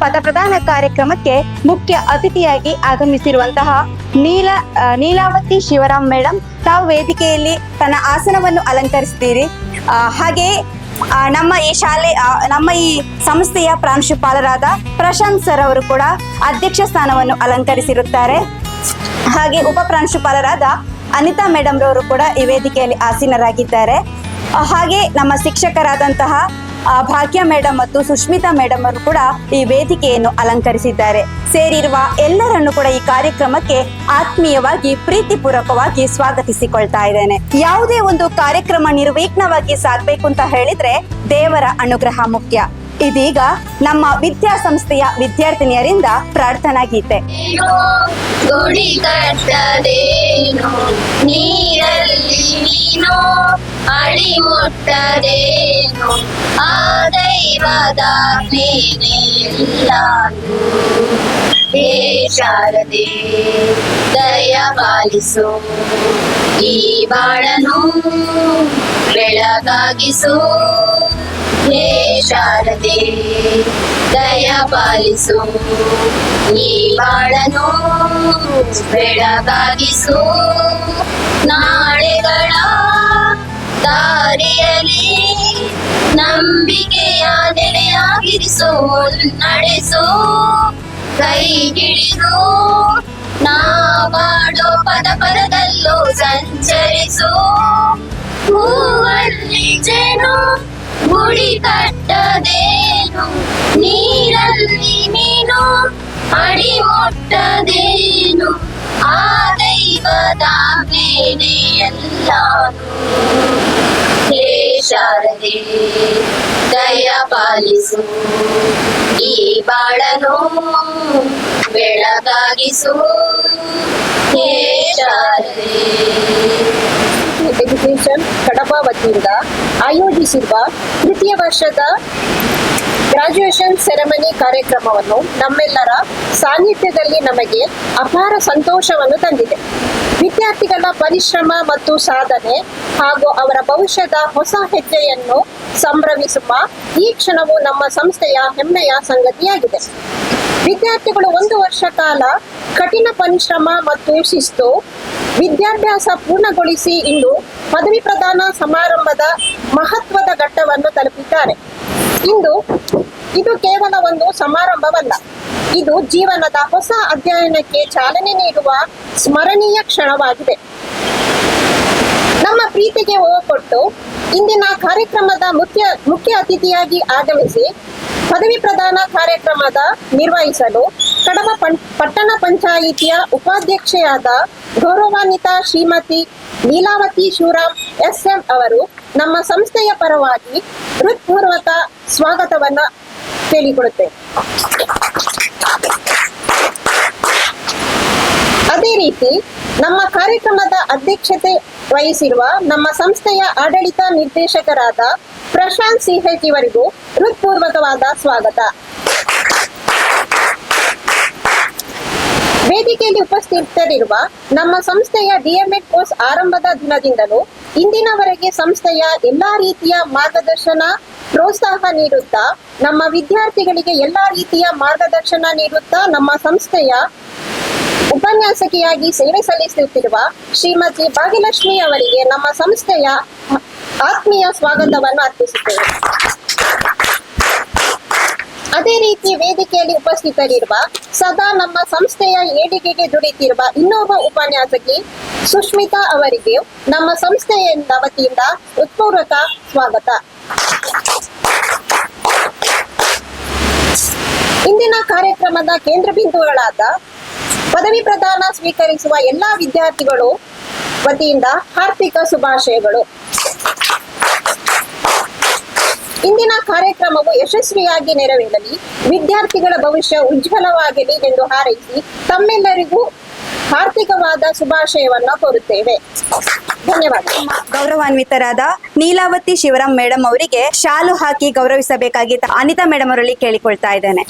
ಪದಪ್ರದಾನ ಕಾರ್ಯಕ್ರಮಕ್ಕೆ ಮುಖ್ಯ ಅತಿಥಿಯಾಗಿ ಆಗಮಿಸಿರುವಂತಹ ನೀಲಾವತಿ ಶಿವರಾಮ್ ಮೇಡಮ್ ತಾವು ವೇದಿಕೆಯಲ್ಲಿ ತನ್ನ ಆಸನವನ್ನು ಅಲಂಕರಿಸ್ತೀರಿ. ಹಾಗೆ ನಮ್ಮ ಈ ಶಾಲೆ ನಮ್ಮ ಈ ಸಂಸ್ಥೆಯ ಪ್ರಾಂಶುಪಾಲರಾದ ಪ್ರಶಾಂತ್ ಸರ್ ಅವರು ಕೂಡ ಅಧ್ಯಕ್ಷ ಸ್ಥಾನವನ್ನು ಅಲಂಕರಿಸಿರುತ್ತಾರೆ. ಹಾಗೆ ಉಪ ಪ್ರಾಂಶುಪಾಲರಾದ ಅನಿತಾ ಮೇಡಮ್ ರವರು ಕೂಡ ಈ ವೇದಿಕೆಯಲ್ಲಿ ಆಸೀನರಾಗಿದ್ದಾರೆ. ಹಾಗೆ ನಮ್ಮ ಶಿಕ್ಷಕರಾದಂತಹ ಭಾಗ್ಯ ಮೇಡಮ್ ಮತ್ತು ಸುಷ್ಮಿತಾ ಮೇಡಮ್ ಅವರು ಕೂಡ ಈ ವೇದಿಕೆಯನ್ನು ಅಲಂಕರಿಸಿದ್ದಾರೆ. ಸೇರಿರುವ ಎಲ್ಲರನ್ನು ಕೂಡ ಈ ಕಾರ್ಯಕ್ರಮಕ್ಕೆ ಆತ್ಮೀಯವಾಗಿ ಪ್ರೀತಿಪೂರ್ವಕವಾಗಿ ಸ್ವಾಗತಿಸಿಕೊಳ್ತಾ ಇದ್ದೇನೆ. ಯಾವುದೇ ಒಂದು ಕಾರ್ಯಕ್ರಮ ನಿರ್ವಿಘ್ನವಾಗಿ ಸಾಗಬೇಕು ಅಂತ ಹೇಳಿದ್ರೆ ದೇವರ ಅನುಗ್ರಹ ಮುಖ್ಯ. ಇದೀಗ ನಮ್ಮ ವಿದ್ಯಾಸಂಸ್ಥೆಯ ವಿದ್ಯಾರ್ಥಿನಿಯರಿಂದ ಪ್ರಾರ್ಥನಾ ಗೀತೆ. ಗುಡಿ ಕಟ್ಟದೇನು ನೀರಲ್ಲಿ ನೀನು ಅಡಿ ಮುಟ್ಟದೇನು ಆ ದೈವದ ಮೇಲೆಲ್ಲ ಹೇ ಶಾರದೆ ದಯ ಪಾಲಿಸು ಈ ಬಾಳನು ಬೆಳಗಾಗಿಸು ಹೇ ಶಾರದೆ ದಯ ಪಾಲಿಸು ಈ ಬಾಳನು ಬೆಳಗಾಗಿಸು ನಾಳೆಗಳ ದಾರಿಯಲ್ಲಿ ನಂಬಿಕೆಯ ನೆಲೆಯಾಗಿರಿಸು ನಡೆಸು ಕೈ ಹಿಡಿದು ನಾವಾಡೋ ಪದ ಪದದಲ್ಲೂ ಸಂಚರಿಸು ಹೂವಲ್ಲಿ ಜೇನು ಗುಡಿ ಕಟ್ಟದೇನು ನೀರಲ್ಲಿ ಮೀನು ಅಡಿ ಮುಟ್ಟದೇನು ಆ ದೈವದ ಮೇಲೆ ಎಲ್ಲಾನು ಹೇ ಶಾರದೆ ದಯ ಪಾಲಿಸು ಈ ಬಾಳನು ಬೆಳಗಾಗಿಸು ಹೇ ಶಾರದೆ. ಎಜುಕೇಶನ್ ಕಡಪ ವತಿಯಿಂದ ಆಯೋಜಿಸಿರುವ ತೃತೀಯ ವರ್ಷದ ಗ್ರಾಜುಯೇಷನ್ ಸೆರೆಮನಿ ಕಾರ್ಯಕ್ರಮವನ್ನು ನಮ್ಮೆಲ್ಲರ ಸಾನ್ನಿಧ್ಯದಲ್ಲಿ ನಮಗೆ ಅಪಾರ ಸಂತೋಷವನ್ನು ತಂದಿದೆ. ವಿದ್ಯಾರ್ಥಿಗಳ ಪರಿಶ್ರಮ ಮತ್ತು ಸಾಧನೆ ಹಾಗೂ ಅವರ ಭವಿಷ್ಯದ ಹೊಸ ಹೆಜ್ಜೆಯನ್ನು ಸಂಭ್ರಮಿಸುವ ಈ ಕ್ಷಣವು ನಮ್ಮ ಸಂಸ್ಥೆಯ ಹೆಮ್ಮೆಯ ಸಂಗತಿಯಾಗಿದೆ. ವಿದ್ಯಾರ್ಥಿಗಳು 1 ವರ್ಷ ಕಾಲ ಕಠಿಣ ಪರಿಶ್ರಮ ಮತ್ತು ಶಿಸ್ತು ವಿದ್ಯಾಭ್ಯಾಸ ಪೂರ್ಣಗೊಳಿಸಿ ಇಂದು ಪದವಿ ಪ್ರದಾನ ಸಮಾರಂಭದ ಮಹತ್ವದ ಘಟ್ಟವನ್ನು ತಲುಪಿದ್ದಾರೆ. ಇದು ಕೇವಲ ಒಂದು ಸಮಾರಂಭವಲ್ಲ, ಇದು ಜೀವನದ ಹೊಸ ಅಧ್ಯಯನಕ್ಕೆ ಚಾಲನೆ ನೀಡುವ ಸ್ಮರಣೀಯ ಕ್ಷಣವಾಗಿದೆ. ನಮ್ಮ ಪ್ರೀತಿಗೆ ಕೊಟ್ಟು ಇಂದಿನ ಕಾರ್ಯಕ್ರಮದ ಮುಖ್ಯ ಅತಿಥಿಯಾಗಿ ಆಗಮಿಸಿ ಪದವಿ ಪ್ರದಾನ ಕಾರ್ಯಕ್ರಮದ ನಿರ್ವಹಿಸಲು ಕಡಬ ಪಟ್ಟಣ ಪಂಚಾಯಿತಿಯ ಉಪಾಧ್ಯಕ್ಷೆಯಾದ ಗೌರವಾನ್ವಿತ ಶ್ರೀಮತಿ ನೀಲಾವತಿ ಶಿವರಾಮ್ SM ಅವರು ನಮ್ಮ ಸಂಸ್ಥೆಯ ಪರವಾಗಿ ಹೃತ್ಪೂರ್ವಕ ಸ್ವಾಗತವನ್ನ ಕೇಳಿಕೊಡುತ್ತೇವೆ. ಅದೇ ರೀತಿ ನಮ್ಮ ಕಾರ್ಯಕ್ರಮದ ಅಧ್ಯಕ್ಷತೆ ವಹಿಸಿರುವ ನಮ್ಮ ಸಂಸ್ಥೆಯ ಆಡಳಿತ ನಿರ್ದೇಶಕರಾದ ಪ್ರಶಾಂತ್ CH ಇವರಿಗೂ ಹೃತ್ಪೂರ್ವಕವಾದ ಸ್ವಾಗತ. ವೇದಿಕೆಯಲ್ಲಿ ಉಪಸ್ಥಿತರಿರುವ ನಮ್ಮ ಸಂಸ್ಥೆಯ DMEd ಕೋರ್ಸ್ ಆರಂಭದ ದಿನದಿಂದಲೂ ಇಂದಿನವರೆಗೆ ಸಂಸ್ಥೆಯ ಎಲ್ಲಾ ರೀತಿಯ ಮಾರ್ಗದರ್ಶನ ಪ್ರೋತ್ಸಾಹ ನೀಡುತ್ತಾ ನಮ್ಮ ವಿದ್ಯಾರ್ಥಿಗಳಿಗೆ ಎಲ್ಲಾ ರೀತಿಯ ಮಾರ್ಗದರ್ಶನ ನೀಡುತ್ತಾ ನಮ್ಮ ಸಂಸ್ಥೆಯ ಉಪನ್ಯಾಸಕಿಯಾಗಿ ಸೇವೆ ಸಲ್ಲಿಸುತ್ತಿರುವ ಶ್ರೀಮತಿ ಭಾಗ್ಯಲಕ್ಷ್ಮಿ ಅವರಿಗೆ ನಮ್ಮ ಸಂಸ್ಥೆಯ ಆತ್ಮೀಯ ಸ್ವಾಗತವನ್ನು ಅರ್ಪಿಸುತ್ತೇವೆ. ಅದೇ ರೀತಿ ವೇದಿಕೆಯಲ್ಲಿ ಉಪಸ್ಥಿತರಿರುವ ಸದಾ ನಮ್ಮ ಸಂಸ್ಥೆಯ ಏಳಿಗೆಗೆ ದುಡಿತಿರುವ ಇನ್ನೊಬ್ಬ ಉಪನ್ಯಾಸಕಿ ಸುಷ್ಮಿತಾ ಅವರಿಗೆ ನಮ್ಮ ಸಂಸ್ಥೆಯ ವತಿಯಿಂದ ಹೃತ್ಪೂರ್ವಕ ಸ್ವಾಗತ. ಇಂದಿನ ಕಾರ್ಯಕ್ರಮದ ಕೇಂದ್ರ ಬಿಂದುಗಳಾದ ಪದವಿ ಪ್ರದಾನ ಸ್ವೀಕರಿಸುವ ಎಲ್ಲಾ ವಿದ್ಯಾರ್ಥಿಗಳು ವತಿಯಿಂದ ಹಾರ್ದಿಕ ಶುಭಾಶಯಗಳು. ಇಂದಿನ ಕಾರ್ಯಕ್ರಮವು ಯಶಸ್ವಿಯಾಗಿ ನೆರವೇರಲಿ, ವಿದ್ಯಾರ್ಥಿಗಳ ಭವಿಷ್ಯ ಉಜ್ವಲವಾಗಲಿ ಎಂದು ಹಾರೈಸಿ ತಮ್ಮೆಲ್ಲರಿಗೂ ಹಾರ್ದಿಕವಾದ ಶುಭಾಶಯವನ್ನು ಕೋರುತ್ತೇವೆ. ಧನ್ಯವಾದ. ಗೌರವಾನ್ವಿತರಾದ ನೀಲಾವತಿ ಶಿವರಾಮ್ ಮೇಡಮ್ ಅವರಿಗೆ ಶಾಲು ಹಾಕಿ ಗೌರವಿಸಬೇಕಾಗಿ ಅನಿತಾ ಮೇಡಮ್ ಅವರಲ್ಲಿ ಕೇಳಿಕೊಳ್ತಾ ಇದ್ದೇನೆ.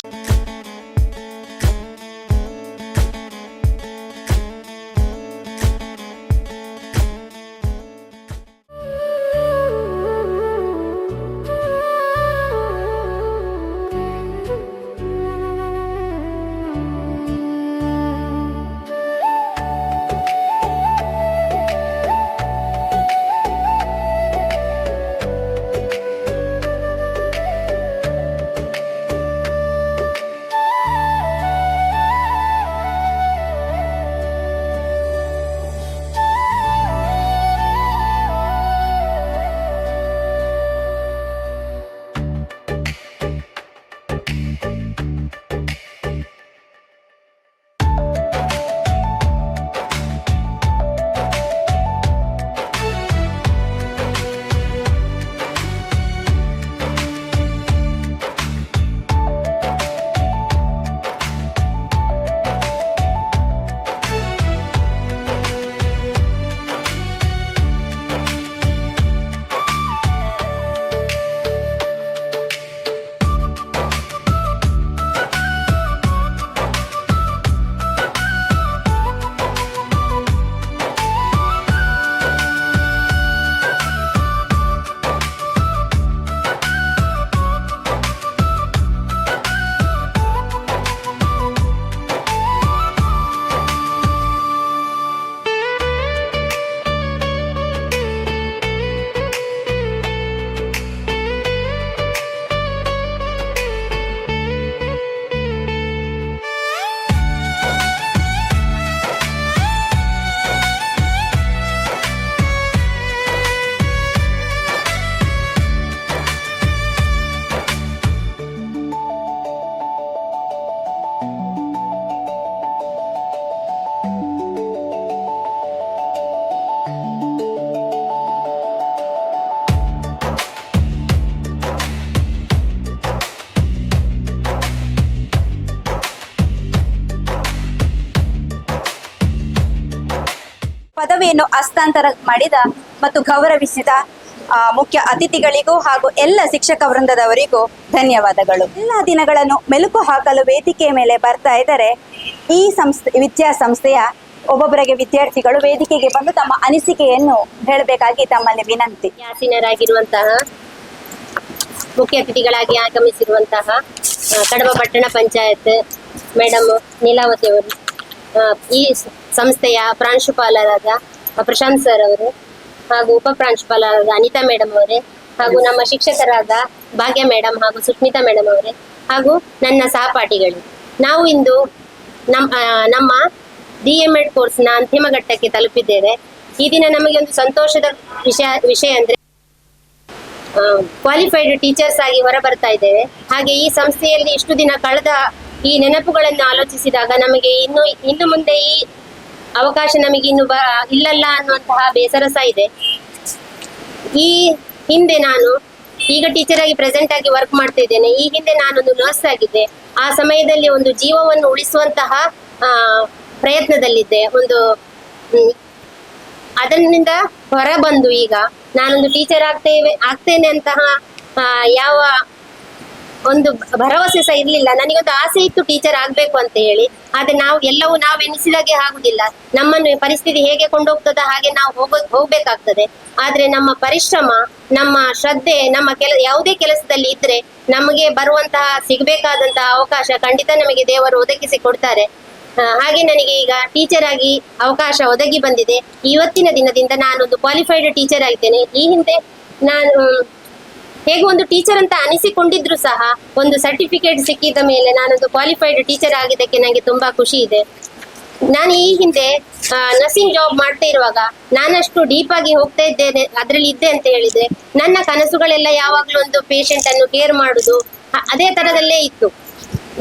ಪದವಿಯನ್ನು ಹಸ್ತಾಂತರ ಮಾಡಿದ ಮತ್ತು ಗೌರವಿಸಿದ ಮುಖ್ಯ ಅತಿಥಿಗಳಿಗೂ ಹಾಗೂ ಎಲ್ಲ ಶಿಕ್ಷಕ ವೃಂದದವರಿಗೂ ಧನ್ಯವಾದಗಳು. ಎಲ್ಲ ದಿನಗಳನ್ನು ಮೆಲುಕು ಹಾಕಲು ವೇದಿಕೆಯ ಮೇಲೆ ಬರ್ತಾ ಇದ್ದಾರೆ ಈ ವಿದ್ಯಾಸಂಸ್ಥೆಯ ಒಬ್ಬೊಬ್ಬರಿಗೆ ವಿದ್ಯಾರ್ಥಿಗಳು ವೇದಿಕೆಗೆ ಬಂದು ತಮ್ಮ ಅನಿಸಿಕೆಯನ್ನು ಹೇಳಬೇಕಾಗಿ ತಮ್ಮಲ್ಲಿ ವಿನಂತಿ. ಆಸೀನರಾಗಿರುವಂತಹ ಮುಖ್ಯ ಅತಿಥಿಗಳಾಗಿ ಆಗಮಿಸಿರುವಂತಹ ಕಡಬ ಪಟ್ಟಣ ಪಂಚಾಯತ್ ಮೇಡಮ್ ನೀಲಾವತಿ ಅವರು, ಈ ಸಂಸ್ಥೆಯ ಪ್ರಾಂಶುಪಾಲರಾದ ಪ್ರಶಾಂತ್ ಸರ್ ಅವರು, ಹಾಗೂ ಉಪ ಪ್ರಾಂಶುಪಾಲರಾದ ಅನಿತಾ ಮೇಡಮ್ ಅವರೇ, ಹಾಗೂ ನಮ್ಮ ಶಿಕ್ಷಕರಾದ ಭಾಗ್ಯ ಮೇಡಮ್ ಹಾಗೂ ಸುಷ್ಮಿತಾ ಮೇಡಮ್ ಅವರೇ, ಹಾಗೂ ನನ್ನ ಸಹಪಾಠಿಗಳು, ನಾವು ಇಂದು ನಮ್ಮ DMEd ಕೋರ್ಸ್ನ ಅಂತಿಮ ಘಟ್ಟಕ್ಕೆ ತಲುಪಿದ್ದೇವೆ. ಈ ದಿನ ನಮಗೆ ಒಂದು ಸಂತೋಷದ ವಿಷಯ ಅಂದ್ರೆ ಕ್ವಾಲಿಫೈಡ್ ಟೀಚರ್ಸ್ ಆಗಿ ಹೊರ ಬರ್ತಾ ಇದ್ದೇವೆ. ಹಾಗೆ ಈ ಸಂಸ್ಥೆಯಲ್ಲಿ ಇಷ್ಟು ದಿನ ಕಳೆದ ಈ ನೆನಪುಗಳನ್ನು ಆಲೋಚಿಸಿದಾಗ ನಮಗೆ ಇನ್ನು ಮುಂದೆ ಈ ಅವಕಾಶ ನಮಗೆ ಇನ್ನು ಇಲ್ಲಲ್ಲ ಅನ್ನುವಂತಹ ಬೇಸರ ಸಹ ಇದೆ. ಈ ಹಿಂದೆ ನಾನು ಈಗ ಟೀಚರ್ ಆಗಿ ಪ್ರೆಸೆಂಟ್ ಆಗಿ ವರ್ಕ್ ಮಾಡ್ತಾ ಇದ್ದೇನೆ. ಈ ಹಿಂದೆ ನಾನೊಂದು ನರ್ಸ್ ಆಗಿದ್ದೆ. ಆ ಸಮಯದಲ್ಲಿ ಒಂದು ಜೀವವನ್ನು ಉಳಿಸುವಂತಹ ಪ್ರಯತ್ನದಲ್ಲಿದ್ದೆ. ಅದರಿಂದ ಹೊರ ಬಂದು ಈಗ ನಾನೊಂದು ಟೀಚರ್ ಆಗ್ತೇನೆ ಅಂತಹ ಯಾವ ಒಂದು ಭರವಸೆ ಸಹ ಇರ್ಲಿಲ್ಲ. ನನಗೊಂದು ಆಸೆ ಇತ್ತು ಟೀಚರ್ ಆಗ್ಬೇಕು ಅಂತ ಹೇಳಿ. ಆದ್ರೆ ನಾವು ಎನಿಸಿದಾಗೆ ಆಗುದಿಲ್ಲ. ನಮ್ಮನ್ನು ಪರಿಸ್ಥಿತಿ ಹೇಗೆ ಕೊಂಡೋಗ್ತದ ಹಾಗೆ ನಾವು ಹೋಗ್ಬೇಕಾಗ್ತದೆ. ಆದ್ರೆ ನಮ್ಮ ಪರಿಶ್ರಮ, ನಮ್ಮ ಶ್ರದ್ಧೆ, ನಮ್ಮ ಯಾವುದೇ ಕೆಲಸದಲ್ಲಿ ಇದ್ರೆ ನಮಗೆ ಬರುವಂತಹ ಸಿಗಬೇಕಾದಂತಹ ಅವಕಾಶ ಖಂಡಿತ ನಮಗೆ ದೇವರು ಒದಗಿಸಿ ಕೊಡ್ತಾರೆ. ಹಾಗೆ ನನಗೆ ಈಗ ಟೀಚರ್ ಆಗಿ ಅವಕಾಶ ಒದಗಿ ಬಂದಿದೆ. ಇವತ್ತಿನ ದಿನದಿಂದ ನಾನೊಂದು ಕ್ವಾಲಿಫೈಡ್ ಟೀಚರ್ ಆಗಿದ್ದೇನೆ. ಈ ಹಿಂದೆ ನಾನು ಹೇಗೆ ಒಂದು ಟೀಚರ್ ಅಂತ ಅನಿಸಿಕೊಂಡಿದ್ರು ಸಹ ಒಂದು ಸರ್ಟಿಫಿಕೇಟ್ ಸಿಕ್ಕಿದ ಮೇಲೆ ನಾನೊಂದು ಕ್ವಾಲಿಫೈಡ್ ಟೀಚರ್ ಆಗಿದ್ದಕ್ಕೆ ನನಗೆ ತುಂಬಾ ಖುಷಿ ಇದೆ. ನಾನು ಈ ಹಿಂದೆ ನರ್ಸಿಂಗ್ ಜಾಬ್ ಮಾಡ್ತಾ ಇರುವಾಗ ನಾನಷ್ಟು ಡೀಪ್ ಆಗಿ ಹೋಗ್ತಾ ಇದ್ದೇನೆ, ಅದರಲ್ಲಿ ಇದ್ದೆ ಅಂತ ಹೇಳಿದ್ರೆ ನನ್ನ ಕನಸುಗಳೆಲ್ಲ ಯಾವಾಗ್ಲೂ ಒಂದು ಪೇಷಂಟ್ ಅನ್ನು ಕೇರ್ ಮಾಡುದು ಅದೇ ತರದಲ್ಲೇ ಇತ್ತು.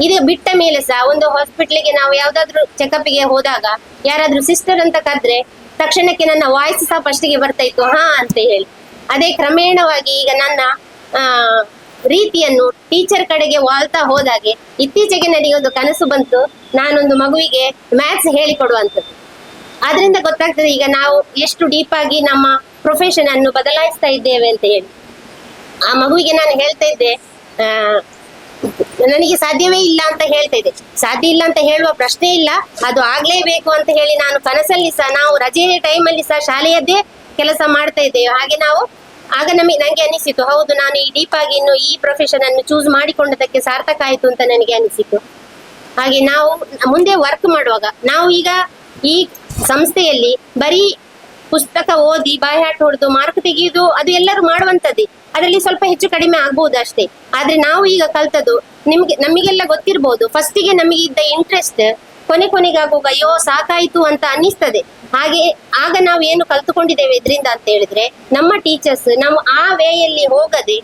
ಇದು ಬಿಟ್ಟ ಮೇಲೆ ಸಹ ಒಂದು ಹಾಸ್ಪಿಟ್ಲಿಗೆ ನಾವು ಯಾವ್ದಾದ್ರು ಚೆಕಪ್ಗೆ ಹೋದಾಗ ಯಾರಾದ್ರೂ ಸಿಸ್ಟರ್ ಅಂತ ಕರೆದ್ರೆ ತಕ್ಷಣಕ್ಕೆ ನನ್ನ ವಾಯ್ಸ್ ಸಹ ಫಸ್ಟಿಗೆ ಬರ್ತಾ ಇತ್ತು, ಹಾ ಅಂತ ಹೇಳಿ. ಅದೇ ಕ್ರಮೇಣವಾಗಿ ಈಗ ನನ್ನ ರೀತಿಯನ್ನು ಟೀಚರ್ ಕಡೆಗೆ ವಾಲ್ತಾ ಹೋದಾಗೆ ಇತ್ತೀಚೆಗೆ ನನಗೆ ಒಂದು ಕನಸು ಬಂತು, ನಾನೊಂದು ಮಗುವಿಗೆ ಮ್ಯಾಥ್ಸ್ ಹೇಳಿಕೊಡುವಂಥದ್ದು. ಆದ್ರಿಂದ ಗೊತ್ತಾಗ್ತದೆ ಈಗ ನಾವು ಎಷ್ಟು ಡೀಪ್ ಆಗಿ ನಮ್ಮ ಪ್ರೊಫೆಷನ್ ಅನ್ನು ಬದಲಾಯಿಸ್ತಾ ಇದ್ದೇವೆ ಅಂತ ಹೇಳಿ. ಆ ಮಗುವಿಗೆ ನಾನು ಹೇಳ್ತಾ ಇದ್ದೆ, ನನಗೆ ಸಾಧ್ಯವೇ ಇಲ್ಲ ಅಂತ ಹೇಳ್ತಾ ಇದ್ದೆ. ಸಾಧ್ಯ ಇಲ್ಲ ಅಂತ ಹೇಳುವ ಪ್ರಶ್ನೆ ಇಲ್ಲ, ಅದು ಆಗ್ಲೇಬೇಕು ಅಂತ ಹೇಳಿ ನಾನು ಕನಸಲ್ಲಿ ಸಹ ನಾವು ರಜೆ ಟೈಮಲ್ಲಿ ಸಹ ಶಾಲೆಯದ್ದೇ ಕೆಲಸ ಮಾಡ್ತಾ ಇದ್ದೇವೆ. ಹಾಗೆ ಆಗ ನನಗೆ ಅನಿಸಿತು, ಹೌದು ನಾನು ಈ ಡೀಪ್ ಆಗಿ ಇನ್ನು ಈ ಪ್ರೊಫೆಷನ್ ಅನ್ನು ಚೂಸ್ ಮಾಡಿಕೊಂಡದಕ್ಕೆ ಸಾರ್ಥಕ ಆಯ್ತು ಅಂತ ನನಗೆ ಅನಿಸಿತು. ಹಾಗೆ ನಾವು ಮುಂದೆ ವರ್ಕ್ ಮಾಡುವಾಗ ನಾವು ಈಗ ಈ ಸಂಸ್ಥೆಯಲ್ಲಿ ಬರೀ ಪುಸ್ತಕ ಓದಿ ಬಾಯ್ಹಾಟ ಹೊಡೆದು ಮಾರ್ಕ್ ತೆಗೆಯುವುದು ಅದು ಎಲ್ಲರೂ ಮಾಡುವಂತದ್ದೇ. ಅದರಲ್ಲಿ ಸ್ವಲ್ಪ ಹೆಚ್ಚು ಕಡಿಮೆ ಆಗ್ಬಹುದು ಅಷ್ಟೇ. ಆದ್ರೆ ನಾವು ಈಗ ಕಲ್ತದ್ದು ನಮಗೆಲ್ಲ ಗೊತ್ತಿರ್ಬೋದು. ಫಸ್ಟಿಗೆ ನಮಗೆ ಇದ್ದ ಇಂಟ್ರೆಸ್ಟ್ ಕೊನೆಗಾಗುವಾಗ ಅಯ್ಯೋ ಸಾಕಾಯ್ತು ಅಂತ ಅನ್ನಿಸ್ತದೆ. ಹಾಗೆ ಆಗ ನಾವು ಏನು ಕಲ್ತುಕೊಂಡಿದ್ದೇವೆ ಇದರಿಂದ ಅಂತ ಹೇಳಿದ್ರೆ, ನಮ್ಮ ಟೀಚರ್ಸ್ ನಾವು ಆ ವೇಯಲ್ಲಿ ಹೋಗದೆ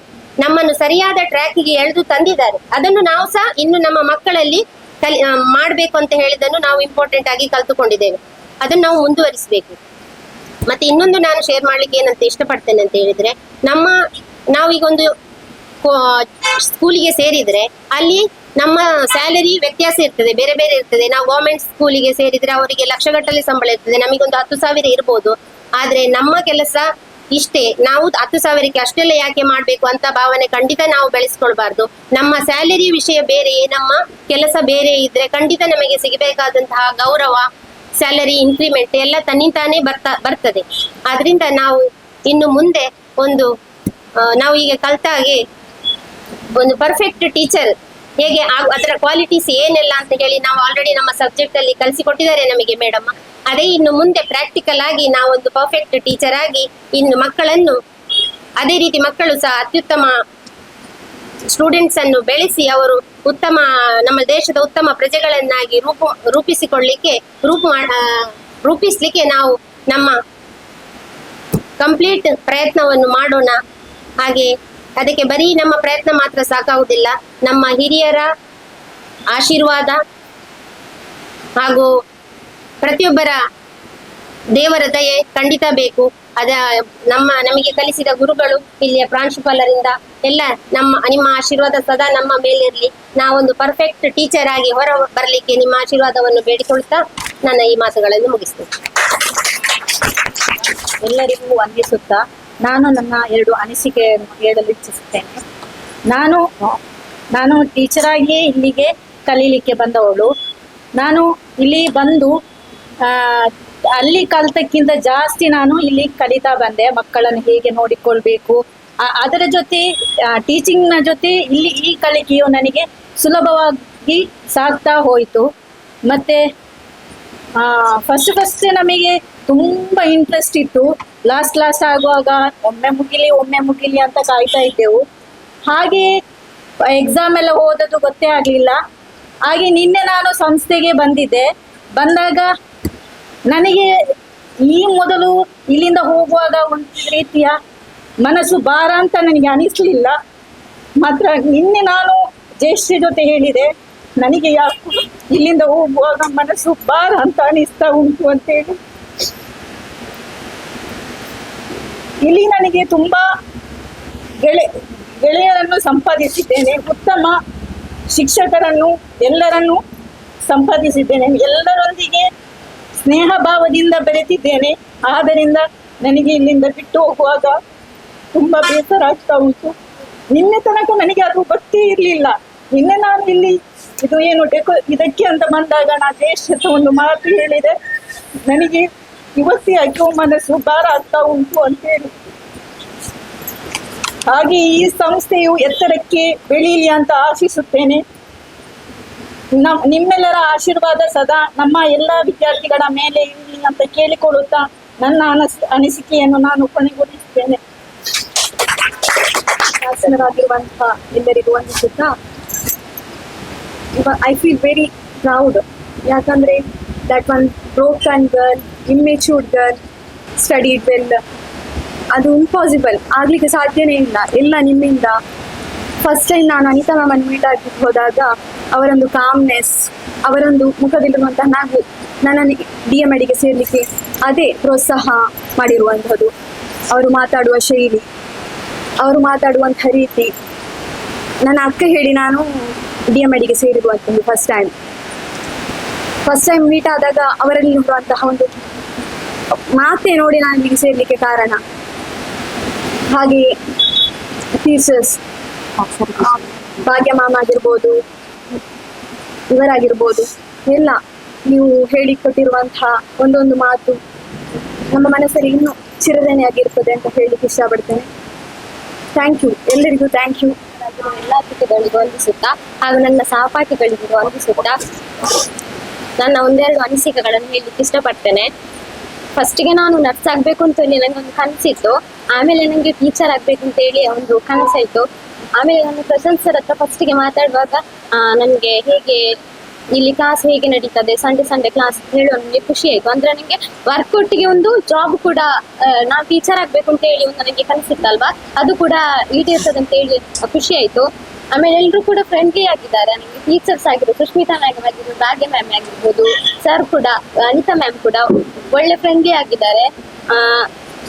ನಮ್ಮನ್ನು ಸರಿಯಾದ ಟ್ರ್ಯಾಕ್ಗೆ ಎಳೆದು ತಂದಿದ್ದಾರೆ. ಅದನ್ನು ನಾವು ಸಹ ಇನ್ನು ನಮ್ಮ ಮಕ್ಕಳಲ್ಲಿ ಮಾಡ್ಬೇಕು ಅಂತ ಹೇಳಿದನ್ನು ನಾವು ಇಂಪಾರ್ಟೆಂಟ್ ಆಗಿ ಕಲ್ತುಕೊಂಡಿದ್ದೇವೆ. ಅದನ್ನು ನಾವು ಮುಂದುವರಿಸಬೇಕು. ಮತ್ತೆ ಇನ್ನೊಂದು ನಾನು ಶೇರ್ ಮಾಡ್ಲಿಕ್ಕೆ ಏನಂತ ಇಷ್ಟಪಡ್ತೇನೆ ಅಂತ ಹೇಳಿದ್ರೆ, ನಾವೀಗ ಒಂದು ಸ್ಕೂಲಿಗೆ ಸೇರಿದ್ರೆ ಅಲ್ಲಿ ನಮ್ಮ ಸ್ಯಾಲರಿ ವ್ಯತ್ಯಾಸ ಇರ್ತದೆ, ಬೇರೆ ಬೇರೆ ಇರ್ತದೆ. ನಾವು ಗವರ್ಮೆಂಟ್ ಸ್ಕೂಲಿಗೆ ಸೇರಿದ್ರೆ ಅವರಿಗೆ ಲಕ್ಷಗಟ್ಟಲೆ ಸಂಬಳ ಇರ್ತದೆ, ನಮಗೊಂದು 10,000 ಇರ್ಬೋದು. ಆದ್ರೆ ನಮ್ಮ ಕೆಲಸ ಇಷ್ಟೇ, ನಾವು 10,000ಕ್ಕೆ ಅಷ್ಟೆಲ್ಲ ಯಾಕೆ ಮಾಡ್ಬೇಕು ಅಂತ ಭಾವನೆ ಖಂಡಿತ ನಾವು ಬೆಳೆಸ್ಕೊಳ್ಬಾರ್ದು. ನಮ್ಮ ಸ್ಯಾಲರಿ ವಿಷಯ ಬೇರೆ, ನಮ್ಮ ಕೆಲಸ ಬೇರೆ ಇದ್ರೆ ಖಂಡಿತ ನಮಗೆ ಸಿಗಬೇಕಾದಂತಹ ಗೌರವ, ಸ್ಯಾಲರಿ ಇನ್ಕ್ರಿಮೆಂಟ್ ಎಲ್ಲ ತನ್ನಿಂತಾನೇ ಬರ್ತದೆ. ಆದ್ರಿಂದ ನಾವು ಇನ್ನು ಮುಂದೆ ನಾವು ಈಗ ಕಲ್ತಾಗೆ ಒಂದು ಪರ್ಫೆಕ್ಟ್ ಟೀಚರ್ ಹೇಗೆ ಅದರ ಕ್ವಾಲಿಟೀಸ್ ಏನೆಲ್ಲ ಅಂತ ಹೇಳಿ ನಾವು ಆಲ್ರೆಡಿ ನಮ್ಮ ಸಬ್ಜೆಕ್ಟ್ ಅಲ್ಲಿ ಕಲಿಸಿಕೊಟ್ಟಿದ್ದಾರೆ ನಮಗೆ ಮೇಡಮ್. ಅದೇ ಇನ್ನು ಮುಂದೆ ಪ್ರಾಕ್ಟಿಕಲ್ ಆಗಿ ನಾವೊಂದು ಪರ್ಫೆಕ್ಟ್ ಟೀಚರ್ ಆಗಿ ಇನ್ನು ಮಕ್ಕಳನ್ನು ಅದೇ ರೀತಿ ಮಕ್ಕಳು ಸಹ ಅತ್ಯುತ್ತಮ ಸ್ಟೂಡೆಂಟ್ಸ್ ಅನ್ನು ಬೆಳೆಸಿ ಅವರು ನಮ್ಮ ದೇಶದ ಉತ್ತಮ ಪ್ರಜೆಗಳನ್ನಾಗಿ ರೂಪಿಸ್ಲಿಕ್ಕೆ ನಾವು ನಮ್ಮ ಕಂಪ್ಲೀಟ್ ಪ್ರಯತ್ನವನ್ನು ಮಾಡೋಣ. ಹಾಗೆ ಅದಕ್ಕೆ ಬರೀ ನಮ್ಮ ಪ್ರಯತ್ನ ಮಾತ್ರ ಸಾಕಾಗುವುದಿಲ್ಲ, ನಮ್ಮ ಹಿರಿಯರ ಆಶೀರ್ವಾದ ಹಾಗೂ ಪ್ರತಿಯೊಬ್ಬರ ದೇವರ ದಯೆ ಖಂಡಿತ ಬೇಕು. ನಮಗೆ ಕಲಿಸಿದ ಗುರುಗಳು, ಇಲ್ಲಿಯ ಪ್ರಾಂಶುಪಾಲರಿಂದ ಎಲ್ಲ ನಿಮ್ಮ ಆಶೀರ್ವಾದ ಸದಾ ನಮ್ಮ ಮೇಲಿರಲಿ. ನಾವೊಂದು ಪರ್ಫೆಕ್ಟ್ ಟೀಚರ್ ಆಗಿ ಹೊರ ಬರಲಿಕ್ಕೆ ನಿಮ್ಮ ಆಶೀರ್ವಾದವನ್ನು ಬೇಡಿಕೊಳ್ತಾ ನನ್ನ ಈ ಮಾತುಗಳನ್ನು ಮುಗಿಸ್ತೇನೆ. ಎಲ್ಲರಿಗೂ ವಂದಿಸುತ್ತಾ ನಾನು ನನ್ನ 2 ಅನಿಸಿಕೆಯನ್ನು ಹೇಳಲು ಇಚ್ಛಿಸುತ್ತೇನೆ. ನಾನು ಟೀಚರ್ ಆಗಿ ಇಲ್ಲಿಗೆ ಕಲೀಲಿಕ್ಕೆ ಬಂದವಳು. ನಾನು ಇಲ್ಲಿ ಬಂದು ಅಲ್ಲಿ ಕಲಿತಕ್ಕಿಂತ ಜಾಸ್ತಿ ನಾನು ಇಲ್ಲಿ ಕಲಿತಾ ಬಂದೆ. ಮಕ್ಕಳನ್ನು ಹೇಗೆ ನೋಡಿಕೊಳ್ಬೇಕು, ಅದರ ಜೊತೆ ಟೀಚಿಂಗ್ನ ಜೊತೆ ಇಲ್ಲಿ ಈ ಕಲಿಕೆಯು ನನಗೆ ಸುಲಭವಾಗಿ ಸಾಗ್ತಾ ಹೋಯಿತು. ಮತ್ತೆ ಫಸ್ಟ್ ನಮಗೆ ತುಂಬ ಇಂಟ್ರೆಸ್ಟ್ ಇತ್ತು. ಲಾಸ್ಟ್ ಆಗುವಾಗ ಒಮ್ಮೆ ಮುಗಿಲಿ ಅಂತ ಕಾಯ್ತಾ ಇದ್ದೆವು. ಹಾಗೆ ಎಕ್ಸಾಮ್ ಎಲ್ಲ ಓದೋದು ಗೊತ್ತೇ ಆಗಲಿಲ್ಲ. ಹಾಗೆ ನಿನ್ನೆ ನಾನು ಸಂಸ್ಥೆಗೆ ಬಂದಾಗ ನನಗೆ ಈ ಮೊದಲು ಇಲ್ಲಿಂದ ಹೋಗುವಾಗ ಒಂದು ರೀತಿಯ ಮನಸ್ಸು ಭಾರ ಅಂತ ನನಗೆ ಅನಿಸ್ಲಿಲ್ಲ. ಮಾತ್ರ ನಿನ್ನೆ ನಾನು ಜ್ಯೇಷ್ಠ ಜೊತೆ ಹೇಳಿದೆ, ನನಗೆ ಯಾಕೋ ಇಲ್ಲಿಂದ ಹೋಗುವಾಗ ಮನಸ್ಸು ಭಾರ ಅಂತ ಅನಿಸ್ತಾ ಉಂಟು ಅಂತೇಳಿ. ಇಲ್ಲಿ ನನಗೆ ತುಂಬಾ ಗೆಳೆಯರನ್ನು ಸಂಪಾದಿಸಿದ್ದೇನೆ, ಉತ್ತಮ ಶಿಕ್ಷಕರನ್ನು ಎಲ್ಲರನ್ನು ಸಂಪಾದಿಸಿದ್ದೇನೆ, ಎಲ್ಲರೊಂದಿಗೆ ಸ್ನೇಹ ಭಾವದಿಂದ ಬೆರೆತಿದ್ದೇನೆ. ಆದ್ದರಿಂದ ನನಗೆ ಇಲ್ಲಿಂದ ಬಿಟ್ಟು ಹೋಗುವಾಗ ತುಂಬಾ ಬೇಸರ ಆಗ್ತಾ ಉಂಟು. ನಿನ್ನೆ ತನಕ ನನಗೆ ಅದು ಗೊತ್ತೇ ಇರಲಿಲ್ಲ. ನಿನ್ನೆ ನಾನು ಇಲ್ಲಿ ಇದು ಏನು ಇದಕ್ಕೆ ಅಂತ ಬಂದಾಗ ನಾನು ಜ್ಯೇಷ್ಠ ಒಂದು ಮಾತು ಹೇಳಿದೆ, ನನಗೆ ಇವತ್ತೇ ಯಾಕೋ ಮನಸ್ಸು ಭಾರ ಆಗ್ತಾ ಉಂಟು ಅಂತೇಳಿ. ಹಾಗೆ ಈ ಸಂಸ್ಥೆಯು ಎತ್ತರಕ್ಕೆ ಬೆಳೀಲಿ ಅಂತ ಆಶಿಸುತ್ತೇನೆ. ನಿಮ್ಮೆಲ್ಲರ ಆಶೀರ್ವಾದ ಸದಾ ನಮ್ಮ ಎಲ್ಲ ವಿದ್ಯಾರ್ಥಿಗಳ ಮೇಲೆ ಇರಲಿ ಅಂತ ಕೇಳಿಕೊಳ್ಳುತ್ತಾ ನನ್ನ ಅನಿಸಿಕೆಯನ್ನು ನಾನು ಕೊನೆಗೊಳಿಸುತ್ತೇನೆ. ಶಾಸನರಾಗಿರುವಂತಹ ಎಲ್ಲರಿಗೂ ವಂದಿಸುತ್ತಾ, ಐ ಫೀಲ್ ವೆರಿ ಪ್ರೌಡ್. ಯಾಕಂದ್ರೆ that one broken girl, immatured girl studied well, ಅದು ಇಂಪಾಸಿಬಲ್, ಆಗ್ಲಿಕ್ಕೆ ಸಾಧ್ಯನೇ ಇಲ್ಲ. ಎಲ್ಲ ನಿಮ್ಮಿಂದ. ಫಸ್ಟ್ ಟೈಮ್ ನಾನು ಅನಿತಾ ಮ್ಯಾಮನ್ನು ಮೀಟ್ ಆಗಿ ಹೋದಾಗ ಅವರೊಂದು ಕಾಮ್ನೆಸ್, ಅವರೊಂದು ಮುಖದಲ್ಲಿರುವಂತಹ ನಗು ನನ್ನನ್ನು DMEDಗೆ ಸೇರ್ಲಿಕ್ಕೆ ಅದೇ ಪ್ರೋತ್ಸಾಹ ಮಾಡಿರುವಂಥದ್ದು. ಅವರು ಮಾತಾಡುವ ಶೈಲಿ, ಅವರು ಮಾತಾಡುವಂಥ ರೀತಿ. ನನ್ನ ಅಕ್ಕ ಹೇಳಿ ನಾನು DMEDಗೆ ಸೇರಿರುವಂಥದ್ದು ಫಸ್ಟ್ ಟೈಮ್ ಮೀಟ್ ಆದಾಗ ಅವರಲ್ಲಿ ಇರುವಂತಹ ಒಂದು ಮಾತೇ ನೋಡಿ ನಾನು ಇಲ್ಲಿಗೆ ಸೇರ್ಲಿಕ್ಕೆ ಕಾರಣ. ಹಾಗೆ ಟೀಚರ್ಸ್ ಭಾಗ್ಯ ಮ್ಯಾಮ್ ಆಗಿರ್ಬೋದು, ಇವರಾಗಿರ್ಬೋದು, ಎಲ್ಲ ನೀವು ಹೇಳಿಕೊಟ್ಟಿರುವಂತಹ ಒಂದೊಂದು ಮಾತು ನಮ್ಮ ಮನಸ್ಸಲ್ಲಿ ಇನ್ನೂ ಚಿರದನೆಯಾಗಿರ್ತದೆ ಅಂತ ಹೇಳಲಿಕ್ಕೆ ಇಷ್ಟಪಡ್ತೇನೆ. ಥ್ಯಾಂಕ್ ಯು, ಎಲ್ಲರಿಗೂ ಥ್ಯಾಂಕ್ ಯು. ಎಲ್ಲ ಅತಿಥಿಗಳಿಗೂ ವಂದಿಸುತ್ತಾ ಹಾಗೂ ನನ್ನ ಸಹಪಾಠಿಗಳಿಗೂ ವಂದಿಸುತ್ತಾ ನನ್ನ 1-2 ಅನಿಸಿಕೆಗಳನ್ನು ಹೇಳಲಿಕ್ಕೆ ಇಷ್ಟಪಡ್ತೇನೆ. ಫಸ್ಟಿಗೆ ನಾನು ನರ್ಸ್ ಆಗಬೇಕು ಅಂತ ಹೇಳಿ ನನಗೊಂದು ಕನಸಿತ್ತು. ಆಮೇಲೆ ನನಗೆ ಟೀಚರ್ ಆಗಬೇಕು ಅಂತ ಹೇಳಿ ಒಂದು ಕನಸಾಯಿತು. ಆಮೇಲೆ ನಾನು ಪ್ರಶಾಂತ್ ಸರ್ ಹತ್ರ ಫಸ್ಟಿಗೆ ಮಾತಾಡುವಾಗ ನನಗೆ ಹೇಗೆ ಇಲ್ಲಿ ಕ್ಲಾಸ್ ಹೇಗೆ ನಡೀತದೆ, ಸಂಡೇ ಕ್ಲಾಸ್ ಹೇಳುವ ನನಗೆ ಖುಷಿ ಆಯಿತು. ಅಂದರೆ ನನಗೆ ವರ್ಕೌಟಿಗೆ ಒಂದು ಜಾಬ್ ಕೂಡ ನಾವು ಟೀಚರ್ ಆಗಬೇಕು ಅಂತ ಹೇಳಿ ಒಂದು ನನಗೆ ಕನಸಿತ್ತಲ್ವಾ, ಅದು ಕೂಡ ಈಡೇರ್ತದೆ ಅಂತ ಹೇಳಿ ಖುಷಿ ಆಯಿತು. ಆಮೇಲೆ ಎಲ್ಲರೂ ಕೂಡ ಫ್ರೆಂಡ್ಲಿ ಆಗಿದ್ದಾರೆ. ನನಗೆ ಟೀಚರ್ಸ್ ಆಗಿರ್ಬೋದು, ಸುಷ್ಮಿತಾ ಮ್ಯಾಮ್ ಆಗಿರ್ಬೋದು, ಭಾಗ್ಯ ಮ್ಯಾಮ್ ಆಗಿರ್ಬೋದು, ಸರ್ ಕೂಡ, ಅನಿತಾ ಮ್ಯಾಮ್ ಕೂಡ ಒಳ್ಳೆ ಫ್ರೆಂಡ್ಲಿ ಆಗಿದ್ದಾರೆ.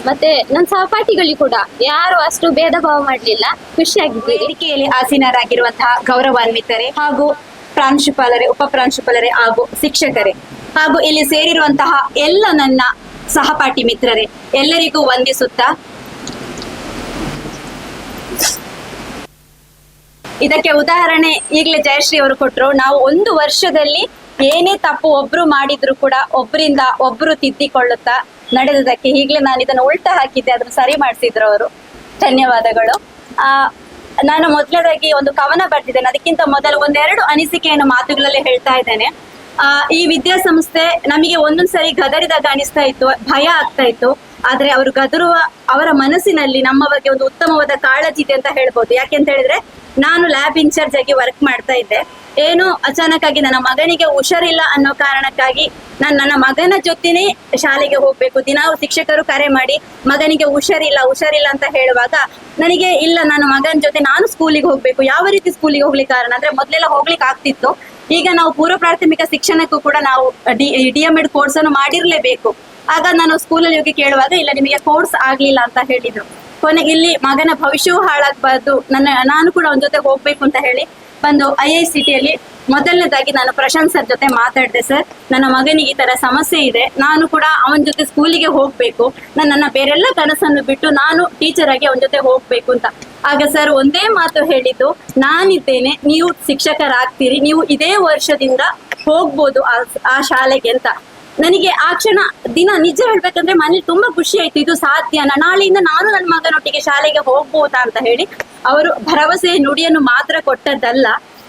ಮತ್ತೆ ನನ್ನ ಸಹಪಾಠಿಗಳಿಗೆ ಕೂಡ ಯಾರು ಅಷ್ಟು ಭೇದ ಭಾವ ಮಾಡಲಿಲ್ಲ, ಖುಷಿಯಾಗಿದ್ದೀರಿ. ವೇದಿಕೆಯಲ್ಲಿ ಆಸೀನರಾಗಿರುವಂತಹ ಗೌರವಾನ್ವಿತರೆ ಹಾಗೂ ಪ್ರಾಂಶುಪಾಲರೇ, ಉಪ ಪ್ರಾಂಶುಪಾಲರೇ ಹಾಗೂ ಶಿಕ್ಷಕರೇ ಹಾಗೂ ಇಲ್ಲಿ ಸೇರಿರುವಂತಹ ಎಲ್ಲ ನನ್ನ ಸಹಪಾಠಿ ಮಿತ್ರರೇ, ಎಲ್ಲರಿಗೂ ವಂದಿಸುತ್ತಾ ಇದಕ್ಕೆ ಉದಾಹರಣೆ ಈಗಲೇ ಜಯಶ್ರೀ ಅವರು ಕೊಟ್ಟರು. ನಾವು 1 ವರ್ಷದಲ್ಲಿ ಏನೇ ತಪ್ಪು ಒಬ್ರು ಮಾಡಿದ್ರು ಕೂಡ ಒಬ್ಬರಿಂದ ಒಬ್ರು ತಿದ್ದಿಕೊಳ್ಳುತ್ತಾ ನಡೆದದಕ್ಕೆ ಈಗಲೇ ನಾನು ಇದನ್ನು ಉಲ್ಟಾ ಹಾಕಿದ್ದೆ, ಅದನ್ನು ಸರಿ ಮಾಡಿಸಿದ್ರು ಅವರು. ಧನ್ಯವಾದಗಳು. ನಾನು ಮೊದಲನೇದಾಗಿ ಒಂದು ಕವನ ಬರ್ತಿದ್ದೇನೆ. ಅದಕ್ಕಿಂತ ಮೊದಲು 1-2 ಅನಿಸಿಕೆಯನ್ನು ಮಾತುಗಳಲ್ಲಿ ಹೇಳ್ತಾ ಇದ್ದೇನೆ. ಈ ವಿದ್ಯಾಸಂಸ್ಥೆ ನಮಗೆ ಒಂದೊಂದ್ಸರಿ ಗದರಿದಾಗ ಅನಿಸ್ತಾ ಇತ್ತು, ಭಯ ಆಗ್ತಾ ಇತ್ತು. ಆದ್ರೆ ಅವರು ಗದರುವ ಅವರ ಮನಸ್ಸಿನಲ್ಲಿ ನಮ್ಮ ಬಗ್ಗೆ ಒಂದು ಉತ್ತಮವಾದ ಕಾಳಜಿ ಇದೆ ಅಂತ ಹೇಳ್ಬೋದು. ಯಾಕೆಂತ ಹೇಳಿದ್ರೆ ನಾನು ಲ್ಯಾಬ್ ಇನ್ಚಾರ್ಜ್ ಆಗಿ ವರ್ಕ್ ಮಾಡ್ತಾ ಇದ್ದೆ. ಏನೋ ಅಚಾನಕ್ ಆಗಿ ನನ್ನ ಮಗನಿಗೆ ಹುಷಾರಿಲ್ಲ ಅನ್ನೋ ಕಾರಣಕ್ಕಾಗಿ ನಾನು ನನ್ನ ಮಗನ ಜೊತೆನೆ ಶಾಲೆಗೆ ಹೋಗ್ಬೇಕು. ದಿನ ಶಿಕ್ಷಕರು ಕರೆ ಮಾಡಿ ಮಗನಿಗೆ ಹುಷಾರಿಲ್ಲ ಅಂತ ಹೇಳುವಾಗ ನನಗೆ ಇಲ್ಲ, ನನ್ನ ಮಗನ ಜೊತೆ ನಾನು ಸ್ಕೂಲಿಗೆ ಹೋಗ್ಬೇಕು. ಯಾವ ರೀತಿ ಸ್ಕೂಲಿಗೆ ಹೋಗ್ಲಿಕ್ಕೆ ಕಾರಣ ಅಂದ್ರೆ ಮೊದಲೆಲ್ಲ ಹೋಗ್ಲಿಕ್ಕೆ ಆಗ್ತಿತ್ತು, ಈಗ ನಾವು ಪೂರ್ವ ಪ್ರಾಥಮಿಕ ಶಿಕ್ಷಣಕ್ಕೂ ಕೂಡ ನಾವು DMED ಕೋರ್ಸ್ ಅನ್ನು ಮಾಡಿರ್ಲೇಬೇಕು. ಆಗ ನಾನು ಸ್ಕೂಲಲ್ಲಿ ಹೋಗಿ ಕೇಳುವಾಗ ಇಲ್ಲ, ನಿಮಗೆ ಕೋರ್ಸ್ ಆಗ್ಲಿಲ್ಲ ಅಂತ ಹೇಳಿದ್ರು. ಕೊನೆಗೆ ಇಲ್ಲಿ ಮಗನ ಭವಿಷ್ಯವೂ ಹಾಳಾಗಬಾರ್ದು, ನಾನು ಕೂಡ ಅವನ ಜೊತೆ ಹೋಗ್ಬೇಕು ಅಂತ ಹೇಳಿ ಬಂದು IICTಯಲ್ಲಿ ಮೊದಲನೇದಾಗಿ ನಾನು ಪ್ರಶಾಂತ್ ಸರ್ ಜೊತೆ ಮಾತಾಡಿದೆ. ಸರ್, ನನ್ನ ಮಗನಿಗೆ ಈ ತರ ಸಮಸ್ಯೆ ಇದೆ, ನಾನು ಕೂಡ ಅವನ ಜೊತೆ ಸ್ಕೂಲಿಗೆ ಹೋಗ್ಬೇಕು, ನನ್ನ ಬೇರೆಲ್ಲ ಕನಸನ್ನು ಬಿಟ್ಟು ನಾನು ಟೀಚರ್ ಆಗಿ ಅವನ ಜೊತೆ ಹೋಗ್ಬೇಕು ಅಂತ. ಆಗ ಸರ್ ಒಂದೇ ಮಾತು ಹೇಳಿದ್ದು, ನಾನಿದ್ದೇನೆ, ನೀವು ಶಿಕ್ಷಕರಾಗ್ತೀರಿ, ನೀವು ಇದೇ ವರ್ಷದಿಂದ ಹೋಗ್ಬೋದು ಆ ಶಾಲೆಗೆ ಅಂತ. ನನಗೆ ಆ ಕ್ಷಣ ದಿನ ನಿಜ ಹೇಳ್ಬೇಕಂದ್ರೆ ಮನೇಲಿ ತುಂಬಾ ಖುಷಿ ಆಯ್ತು. ಇದು ಸಾಧ್ಯನಾ, ನಾಳೆಯಿಂದ ನಾನು ನನ್ನ ಮಗನೊಟ್ಟಿಗೆ ಶಾಲೆಗೆ ಹೋಗ್ಬೋದಾ ಅಂತ ಹೇಳಿ. ಅವರು ಭರವಸೆ ನುಡಿಯನ್ನು ಮಾತ್ರ ಕೊಟ್ಟದ್ದಲ್ಲ,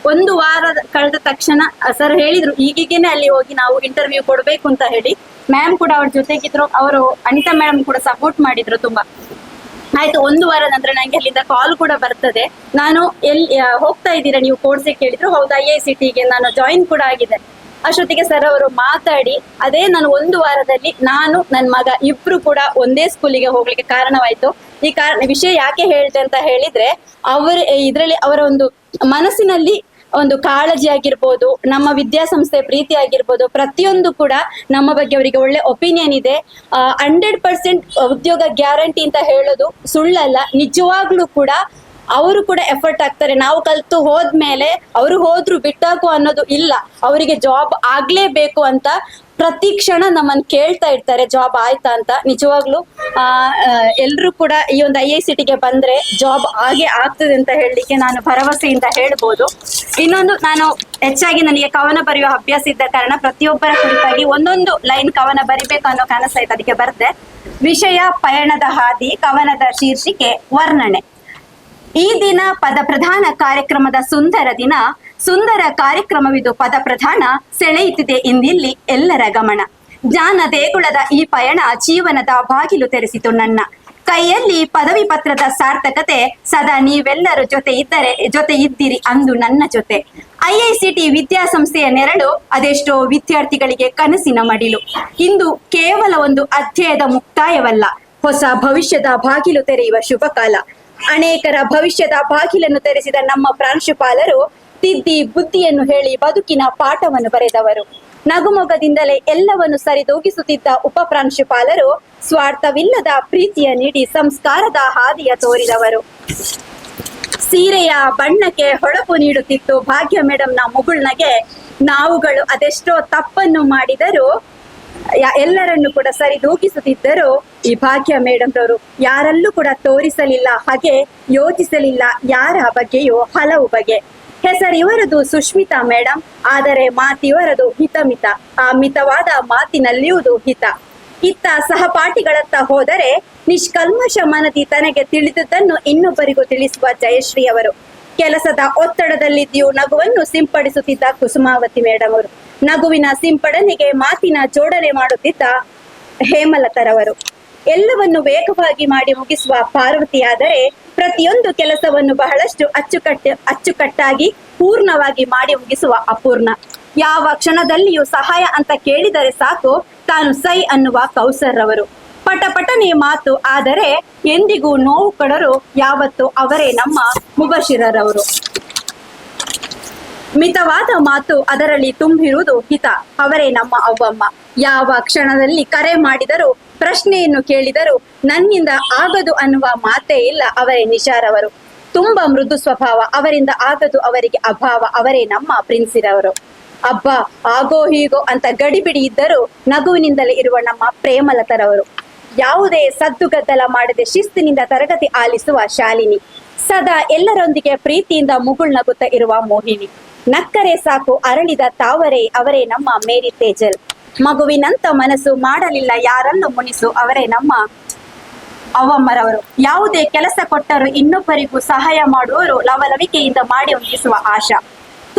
1 ವಾರ ಕಳೆದ ತಕ್ಷಣ ಸರ್ ಹೇಳಿದ್ರು ಈಗೀಗೇನೆ ಅಲ್ಲಿ ಹೋಗಿ ನಾವು ಇಂಟರ್ವ್ಯೂ ಕೊಡ್ಬೇಕು ಅಂತ ಹೇಳಿ. ಮ್ಯಾಮ್ ಕೂಡ ಅವ್ರ ಜೊತೆಗಿದ್ರು, ಅವರು ಅನಿತಾ ಮೇಡಮ್ ಕೂಡ ಸಪೋರ್ಟ್ ಮಾಡಿದ್ರು ತುಂಬಾ. ಆಯ್ತು, 1 ವಾರ ನಂತರ ನಂಗೆ ಅಲ್ಲಿಂದ ಕಾಲ್ ಕೂಡ ಬರ್ತದೆ, ನಾನು ಎಲ್ಲಿ ಹೋಗ್ತಾ ಇದ್ದೀರಾ ನೀವು ಕೋರ್ಸ್ ಕೇಳಿದ್ರು. ಹೌದು, IICTಗೆ ನಾನು ಜಾಯಿನ್ ಕೂಡ ಆಗಿದೆ. ಅಷ್ಟೊತ್ತಿಗೆ ಸರ್ ಅವರು ಮಾತಾಡಿ ಅದೇ ನಾನು 1 ವಾರದಲ್ಲಿ ನಾನು ನನ್ನ ಮಗ ಇಬ್ರು ಕೂಡ ಒಂದೇ ಸ್ಕೂಲಿಗೆ ಹೋಗ್ಲಿಕ್ಕೆ ಕಾರಣವಾಯ್ತು. ಈ ವಿಷಯ ಯಾಕೆ ಹೇಳ್ತೆ ಅಂತ ಹೇಳಿದ್ರೆ, ಇದರಲ್ಲಿ ಅವರ ಒಂದು ಮನಸ್ಸಿನಲ್ಲಿ ಒಂದು ಕಾಳಜಿ ಆಗಿರ್ಬೋದು, ನಮ್ಮ ವಿದ್ಯಾಸಂಸ್ಥೆ ಪ್ರೀತಿ ಆಗಿರ್ಬೋದು, ಪ್ರತಿಯೊಂದು ಕೂಡ ನಮ್ಮ ಬಗ್ಗೆ ಅವರಿಗೆ ಒಳ್ಳೆ ಒಪಿನಿಯನ್ ಇದೆ. 100% ಉದ್ಯೋಗ ಗ್ಯಾರಂಟಿ ಅಂತ ಹೇಳೋದು ಸುಳ್ಳಲ್ಲ, ನಿಜವಾಗ್ಲೂ ಕೂಡ ಅವರು ಕೂಡ ಎಫರ್ಟ್ ಆಗ್ತಾರೆ. ನಾವು ಕಲ್ತು ಹೋದ್ಮೇಲೆ ಅವರು ಹೋದ್ರು ಬಿಟ್ಟಾಕು ಅನ್ನೋದು ಇಲ್ಲ, ಅವರಿಗೆ ಜಾಬ್ ಆಗ್ಲೇಬೇಕು ಅಂತ ಪ್ರತಿ ಕ್ಷಣ ನಮ್ಮನ್ನು ಕೇಳ್ತಾ ಇರ್ತಾರೆ, ಜಾಬ್ ಆಯ್ತಾ ಅಂತ. ನಿಜವಾಗ್ಲೂ ಎಲ್ರು ಕೂಡ ಈ ಒಂದು IICTಗೆ ಬಂದ್ರೆ ಜಾಬ್ ಆಗೇ ಆಗ್ತದೆ ಅಂತ ಹೇಳಲಿಕ್ಕೆ ನಾನು ಭರವಸೆಯಿಂದ ಹೇಳ್ಬೋದು. ಇನ್ನೊಂದು, ನಾನು ಹೆಚ್ಚಾಗಿ ನನಗೆ ಕವನ ಬರೆಯುವ ಅಭ್ಯಾಸ ಇದ್ದ ಕಾರಣ ಪ್ರತಿಯೊಬ್ಬರ ಕುರಿತಾಗಿ ಒಂದೊಂದು ಲೈನ್ ಕವನ ಬರಿಬೇಕು ಅನ್ನೋ ಕನಸಾಯ್ತು, ಅದಕ್ಕೆ ಬರ್ದೆ. ವಿಷಯ ಪಯಣದ ಹಾದಿ, ಕವನದ ಶೀರ್ಷಿಕೆ ವರ್ಣನೆ. ಈ ದಿನ ಪದ ಪ್ರಧಾನ ಕಾರ್ಯಕ್ರಮದ ಸುಂದರ ದಿನ, ಸುಂದರ ಕಾರ್ಯಕ್ರಮವಿದು ಪದ ಪ್ರಧಾನ, ಸೆಳೆಯುತ್ತಿದೆ ಇಂದಿಲ್ಲಿ ಎಲ್ಲರ ಗಮನ. ಜ್ಞಾನ ದೇಗುಲದ ಈ ಪಯಣ ಜೀವನದ ಬಾಗಿಲು ತೆರೆಸಿತು ನನ್ನ. ಕೈಯಲ್ಲಿ ಪದವಿ ಪತ್ರದ ಸಾರ್ಥಕತೆ, ಸದಾ ನೀವೆಲ್ಲರೂ ಜೊತೆ ಇದ್ದಿರಿ ಅಂದು ನನ್ನ ಜೊತೆ. IICT ವಿದ್ಯಾಸಂಸ್ಥೆಯ ನೆರಳು, ಅದೆಷ್ಟೋ ವಿದ್ಯಾರ್ಥಿಗಳಿಗೆ ಕನಸಿನ ಮಡಿಲು. ಇಂದು ಕೇವಲ ಒಂದು ಅಧ್ಯಾಯದ ಮುಕ್ತಾಯವಲ್ಲ, ಹೊಸ ಭವಿಷ್ಯದ ಬಾಗಿಲು ತೆರೆಯುವ ಶುಭ ಕಾಲ. ಅನೇಕರ ಭವಿಷ್ಯದ ಬಾಗಿಲನ್ನು ತೆರೆಸಿದ ನಮ್ಮ ಪ್ರಾಂಶುಪಾಲರು, ತಿದ್ದಿ ಬುದ್ಧಿಯನ್ನು ಹೇಳಿ ಬದುಕಿನ ಪಾಠವನ್ನು ಬರೆದವರು. ನಗುಮೊಗದಿಂದಲೇ ಎಲ್ಲವನ್ನು ಸರಿದೂಗಿಸುತ್ತಿದ್ದ ಉಪ ಪ್ರಾಂಶುಪಾಲರು, ಸ್ವಾರ್ಥವಿಲ್ಲದ ಪ್ರೀತಿಯ ನೀಡಿ ಸಂಸ್ಕಾರದ ಹಾದಿಯ ತೋರಿದವರು. ಸೀರೆಯ ಬಣ್ಣಕ್ಕೆ ಹೊಳಪು ನೀಡುತ್ತಿತ್ತು ಭಾಗ್ಯ ಮೇಡಮ್ನ ಮುಗುಳ್ನಗೆ. ನಾವುಗಳು ಅದೆಷ್ಟೋ ತಪ್ಪನ್ನು ಮಾಡಿದರೂ ಎಲ್ಲರನ್ನು ಕೂಡ ಸರಿದೂಗಿಸುತ್ತಿದ್ದರು ಈ ಭಾಗ್ಯ ಮೇಡಮ್ ರವರು. ಯಾರಲ್ಲೂ ಕೂಡ ತೋರಿಸಲಿಲ್ಲ ಹಾಗೆ, ಯೋಚಿಸಲಿಲ್ಲ ಯಾರ ಬಗ್ಗೆಯೂ ಹಲವು ಬಗೆ. ಹೆಸರಿವರದು ಸುಷ್ಮಿತಾ ಮೇಡಮ್, ಆದರೆ ಮಾತಿವರದು ಹಿತಮಿತ. ಆ ಮಿತವಾದ ಮಾತಿನಲ್ಲಿಯುವುದು ಹಿತ. ಇತ್ತ ಸಹಪಾಠಿಗಳತ್ತ ಹೋದರೆ ನಿಷ್ಕಲ್ಮಶ ಮನದಿ ತನಗೆ ತಿಳಿದುದನ್ನು ಇನ್ನೊಬ್ಬರಿಗೂ ತಿಳಿಸುವ ಜಯಶ್ರೀ ಅವರು. ಕೆಲಸದ ಒತ್ತಡದಲ್ಲಿದ್ದೂ ನಗುವನ್ನು ಸಿಂಪಡಿಸುತ್ತಿದ್ದ ಕುಸುಮಾವತಿ ಮೇಡಮ್ ಅವರು. ನಗುವಿನ ಸಿಂಪಡಣೆಗೆ ಮಾತಿನ ಜೋಡಣೆ ಮಾಡುತ್ತಿದ್ದ ಹೇಮಲತರವರು. ಎಲ್ಲವನ್ನು ವೇಗವಾಗಿ ಮಾಡಿ ಮುಗಿಸುವ ಪಾರ್ವತಿಯಾದರೆ, ಪ್ರತಿಯೊಂದು ಕೆಲಸವನ್ನು ಬಹಳಷ್ಟು ಅಚ್ಚುಕಟ್ಟಾಗಿ ಪೂರ್ಣವಾಗಿ ಮಾಡಿ ಮುಗಿಸುವ ಅಪೂರ್ಣ. ಯಾವ ಕ್ಷಣದಲ್ಲಿಯೂ ಸಹಾಯ ಅಂತ ಕೇಳಿದರೆ ಸಾಕು, ತಾನು ಸೈ ಅನ್ನುವ ಕೌಸರ್ ಅವರು. ಪಟಪಟನೆ ಮಾತು, ಆದರೆ ಎಂದಿಗೂ ನೋವು ಕೊಡರು ಯಾವತ್ತು ಅವರೇ ನಮ್ಮ ಮುಬಶಿರರವರು. ಮಿತವಾದ ಮಾತು, ಅದರಲ್ಲಿ ತುಂಬಿರುವುದು ಹಿತ, ಅವರೇ ನಮ್ಮ ಅವ್ವಮ್ಮ. ಯಾವ ಕ್ಷಣದಲ್ಲಿ ಕರೆ ಮಾಡಿದರೂ, ಪ್ರಶ್ನೆಯನ್ನು ಕೇಳಿದರೂ ನನ್ನಿಂದ ಆಗದು ಅನ್ನುವ ಮಾತೇ ಇಲ್ಲ, ಅವರೇ ನಿಶಾರವರು. ತುಂಬಾ ಮೃದು ಸ್ವಭಾವ, ಅವರಿಂದ ಆಗದು ಅವರಿಗೆ ಅಭಾವ, ಅವರೇ ನಮ್ಮ ಪ್ರಿನ್ಸಿರವರು. ಅಬ್ಬ ಆಗೋ ಹೀಗೋ ಅಂತ ಗಡಿಬಿಡಿ ಇದ್ದರೂ ನಗುವಿನಿಂದಲೇ ಇರುವ ನಮ್ಮ ಪ್ರೇಮಲತರವರು. ಯಾವುದೇ ಸದ್ದುಗದ್ದಲ ಮಾಡದೆ ಶಿಸ್ತಿನಿಂದ ತರಗತಿ ಆಲಿಸುವ ಶಾಲಿನಿ. ಸದಾ ಎಲ್ಲರೊಂದಿಗೆ ಪ್ರೀತಿಯಿಂದ ಮುಗುಳ್ನಗುತ್ತ ಇರುವ ಮೋಹಿನಿ. ನಕ್ಕರೆ ಸಾಕು ಅರಳಿದ ತಾವರೇ, ಅವರೇ ನಮ್ಮ ಮೇರಿ ತೇಜಲ್. ಮಗುವಿನಂತ ಮನಸ್ಸು ಮಾಡಲಿಲ್ಲ ಯಾರನ್ನು ಮುನಿಸು, ಅವರೇ ನಮ್ಮ ಅವ್ವಮ್ಮರವರು. ಯಾವುದೇ ಕೆಲಸ ಕೊಟ್ಟರೂ ಇನ್ನೊಬ್ಬರಿಗೂ ಸಹಾಯ ಮಾಡುವವರು, ಲವಲವಿಕೆಯಿಂದ ಮಾಡಿ ಮುಗಿಸುವ ಆಶಾ.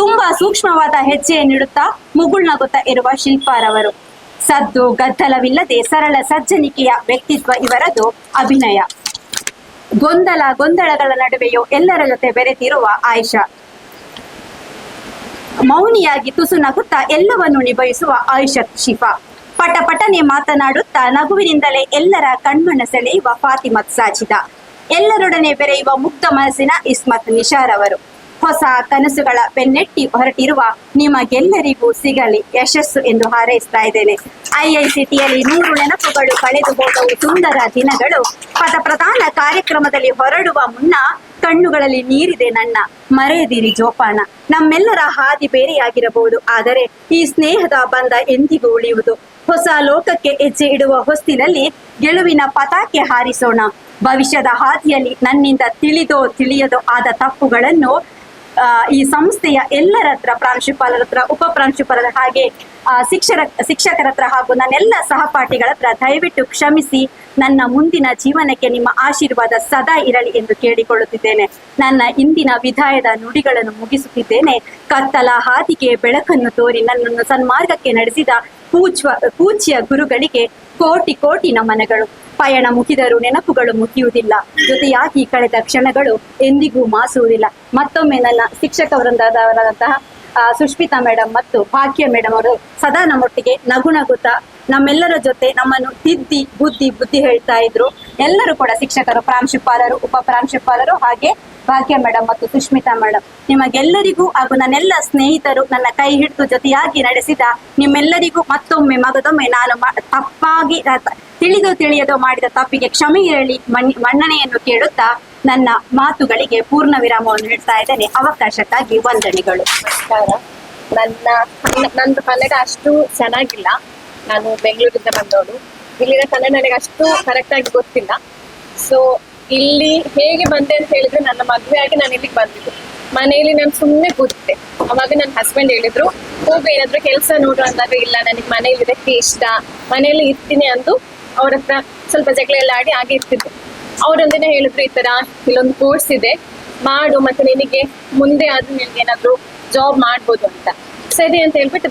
ತುಂಬಾ ಸೂಕ್ಷ್ಮವಾದ ಹೆಜ್ಜೆಯನ್ನಿಡುತ್ತಾ ಮುಗುಳ್ನಗುತ್ತಾ ಇರುವ ಶಿಲ್ಪಾರವರು. ಸದ್ದು ಗದ್ದಲವಿಲ್ಲದೆ ಸರಳ ಸಜ್ಜನಿಕೆಯ ವ್ಯಕ್ತಿತ್ವ ಇವರದು. ಅಭಿನಯ ಗೊಂದಲಗಳ ನಡುವೆಯೂ ಎಲ್ಲರ ಜೊತೆ ಬೆರೆತಿರುವ ಆಯಿಷಾ. ಮೌನಿಯಾಗಿ ತುಸು ನಗುತ್ತಾ ಎಲ್ಲವನ್ನು ನಿಭಾಯಿಸುವ ಆಯಿಷಾ ಶಿಫಾ. ಪಟಪಟನೆ ಮಾತನಾಡುತ್ತಾ ನಗುವಿನಿಂದಲೇ ಎಲ್ಲರ ಕಣ್ಮನ ಸೆಳೆಯುವ ಫಾತಿಮತ್ ಸಾಜಿದಾ. ಎಲ್ಲರೊಡನೆ ಬೆರೆಯುವ ಮುಗ್ಧ ಮನಸ್ಸಿನ ಇಸ್ಮತ್ ನಿಶಾರ್ ಅವರು. ಹೊಸ ಕನಸುಗಳ ಬೆನ್ನಟ್ಟಿ ಹೊರಟಿರುವ ನಿಮಗೆಲ್ಲರಿಗೂ ಸಿಗಲಿ ಯಶಸ್ಸು ಎಂದು ಹಾರೈಸ್ತಾ ಇದ್ದೇನೆ. IICTಯಲ್ಲಿ 100 ನೆನಪುಗಳು ಕಳೆದು ಹೋದವು ಸುಂದರ ದಿನಗಳು. ಪದ ಪ್ರಧಾನ ಕಾರ್ಯಕ್ರಮದಲ್ಲಿ ಹೊರಡುವ ಮುನ್ನ ಕಣ್ಣುಗಳಲ್ಲಿ ನೀರಿದೆ ನನ್ನ, ಮರೆಯದಿರಿ ಜೋಪಾನ. ನಮ್ಮೆಲ್ಲರ ಹಾದಿ ಬೇರೆಯಾಗಿರಬಹುದು, ಆದರೆ ಈ ಸ್ನೇಹದ ಬಂಧ ಎಂದಿಗೂ ಉಳಿಯುವುದು. ಹೊಸ ಲೋಕಕ್ಕೆ ಹೆಜ್ಜೆ ಇಡುವ ಹೊಸ್ತಿಲಲ್ಲಿ ಗೆಲುವಿನ ಪತಾಕೆ ಹಾರಿಸೋಣ. ಭವಿಷ್ಯದ ಹಾದಿಯಲ್ಲಿ ನನ್ನಿಂದ ತಿಳಿದೋ ತಿಳಿಯದೋ ಆದ ತಪ್ಪುಗಳನ್ನು ಈ ಸಂಸ್ಥೆಯ ಎಲ್ಲರ ಹತ್ರ, ಪ್ರಾಂಶುಪಾಲರ ಹತ್ರ, ಉಪ ಪ್ರಾಂಶುಪಾಲರ, ಹಾಗೆ ಶಿಕ್ಷಕರ ಹತ್ರ ಹಾಗೂ ನನ್ನೆಲ್ಲ ಸಹಪಾಠಿಗಳ ಹತ್ರ ದಯವಿಟ್ಟು ಕ್ಷಮಿಸಿ. ನನ್ನ ಮುಂದಿನ ಜೀವನಕ್ಕೆ ನಿಮ್ಮ ಆಶೀರ್ವಾದ ಸದಾ ಇರಲಿ ಎಂದು ಕೇಳಿಕೊಳ್ಳುತ್ತಿದ್ದೇನೆ. ನನ್ನ ಇಂದಿನ ವಿದಾಯದ ನುಡಿಗಳನ್ನು ಮುಗಿಸುತ್ತಿದ್ದೇನೆ. ಕತ್ತಲ ಹಾದಿಗೆ ಬೆಳಕನ್ನು ತೋರಿ ನನ್ನನ್ನು ಸನ್ಮಾರ್ಗಕ್ಕೆ ನಡೆಸಿದ ಪೂಜ್ಯ ಗುರುಗಳಿಗೆ ಕೋಟಿ ಕೋಟಿ ನಮನಗಳು. ಪಯಣ ಮುಗಿದರೂ ನೆನಪುಗಳು ಮುಗಿಯುವುದಿಲ್ಲ, ಜೊತೆಯಾಗಿ ಕಳೆದ ಕ್ಷಣಗಳು ಎಂದಿಗೂ ಮಾಸುವುದಿಲ್ಲ. ಮತ್ತೊಮ್ಮೆ ನನ್ನ ಶಿಕ್ಷಕ ವೃಂದದವರಾದಂತಹ ಸುಷ್ಮಿತಾ ಮೇಡಮ್ ಮತ್ತು ಭಾಗ್ಯ ಮೇಡಮ್ ಅವರು ಸದಾ ನಮ್ಮೊಟ್ಟಿಗೆ ನಗುನಗುತ್ತಾ ನಮ್ಮೆಲ್ಲರ ಜೊತೆ ನಮ್ಮನ್ನು ತಿದ್ದಿ ಬುದ್ಧಿ ಹೇಳ್ತಾ ಇದ್ರು. ಎಲ್ಲರೂ ಕೂಡ ಶಿಕ್ಷಕರು, ಪ್ರಾಂಶುಪಾಲರು, ಉಪ ಪ್ರಾಂಶುಪಾಲರು, ಹಾಗೆ ಭಾಗ್ಯ ಮೇಡಮ್ ಮತ್ತು ಸುಷ್ಮಿತಾ ಮೇಡಮ್, ನಿಮಗೆಲ್ಲರಿಗೂ ಹಾಗೂ ನನ್ನೆಲ್ಲ ಸ್ನೇಹಿತರು ನನ್ನ ಕೈ ಹಿಡಿದು ಜೊತೆಯಾಗಿ ನಡೆಸಿದ ನಿಮ್ಮೆಲ್ಲರಿಗೂ ಮತ್ತೊಮ್ಮೆ ಮಗದೊಮ್ಮೆ ನಾನು ತಪ್ಪಾಗಿ ತಿಳಿಯದೋ ಮಾಡಿದ ತಪ್ಪಿಗೆ ಕ್ಷಮೆ ಇರಲಿ, ಮನ್ನಣೆಯನ್ನು ಕೇಳುತ್ತಾ ನನ್ನ ಮಾತುಗಳಿಗೆ ಪೂರ್ಣ ವಿರಾಮವನ್ನು ನೀಡ್ತಾ ಇದ್ದೇನೆ. ಅವಕಾಶಕ್ಕಾಗಿ ವಂದನೆಗಳು. ನಂದು ಕನ್ನಡ ಅಷ್ಟು ಚೆನ್ನಾಗಿಲ್ಲ. ನಾನು ಬೆಂಗಳೂರಿಂದ ಬಂದವಳು. ಇಲ್ಲಿನ ಕನ್ನಡ ನನಗೆ ಅಷ್ಟು ಕರೆಕ್ಟ್ ಆಗಿ ಗೊತ್ತಿಲ್ಲ. ಸೊ ಇಲ್ಲಿ ಹೇಗೆ ಬಂದೆ ಅಂತ ಹೇಳಿದ್ರೆ, ನನ್ನ ಮದುವೆ ಆಗಿ ನಾನು ಇಲ್ಲಿಗೆ ಬಂದಿದ್ದು. ಮನೆಯಲ್ಲಿ ನಾನು ಸುಮ್ಮನೆ ಕೂತಿದ್ದೆ. ಅವಾಗ ನನ್ನ ಹಸ್ಬೆಂಡ್ ಹೇಳಿದ್ರು, ಹೋಗಿ ಏನಾದ್ರು ಕೆಲಸ ನೋಡು ಅಂದಾಗ, ಇಲ್ಲ ನನಗೆ ಮನೇಲಿ ಇದಕ್ಕೆ ಇಷ್ಟ, ಮನೆಯಲ್ಲಿ ಇರ್ತೀನಿ ಅಂದು ಅವ್ರ ಹತ್ರ ಸ್ವಲ್ಪ ಜಗಳ ಎಲ್ಲ ಆಡಿ ಹಾಗೆ ಇರ್ತಿದ್ರು. ಅವರೊಂದಿನ ಹೇಳಿದ್ರು, ಈ ತರ ಇಲ್ಲೊಂದು ಕೋರ್ಸ್ ಇದೆ ಮಾಡು, ಮತ್ತೆ ನಿನಗೆ ಮುಂದೆ ಆದ್ರೂ ನಿನ್ಗೆ ಏನಾದ್ರು ಜಾಬ್ ಮಾಡ್ಬೋದು ಅಂತ. ಸರಿ ಅಂತ ಹೇಳ್ಬಿಟ್ಟು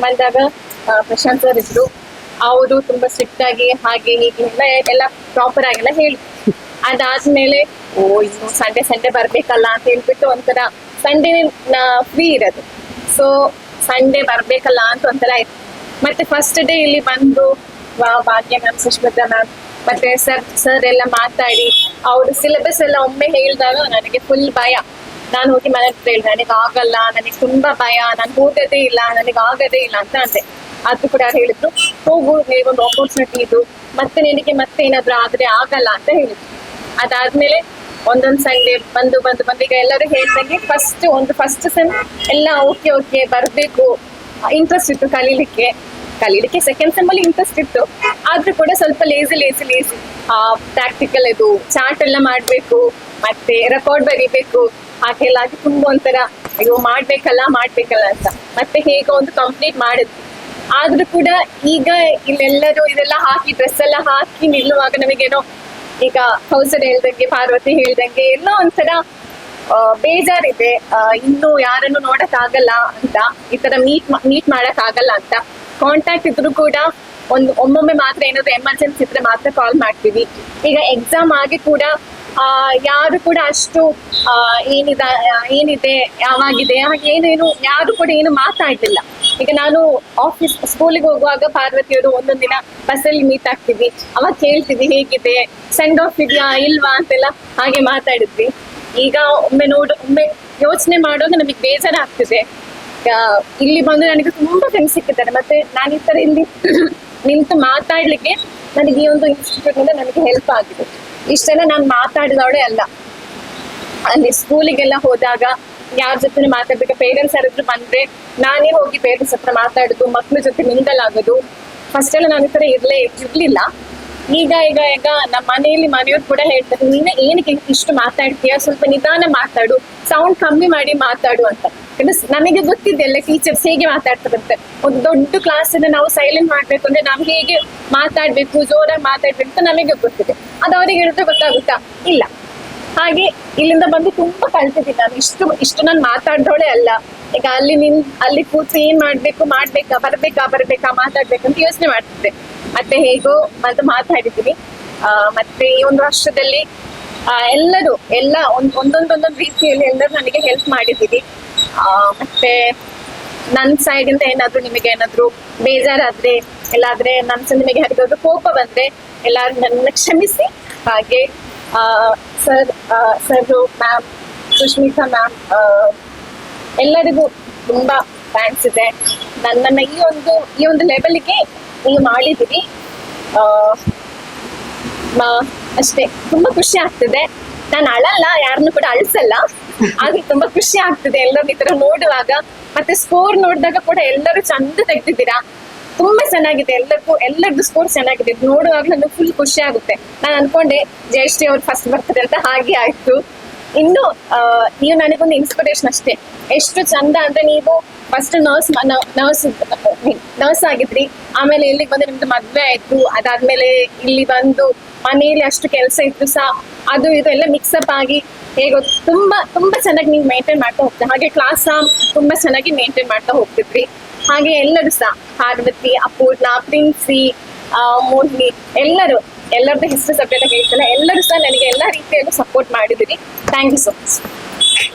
ಬಂದಾಗ ಪ್ರಶಾಂತ್ ಸರ್ ಇದ್ರು. ಅವರು ತುಂಬಾ ಸ್ಟ್ರಿಕ್ಟ್ ಆಗಿ ಹಾಗೆ ಹೀಗೆ ಎಲ್ಲ ಪ್ರಾಪರ್ ಆಗಿಲ್ಲ ಹೇಳಿ. ಅದಾದ್ಮೇಲೆ ಇನ್ನು ಸಂಡೇ ಬರ್ಬೇಕಲ್ಲ ಅಂತ ಹೇಳ್ಬಿಟ್ಟು ಒಂಥರ ಸಂಡೇ ಫ್ರೀ ಇರೋದು. ಸೊ ಸಂಡೇ ಬರ್ಬೇಕಲ್ಲ ಅಂತ ಒಂಥರ ಆಯ್ತು. ಮತ್ತೆ ಫಸ್ಟ್ ಡೇ ಇಲ್ಲಿ ಬಂದು ಭಾಗ್ಯ ಮ್ಯಾಮ್, ಸುಷ್ಮಿತಾ ಮ್ಯಾಮ್ ಮತ್ತೆ ಸರ್ ಎಲ್ಲ ಮಾತಾಡಿ ಅವರು ಸಿಲೆಬಸ್ ಎಲ್ಲ ಒಮ್ಮೆ ಹೇಳಿದಾಗ ನನಗೆ ಫುಲ್ ಭಯ. ನಾನು ಹೋಗಿ ಮನೆ ಹತ್ರ ಹೇಳಿದೆ, ನನಗೆ ಆಗಲ್ಲ, ನನಗೆ ತುಂಬಾ ಭಯ, ನಾನು ಹೋಗೋದೇ ಇಲ್ಲ, ನನಗೆ ಆಗದೇ ಇಲ್ಲ ಅಂತ ಅಂದೆ. ಅದು ಕೂಡ ಹೇಳಿದ್ರು, ಹೋಗು, ನೀವೊಂದು ಆಪರ್ಚುನಿಟಿ ಇದು, ಮತ್ತೆ ನಿನಗೆ ಮತ್ತೆ ಏನಾದ್ರು ಆದ್ರೆ ಆಗಲ್ಲ ಅಂತ ಹೇಳಿದ್ರು. ಅದಾದ್ಮೇಲೆ ಒಂದೊಂದು ಸಂಡೇ ಬಂದು ಈಗ ಎಲ್ಲರೂ ಹೇಳ್ದಂಗೆ ಫಸ್ಟ್ ಸೆಮ್ ಎಲ್ಲ ಓಕೆ ಬರ್ಬೇಕು, ಇಂಟ್ರೆಸ್ಟ್ ಇತ್ತು ಕಲೀಲಿಕ್ಕೆ. ಸೆಕೆಂಡ್ ಸೆಮ್ ಅಲ್ಲಿ ಇಂಟ್ರೆಸ್ಟ್ ಇತ್ತು, ಆದ್ರೂ ಕೂಡ ಸ್ವಲ್ಪ ಲೇಸಿ ಪ್ರಾಕ್ಟಿಕಲ್ ಇದು ಚಾರ್ಟ್ ಎಲ್ಲ ಮಾಡ್ಬೇಕು, ಮತ್ತೆ ರೆಕಾರ್ಡ್ ಬರೀಬೇಕು, ಹಾಗೆಲ್ಲ ಆಗಿ ತುಂಬಾ ಒಂಥರ ಅಯ್ಯೋ ಮಾಡ್ಬೇಕಲ್ಲ ಅಂತ ಮತ್ತೆ ಹೇಗೋ ಒಂದು ಕಂಪ್ಲೀಟ್ ಮಾಡಿದ್ವಿ. ಆದ್ರೂ ಕೂಡ ಈಗ ಇಲ್ಲೆಲ್ಲರೂ ಇದೆಲ್ಲ ಹಾಕಿ ಡ್ರೆಸ್ ಎಲ್ಲ ಹಾಕಿ ನಿಲ್ಲುವಾಗ ನಮಗೇನೋ, ಈಗ ಕೌಸರ್ ಹೇಳ್ದಂಗೆ, ಪಾರ್ವತಿ ಹೇಳ್ದಂಗೆ ಎಲ್ಲೋ ಒಂಥರ ಬೇಜಾರಿದೆ. ಇನ್ನು ಯಾರನ್ನು ನೋಡಕ್ ಆಗಲ್ಲ ಅಂತ, ಈ ತರ ಮೀಟ್ ಮಾಡಕ್ ಆಗಲ್ಲ ಅಂತ. ಕಾಂಟ್ಯಾಕ್ಟ್ ಇದ್ರು ಕೂಡ ಒಮ್ಮೊಮ್ಮೆ ಮಾತ್ರ ಏನಾದ್ರು ಎಮರ್ಜೆನ್ಸಿ ಇದ್ರೆ ಮಾತ್ರ ಕಾಲ್ ಮಾಡ್ತೀವಿ. ಈಗ ಎಕ್ಸಾಮ್ ಆಗಿ ಕೂಡ ಯಾರು ಕೂಡ ಅಷ್ಟು ಏನಿದೆ ಯಾವಾಗಿದೆ ಹಾಗೆ ಏನೇನು ಯಾರು ಕೂಡ ಏನು ಮಾತಾಡ್ತಿಲ್ಲ. ಈಗ ನಾನು ಸ್ಕೂಲಿಗೆ ಹೋಗುವಾಗ ಪಾರ್ವತಿಯವರು ಒಂದೊಂದ್ ದಿನ ಬಸ್ಸಲ್ಲಿ ಮೀಟ್ ಆಗ್ತೀವಿ, ಅವಾಗ ಕೇಳ್ತೀವಿ ಹೇಗಿದೆ, ಸೆಂಡ್ ಆಫ್ ಇದೆಯಾ ಇಲ್ವಾ ಅಂತೆಲ್ಲ ಹಾಗೆ ಮಾತಾಡಿದ್ವಿ. ಈಗ ಒಮ್ಮೆ ಯೋಚನೆ ಮಾಡುವಾಗ ನಮಗೆ ಬೇಜಾರಾಗ್ತಿದೆ. ಇಲ್ಲಿ ಬಂದು ನನಗೆ ತುಂಬಾ ಫ್ರೆಂಡ್ಸ್ ಸಿಕ್ಕಿದ್ದಾರೆ. ಮತ್ತೆ ನಾನು ಈ ತರ ಇಲ್ಲಿ ನಿಂತು ಮಾತಾಡ್ಲಿಕ್ಕೆ ನನಗೆ ಈ ಒಂದು ಇನ್ಸ್ಟಿಟ್ಯೂಟ್ ಇಂದ ನನಗೆ ಹೆಲ್ಪ್ ಆಗಿದೆ. ಇಷ್ಟೆಲ್ಲ ನಾನು ಮಾತಾಡಿದವಳೆ ಅಲ್ಲ. ಅಲ್ಲಿ ಸ್ಕೂಲಿಗೆಲ್ಲ ಹೋದಾಗ ಯಾರ ಜೊತೆ ಮಾತಾಡ್ಬೇಕು, ಪೇರೆಂಟ್ಸ್ ಯಾರಾದ್ರು ಬಂದ್ರೆ ನಾನೇ ಹೋಗಿ ಪೇರೆಂಟ್ಸ್ ಹತ್ರ ಮಾತಾಡುದು, ಮಕ್ಳ ಜೊತೆ ಮಿಂಗಲ್ ಆಗೋದು. ಫಸ್ಟ್ ಎಲ್ಲ ನಾನು ಈ ತರ ಇರ್ಲಿಲ್ಲ. ಈಗ ನಮ್ಮ ಮನೆಯವ್ರು ಕೂಡ ಹೇಳ್ತಾರೆ, ನೀನೇ ಏನಕ್ಕೆ ಇಷ್ಟು ಮಾತಾಡ್ತೀಯ, ಸ್ವಲ್ಪ ನಿಧಾನ ಮಾತಾಡು, ಸೌಂಡ್ ಕಮ್ಮಿ ಮಾಡಿ ಮಾತಾಡು ಅಂತ. ನಮಗೆ ಗೊತ್ತಿದೆ ಎಲ್ಲ ಟೀಚರ್ಸ್ ಹೇಗೆ ಮಾತಾಡ್ತಾರಂತೆ. ಒಂದು ದೊಡ್ಡ ಕ್ಲಾಸ್ ಅನ್ನ ನಾವು ಸೈಲೆಂಟ್ ಮಾಡ್ಬೇಕು ಅಂದ್ರೆ ನಾವು ಹೇಗೆ ಮಾತಾಡ್ಬೇಕು, ಜೋರಾಗಿ ಮಾತಾಡ್ಬೇಕು ಅಂತ ನಮಗೆ ಗೊತ್ತಿದೆ. ಅದು ಅವ್ರಿಗೆ ಹೇಳಿದ್ರೆ ಗೊತ್ತಾಗುತ್ತಾ ಇಲ್ಲ. ಹಾಗೆ ಇಲ್ಲಿಂದ ಬಂದು ತುಂಬಾ ಕಲ್ತಿದ್ದೀನಿ ನಾನು. ಇಷ್ಟು ನಾನು ಮಾತಾಡ್ದವಳೆ ಅಲ್ಲ. ಈಗ ಅಲ್ಲಿ ಕೂತು ಏನ್ ಮಾಡ್ಬೇಕಾ, ಬರ್ಬೇಕಾ ಮಾತಾಡ್ಬೇಕಂತ ಯೋಚನೆ ಮಾಡ್ತಿದ್ದೆ. ಮತ್ತೆ ಹೇಗೋ ಅಂತ ಮಾತಾಡಿದ್ದೀನಿ. ಮತ್ತೆ ಈ ಒಂದು ವರ್ಷದಲ್ಲಿ ಎಲ್ಲ ಒಂದೊಂದೊಂದೊಂದು ರೀತಿಯಲ್ಲಿ ಎಲ್ಲರೂ ನನಗೆ ಹೆಲ್ಪ್ ಮಾಡಿದ್ದೀವಿ. ಮತ್ತೆ ನನ್ನ ಸೈಡ್ ಇಂದ ನಿಮಗೆ ಏನಾದ್ರು ಬೇಜಾರಾದ್ರೆ, ಎಲ್ಲಾದ್ರೆ ನಿಮಗೆ ಯಾರಿಗಾದ್ರು ಕೋಪ ಬಂದ್ರೆ ಎಲ್ಲಾರು ನನ್ನ ಕ್ಷಮಿಸಿ. ಹಾಗೆ ಸರ್ ಮ್ಯಾಮ್, ಸುಷ್ಮಿತಾ ಮ್ಯಾಮ್, ಎಲ್ಲರಿಗೂ ತುಂಬಾ ಥ್ಯಾಂಕ್ಸ್ ಇದೆ. ನನ್ನನ್ನ ಈ ಒಂದು ಲೆವೆಲ್ಗೆ ನೀವು ಮಾಡಿದ್ದೀರಿ. ಅಷ್ಟೇ, ತುಂಬಾ ಖುಷಿ ಆಗ್ತಿದೆ. ನಾನು ಅಳಲ್ಲ, ಯಾರನ್ನು ಕೂಡ ಅಳಿಸಲ್ಲ, ಆದ್ರೆ ತುಂಬಾ ಖುಷಿ ಆಗ್ತದೆ ಎಲ್ಲರೂ ಈ ತರ ನೋಡುವಾಗ. ಮತ್ತೆ ಸ್ಕೋರ್ ನೋಡಿದಾಗ ಕೂಡ ಎಲ್ಲರೂ ಚಂದ ತೆಗ್ದಿದ್ದೀರಾ, ತುಂಬಾ ಚೆನ್ನಾಗಿದೆ. ಎಲ್ಲರದ್ದು ಸ್ಕೋರ್ ಚೆನ್ನಾಗಿದೆ. ನೋಡುವಾಗ ನನಗೆ ಫುಲ್ ಖುಷಿ ಆಗುತ್ತೆ. ನಾನು ಅನ್ಕೊಂಡೆ ಜಯಶ್ರೀ ಅವ್ರು ಫಸ್ಟ್ ಬರ್ತದೆ ಅಂತ, ಹಾಗೆ ಆಯ್ತು. ಇನ್ನು ನೀವು ನನಗೊಂದು ಇನ್ಸ್ಪಿರೇಷನ್ ಅಷ್ಟೇ. ಎಷ್ಟು ಚಂದ ಅಂದ್ರೆ, ನೀವು ಫಸ್ಟ್ ನರ್ಸ್ ಆಗಿದ್ರಿ, ಆಮೇಲೆ ಇಲ್ಲಿಗೆ ಬಂದು ನಿಮ್ದು ಮದ್ವೆ ಆಯ್ತು, ಅದಾದ್ಮೇಲೆ ಇಲ್ಲಿ ಬಂದು ಮನೆಯಲ್ಲಿ ಅಷ್ಟು ಕೆಲಸ ಇತ್ತು ಸಹ ಅದು ಇದು ಎಲ್ಲ ಮಿಕ್ಸಪ್ ಆಗಿ ಹೇಗೋ ತುಂಬಾ ತುಂಬಾ ಚೆನ್ನಾಗಿ ನೀವು ಮೇಂಟೈನ್ ಮಾಡ್ತಾ ಹೋಗ್ತೀರಿ. ಹಾಗೆ ಕ್ಲಾಸ್ ಸಹ ತುಂಬಾ ಚೆನ್ನಾಗಿ ಮೇಂಟೈನ್ ಮಾಡ್ತಾ ಹೋಗ್ತಿದ್ರಿ. ಹಾಗೆ ಎಲ್ಲರೂ ಸಹ ಪಾರ್ವತಿ, ಅಪೂರ್ಣ, ಪ್ರಿನ್ಸಿ, ಮೋಹಿನಿ ಎಲ್ಲರದ್ದು ಹೆಸರು ಸಭ್ಯತೆ ಹೇಳ್ತಲ್ಲ, ಎಲ್ಲರೂ ಸಹ ನನಗೆ ಎಲ್ಲಾ ರೀತಿಯಲ್ಲೂ ಸಪೋರ್ಟ್ ಮಾಡಿದಿರಿ. Thank you so much.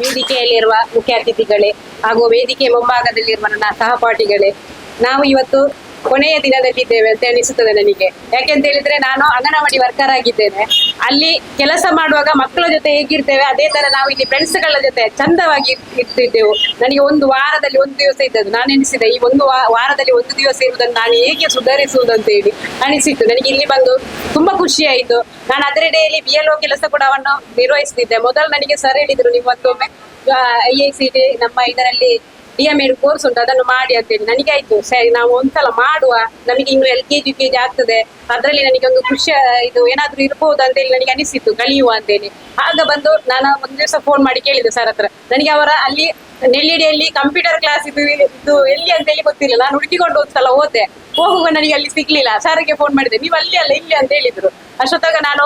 ವೇದಿಕೆಯಲ್ಲಿರುವ ಮುಖ್ಯ ಅತಿಥಿಗಳೇ ಹಾಗೂ ವೇದಿಕೆ ಮುಂಭಾಗದಲ್ಲಿರುವ ನನ್ನ ಸಹಪಾಠಿಗಳೇ, ನಾವು ಇವತ್ತು ಕೊನೆಯ ದಿನದಲ್ಲಿದ್ದೇವೆ ಅಂತ ಅನಿಸುತ್ತದೆ ನನಗೆ. ಯಾಕೆಂತ ಹೇಳಿದ್ರೆ, ನಾನು ಅಂಗನವಾಡಿ ವರ್ಕರ್ ಆಗಿದ್ದೇನೆ. ಅಲ್ಲಿ ಕೆಲಸ ಮಾಡುವಾಗ ಮಕ್ಕಳ ಜೊತೆ ಹೇಗಿರ್ತೇವೆ ಅದೇ ತರ ನಾವು ಇಲ್ಲಿ ಫ್ರೆಂಡ್ಸ್ಗಳ ಜೊತೆ ಚಂದವಾಗಿ ಇರ್ತಿದ್ದೆವು. ನನಗೆ ಒಂದು ವಾರದಲ್ಲಿ ಒಂದು ದಿವಸ ಇದ್ದದ್ದು. ನಾನು ಎನಿಸಿದೆ, ಈ ಒಂದು ವಾರದಲ್ಲಿ ಒಂದು ದಿವಸ ಇರುವುದನ್ನು ನಾನು ಹೇಗೆ ಸುಧಾರಿಸುವುದಂತ ಹೇಳಿ ಅನಿಸಿತ್ತು ನನಗೆ. ಇಲ್ಲಿ ಬಂದು ತುಂಬಾ ಖುಷಿ ಆಯಿತು. ನಾನು ಅದರೆಡೆಯಲ್ಲಿ BLO ಕೆಲಸ ಕೂಡ ನಿರ್ವಹಿಸ್ತಿದ್ದೆ. ಮೊದಲು ನನಗೆ ಸರ್ ಹೇಳಿದ್ರು, ನೀವು ಒಂದೊಮ್ಮೆ IICT ನಮ್ಮ ಇದರಲ್ಲಿ DMEd ಕೋರ್ಸ್ ಉಂಟು, ಅದನ್ನು ಮಾಡಿ ಅಂತೇಳಿ. ನನಗೆ ಆಯ್ತು, ಸರಿ ನಾವು ಒಂದ್ಸಲ ಮಾಡುವ, ನಮಗೆ ಇನ್ನು LKG UKG ಆಗ್ತದೆ, ಅದರಲ್ಲಿ ನನಗೆ ಒಂದು ಖುಷಿ, ಇದು ಏನಾದ್ರೂ ಇರ್ಬೋದು ಅಂತೇಳಿ ನನಗೆ ಅನಿಸಿತ್ತು, ಕಲಿಯುವ ಅಂತೇಳಿ. ಆಗ ಬಂದು ನಾನು ಒಂದು ದಿವಸ ಫೋನ್ ಮಾಡಿ ಕೇಳಿದೆ ಸರ್ ಹತ್ರ. ನನಗೆ ಅವರ ಅಲ್ಲಿ ನೆಲ್ಲಿಡಿಯಲ್ಲಿ ಕಂಪ್ಯೂಟರ್ ಕ್ಲಾಸ್ ಇದು ಎಲ್ಲಿ ಅಂತ ಹೇಳಿ ಗೊತ್ತಿಲ್ಲ. ನಾನು ಹುಡುಕಿಕೊಂಡು ಒಂದ್ಸಲ ಹೋದೆ, ಹೋಗುವಾಗ ನನಗೆ ಅಲ್ಲಿ ಸಿಗ್ಲಿಲ್ಲ. ಸರ್ಗೆ ಫೋನ್ ಮಾಡಿದೆ, ನೀವು ಅಲ್ಲಿ ಅಲ್ಲ ಇಲ್ಲಿ ಅಂತ ಹೇಳಿದ್ರು. ಅಷ್ಟೊತ್ತಾಗ ನಾನು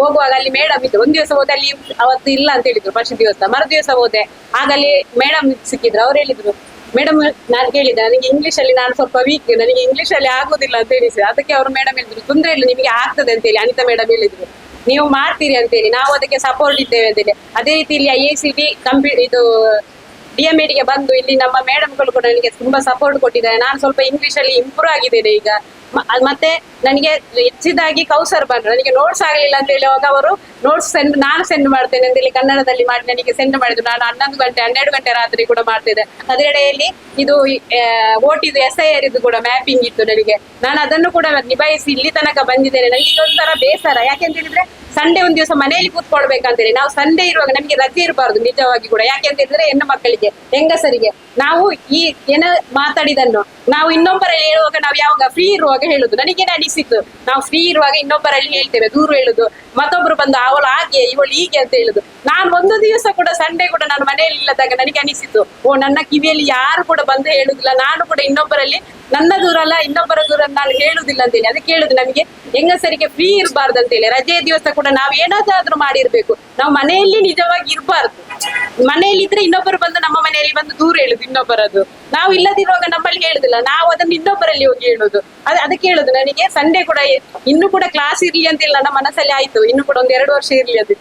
ಹೋಗುವಾಗ ಅಲ್ಲಿ ಮೇಡಮ್ ಇದ್ರು. ಒಂದ್ ದಿವಸ ಹೋದೆ, ಅಲ್ಲಿ ಅವತ್ತು ಇಲ್ಲ ಅಂತ ಹೇಳಿದ್ರು ಫಸ್ಟ್ ದಿವಸ. ಮರು ದಿವಸ ಹೋದೆ, ಆಗ ಅಲ್ಲಿ ಮೇಡಮ್ ಸಿಕ್ಕಿದ್ರು. ಅವ್ರು ಹೇಳಿದ್ರು, ಮೇಡಮ್ ನಾನು ಕೇಳಿದೆ, ನನಗೆ ಇಂಗ್ಲಿಷ್ ಅಲ್ಲಿ ನಾನು ಸ್ವಲ್ಪ ವೀಕ್, ನನಗೆ ಇಂಗ್ಲಿಷ್ ಅಲ್ಲಿ ಆಗುದಿಲ್ಲ ಅಂತ ಹೇಳಿಸಿ. ಅದಕ್ಕೆ ಅವರು ಮೇಡಮ್ ಹೇಳಿದ್ರು, ತೊಂದ್ರೆ ಇಲ್ಲ, ನಿಮಗೆ ಆಗ್ತದೆ ಅಂತೇಳಿ ಅನಿತಾ ಮೇಡಮ್ ಹೇಳಿದ್ರು, ನೀವು ಮಾಡ್ತೀರಿ ಅಂತೇಳಿ, ನಾವು ಅದಕ್ಕೆ ಸಪೋರ್ಟ್ ಇದ್ದೇವೆ ಅಂತೇಳಿ. ಅದೇ ರೀತಿ ಇಲ್ಲಿ IICT ಇದು DMEd ಗೆ ಬಂದು ಇಲ್ಲಿ ನಮ್ಮ ಮೇಡಮ್ಗಳು ಕೂಡ ನನಗೆ ತುಂಬಾ ಸಪೋರ್ಟ್ ಕೊಟ್ಟಿದ್ದಾರೆ. ನಾನು ಸ್ವಲ್ಪ ಇಂಗ್ಲಿಷ್ ಅಲ್ಲಿ ಇಂಪ್ರೂವ್ ಆಗಿದ್ದೇನೆ ಈಗ. ಮತ್ತೆ ನನಗೆ ಹೆಚ್ಚಿದಾಗಿ ಕೌಸರ್ ಬಂದ್ರು, ನನಗೆ ನೋಟ್ಸ್ ಆಗ್ಲಿಲ್ಲ ಅಂತ ಹೇಳುವಾಗ ಅವರು ನೋಟ್ಸ್ ನಾನು ಸೆಂಡ್ ಮಾಡ್ತೇನೆ ಅಂತ ಹೇಳಿ ಕನ್ನಡದಲ್ಲಿ ಮಾಡಿ ನನಗೆ ಸೆಂಡ್ ಮಾಡಿದ್ರು. ನಾನು 11 ಗಂಟೆ 12 ಗಂಟೆ ರಾತ್ರಿ ಕೂಡ ಮಾಡ್ತಿದ್ದೆ. ಅದರೆಡೆಯಲ್ಲಿ ಇದು ಓಟಿದು SIR ಇದು ಕೂಡ ಮ್ಯಾಪಿಂಗ್ ಇತ್ತು ನನಗೆ. ನಾನು ಅದನ್ನು ಕೂಡ ನಿಭಾಯಿಸಿ ಇಲ್ಲಿ ತನಕ ಬಂದಿದ್ದೇನೆ. ನನಗೆ ಇದೊಂಥರ ಬೇಸರ, ಯಾಕೆಂತ ಹೇಳಿದ್ರೆ ಸಂಡೇ ಒಂದ್ ದಿವಸ ಮನೆಯಲ್ಲಿ ಕೂತ್ಕೊಳ್ಬೇಕಂತೇಳಿ. ನಾವು ಸಂಡೇ ಇರುವಾಗ ನಮಗೆ ರಜೆ ಇರಬಾರ್ದು ನಿಜವಾಗಿ ಕೂಡ. ಯಾಕೆಂತ ಹೇಳಿದ್ರೆ ಹೆಣ್ಣು ಮಕ್ಕಳಿಗೆ, ಹೆಂಗಸರಿಗೆ ನಾವು ಈ ಏನ ಮಾತಾಡಿದನ್ನು ನಾವು ಇನ್ನೊಬ್ಬರಲ್ಲಿ ಹೇಳುವಾಗ ನಾವು ಯಾವಾಗ ಫ್ರೀ ಇರುವಾಗ ಹೇಳುದು. ನನಗೇನೆ ಅನಿಸಿತ್ತು, ನಾವು ಫ್ರೀ ಇರುವಾಗ ಇನ್ನೊಬ್ಬರಲ್ಲಿ ಹೇಳ್ತೇವೆ, ದೂರ ಹೇಳುದು, ಮತ್ತೊಬ್ರು ಬಂದು ಅವಳು ಹಾಗೆ ಇವಳು ಹೀಗೆ ಅಂತ ಹೇಳುದು. ನಾನು ಒಂದು ದಿವಸ ಕೂಡ ಸಂಡೇ ಕೂಡ ನಾನು ಮನೆಯಲ್ಲಿ ಇಲ್ಲದಾಗ ನನಗೆ ಅನಿಸಿತ್ತು, ನನ್ನ ಕಿವಿಯಲ್ಲಿ ಯಾರು ಕೂಡ ಬಂದು ಹೇಳುದಿಲ್ಲ, ನಾನು ಕೂಡ ಇನ್ನೊಬ್ಬರಲ್ಲಿ ನನ್ನ ದೂರ ಅಲ್ಲ ಇನ್ನೊಬ್ಬರ ದೂರ ನಾನು ಹೇಳುದಿಲ್ಲ ಅಂತೇಳಿ. ಅದಕ್ಕೆ ಹೇಳುದು, ನಮಗೆ ಹೆಂಗಸರಿಗೆ ಫ್ರೀ ಇರಬಾರ್ದು ಅಂತೇಳಿ. ರಜೆಯ ದಿವಸ ಕೂಡ ನಾವು ಏನಾದ್ರೂ ಮಾಡಿರ್ಬೇಕು. ನಾವು ಮನೆಯಲ್ಲಿ ನಿಜವಾಗಿ ಇರಬಾರ್ದು. ಮನೆಯಲ್ಲಿ ಇದ್ರೆ ಇನ್ನೊಬ್ಬರು ಬಂದು ನಮ್ಮ ಮನೆಯಲ್ಲಿ ಬಂದು ದೂರ ಹೇಳುದು ಇನ್ನೊಬ್ಬರದ್ದು. ನಾವು ಇಲ್ಲದಿರುವಾಗ ನಮ್ಮಲ್ಲಿ ಹೇಳುದಿಲ್ಲ, ನಾವು ಅದನ್ನು ಇನ್ನೊಬ್ಬರಲ್ಲಿ ಹೋಗಿ ಹೇಳುದು. ಅದಕ್ಕೆ ಹೇಳುದು, ನನಗೆ ಸಂಡೇ ಕೂಡ ಇನ್ನು ಕೂಡ ಕ್ಲಾಸ್ ಇರ್ಲಿ ಅಂತಿಲ್ಲ ನನ್ನ ಮನಸ್ಸಲ್ಲಿ ಆಯ್ತು. ಇನ್ನು ಕೂಡ 1-2 ವರ್ಷ ಇರ್ಲಿ ಅದು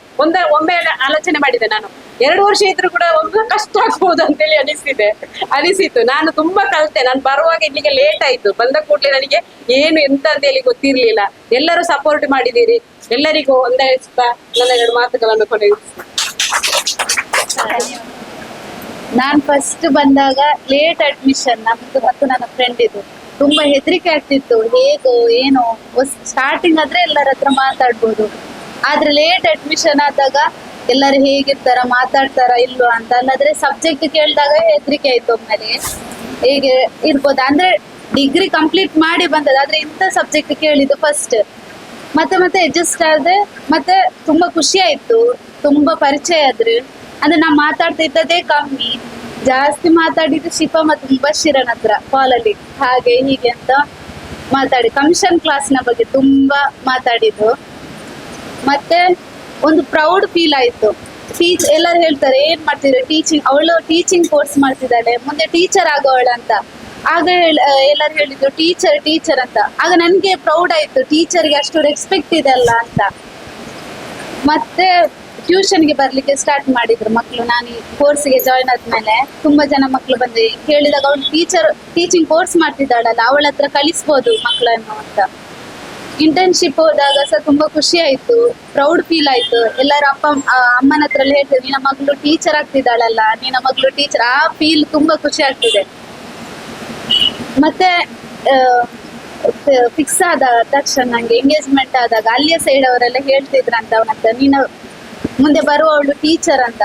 ಒಮ್ಮೆ ಆಲೋಚನೆ ಮಾಡಿದೆ ನಾನು. 2 ವರ್ಷ ಇದ್ರು ಕೂಡ ಒಂದು ಕಷ್ಟ ಆಗ್ಬೋದು ಅಂತೇಳಿ ಅನಿಸಿತ್ತು. ನಾನು ತುಂಬಾ ಕಲಿತೆ. ನಾನು ಬರುವಾಗ ಇಲ್ಲಿಗೆ ಲೇಟ್ ಆಯ್ತು. ಬಂದ ಕೂಡಲೇ ನನಗೆ ಏನು ಎಂತ ಅಂತ ಹೇಳಿ ಗೊತ್ತಿರ್ಲಿಲ್ಲ. ಎಲ್ಲರೂ ಸಪೋರ್ಟ್ ಮಾಡಿದ್ದೀರಿ. ಎಲ್ಲರಿಗೂ ಒಂದೇ ನನ್ನ 2 ಮಾತುಗಳನ್ನು ಕೊನೆಗೊಳಿಸ್ತೀನಿ. ನಾನ್ ಫಸ್ಟ್ ಬಂದಾಗ ಲೇಟ್ ಅಡ್ಮಿಷನ್ ನಮ್ದು ಮತ್ತು ನನ್ನ ಫ್ರೆಂಡ್ ಇದು ತುಂಬಾ ಹೆದರಿಕೆ ಆಗ್ತಿತ್ತು. ಹೇಗೋ ಏನೋ ಸ್ಟಾರ್ಟಿಂಗ್ ಆದ್ರೆ ಎಲ್ಲರ ಹತ್ರ ಮಾತಾಡ್ಬೋದು, ಆದ್ರೆ ಲೇಟ್ ಅಡ್ಮಿಷನ್ ಆದಾಗ ಎಲ್ಲರೂ ಹೇಗಿರ್ತಾರ, ಮಾತಾಡ್ತಾರ ಇಲ್ವಾ ಅಂತ. ಅಲ್ಲಾದ್ರೆ ಸಬ್ಜೆಕ್ಟ್ ಕೇಳಿದಾಗ ಹೆದರಿಕೆ ಆಯ್ತು ಒಮ್ಮೆಲೆ. ಹೇಗೆ ಇರ್ಬೋದು ಅಂದ್ರೆ ಡಿಗ್ರಿ ಕಂಪ್ಲೀಟ್ ಮಾಡಿ ಬಂದದ್ದು, ಆದ್ರೆ ಇಂಥ ಸಬ್ಜೆಕ್ಟ್ ಕೇಳಿದ್ದು ಫಸ್ಟ್. ಮತ್ತೆ ಅಡ್ಜಸ್ಟ್ ಆದ್ರೆ ಮತ್ತೆ ತುಂಬಾ ಖುಷಿ ಆಯ್ತು. ತುಂಬಾ ಪರಿಚಯ ಆದ್ರೆ ಅಂದ್ರೆ ನಾ ಮಾತಾಡ್ತಾ ಇದ್ದದೇ ಕಮ್ಮಿ, ಜಾಸ್ತಿ ಮಾತಾಡಿದ್ದು ಶಿಫಾ ಮತ್ತು ಮುಬಶಿರನ್ ಹತ್ರ ಕಾಲಲ್ಲಿ ಹಾಗೆ ಹೀಗೆ ಅಂತ ಮಾತಾಡಿ ಕಮಿಷನ್ ಕ್ಲಾಸ್ನ ಬಗ್ಗೆ ತುಂಬಾ ಮಾತಾಡಿದ್ದು. ಮತ್ತೆ ಒಂದು ಪ್ರೌಡ್ ಫೀಲ್ ಆಯ್ತು. ಎಲ್ಲರೂ ಹೇಳ್ತಾರೆ ಏನ್ ಮಾಡ್ತಿದ್ರು ಟೀಚಿಂಗ್, ಅವಳು ಟೀಚಿಂಗ್ ಕೋರ್ಸ್ ಮಾಡ್ತಿದ್ದಾಳೆ, ಮುಂದೆ ಟೀಚರ್ ಆಗೋವಳಂತ. ಆಗ ಎಲ್ಲರೂ ಹೇಳಿದ್ರು ಟೀಚರ್ ಅಂತ. ಆಗ ನನ್ಗೆ ಪ್ರೌಡ್ ಆಯ್ತು, ಟೀಚರ್ಗೆ ಅಷ್ಟು ರೆಸ್ಪೆಕ್ಟ್ ಇದೆಲ್ಲ ಅಂತ. ಮತ್ತೆ ಟ್ಯೂಷನ್ಗೆ ಬರ್ಲಿಕ್ಕೆ ಸ್ಟಾರ್ಟ್ ಮಾಡಿದ್ರು ಮಕ್ಕಳು. ನಾನು ಈ ಕೋರ್ಸ್ಗೆ ಜಾಯ್ನ್ ಆದ್ಮೇಲೆ ತುಂಬಾ ಜನ ಮಕ್ಕಳು ಬಂದು ಕೇಳಿದಾಗ ಅವಳು ಟೀಚಿಂಗ್ ಕೋರ್ಸ್ ಮಾಡ್ತಿದ್ದಾಳಲ್ಲ, ಅವಳ ಹತ್ರ ಕಲಿಸ್ಬೋದು ಮಕ್ಕಳನ್ನು ಅಂತ. ಇಂಟರ್ನ್ಶಿಪ್ ಹೋದಾಗ ಸಹ ತುಂಬಾ ಖುಷಿ ಆಯ್ತು, ಪ್ರೌಡ್ ಫೀಲ್ ಆಯ್ತು. ಎಲ್ಲರೂ ಅಮ್ಮನ ಹತ್ರ ಹೇಳ್ತಾರೆ, ನಿನ್ನ ಮಗಳು ಟೀಚರ್ ಆಗ್ತಿದ್ದಾಳಲ್ಲ, ನಿನ್ನ ಮಗಳು ಟೀಚರ್. ಆ ಫೀಲ್ ತುಂಬಾ ಖುಷಿ ಆಗ್ತಿದೆ. ಮತ್ತೆ ಫಿಕ್ಸ್ ಆದ ತಕ್ಷಣ ನಂಗೆ ಎಂಗೇಜ್ಮೆಂಟ್ ಆದಾಗ ಅಲ್ಲಿಯ ಸೈಡ್ ಅವರೆಲ್ಲ ಹೇಳ್ತಿದ್ರಂತ ಅವನ ಹತ್ರ, ನೀನು ಮುಂದೆ ಬರುವವಳು ಟೀಚರ್ ಅಂತ.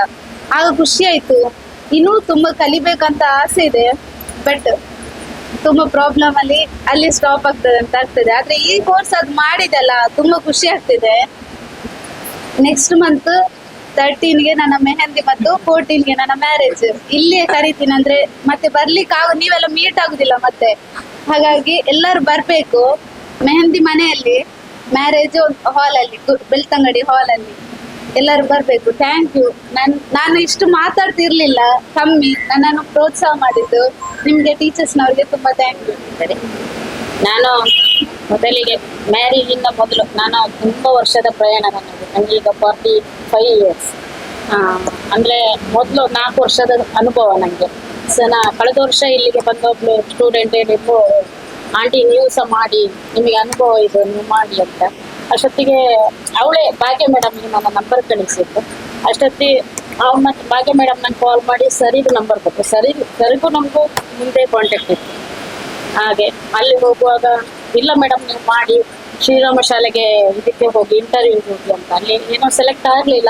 ಆಗ ಖುಷಿ ಆಯ್ತು. ಇನ್ನೂ ತುಂಬಾ ಕಲಿಬೇಕಂತ ಆಸೆ ಇದೆ, ಬಟ್ ತುಂಬಾ ಪ್ರಾಬ್ಲಮ್ ಅಲ್ಲಿ ಸ್ಟಾಪ್ ಆಗ್ತದೆ ಅಂತ ಆಗ್ತದೆ. ಆದ್ರೆ ಈ ಕೋರ್ಸ್ ಅದು ಮಾಡಿದಲ್ಲ, ತುಂಬಾ ಖುಷಿ ಆಗ್ತಿದೆ. ನೆಕ್ಸ್ಟ್ ಮಂತ್ 13ಗೆ ನನ್ನ ಮೆಹಂದಿ ಮತ್ತು 14ಗೆ ನನ್ನ ಮ್ಯಾರೇಜ್. ಇಲ್ಲಿಯೇ ಕರಿತೀನಿ, ಅಂದ್ರೆ ಮತ್ತೆ ಬರ್ಲಿಕ್ಕೆ ನೀವೆಲ್ಲ ಮೀಟ್ ಆಗುದಿಲ್ಲ ಮತ್ತೆ. ಹಾಗಾಗಿ ಎಲ್ಲರೂ ಬರ್ಬೇಕು. ಮೆಹಂದಿ ಮನೆಯಲ್ಲಿ, ಮ್ಯಾರೇಜ್ ಹಾಲಲ್ಲಿ, ಬೆಳ್ತಂಗಡಿ ಹಾಲಲ್ಲಿ ಎಲ್ಲರೂ ಬರ್ಬೇಕು. Thank you. ನಾನು ಇಷ್ಟು ಮಾತಾಡ್ತಿರ್ಲಿಲ್ಲ, ಕಮ್ಮಿ. ನನ್ನನ್ನು ಪ್ರೋತ್ಸಾಹ ಮಾಡಿದ್ದು ನಿಮ್ಗೆ ಟೀಚರ್ಸ್ನವ್ರಿಗೆ ತುಂಬಾ ಥ್ಯಾಂಕ್ ಯು. ನಾನು ಮೊದಲಿಗೆ ಮ್ಯಾರೇಜ್ ಇಂದ ಮೊದಲು ನಾನು ತುಂಬಾ ವರ್ಷದ ಪ್ರಯಾಣ ನನ್ನದು. ನನಗೀಗ 45 years. ಅಂದ್ರೆ ಮೊದಲು 4 ವರ್ಷದ ಅನುಭವ ನನಗೆ. ಸೊ ಕಳೆದ ವರ್ಷ ಇಲ್ಲಿಗೆ ಬಂದ ಒಬ್ಳು ಸ್ಟೂಡೆಂಟ್ ಹೇಳಿದ್ರು, ಆಂಟಿ ನೀವು ಸಹ ಮಾಡಿ, ನಿಮಗೆ ಅನುಭವ ಇದೆ, ನೀವು ಮಾಡಿ ಅಂತ. ಅಷ್ಟೊತ್ತಿಗೆ ಅವಳೇ ಭಾಗ್ಯ ಮೇಡಮ್ ನನ್ನ ನಂಬರ್ ಕಳಿಸಿತ್ತು. ಅಷ್ಟೊತ್ತಿಗೆ ಅವ್ರು ಮತ್ತೆ ಭಾಗ್ಯ ಮೇಡಮ್ ನಂಗೆ ಕಾಲ್ ಮಾಡಿ ಸರಿಗೂ ನಂಬರ್ ಕೊಟ್ಟರು. ಸರಿಗೂ ನಮಗೂ ಮುಂದೆ ಕಾಂಟ್ಯಾಕ್ಟ್ ಇತ್ತು. ಹಾಗೆ ಅಲ್ಲಿ ಹೋಗುವಾಗ, ಇಲ್ಲ ಮೇಡಮ್ ನೀವು ಮಾಡಿ, ಶ್ರೀರಾಮ ಶಾಲೆಗೆ ಇದಕ್ಕೆ ಹೋಗಿ ಇಂಟರ್ವ್ಯೂ ಹೋಗಿ ಅಂತ. ಅಲ್ಲಿ ಏನೋ ಸೆಲೆಕ್ಟ್ ಆಗಲಿಲ್ಲ.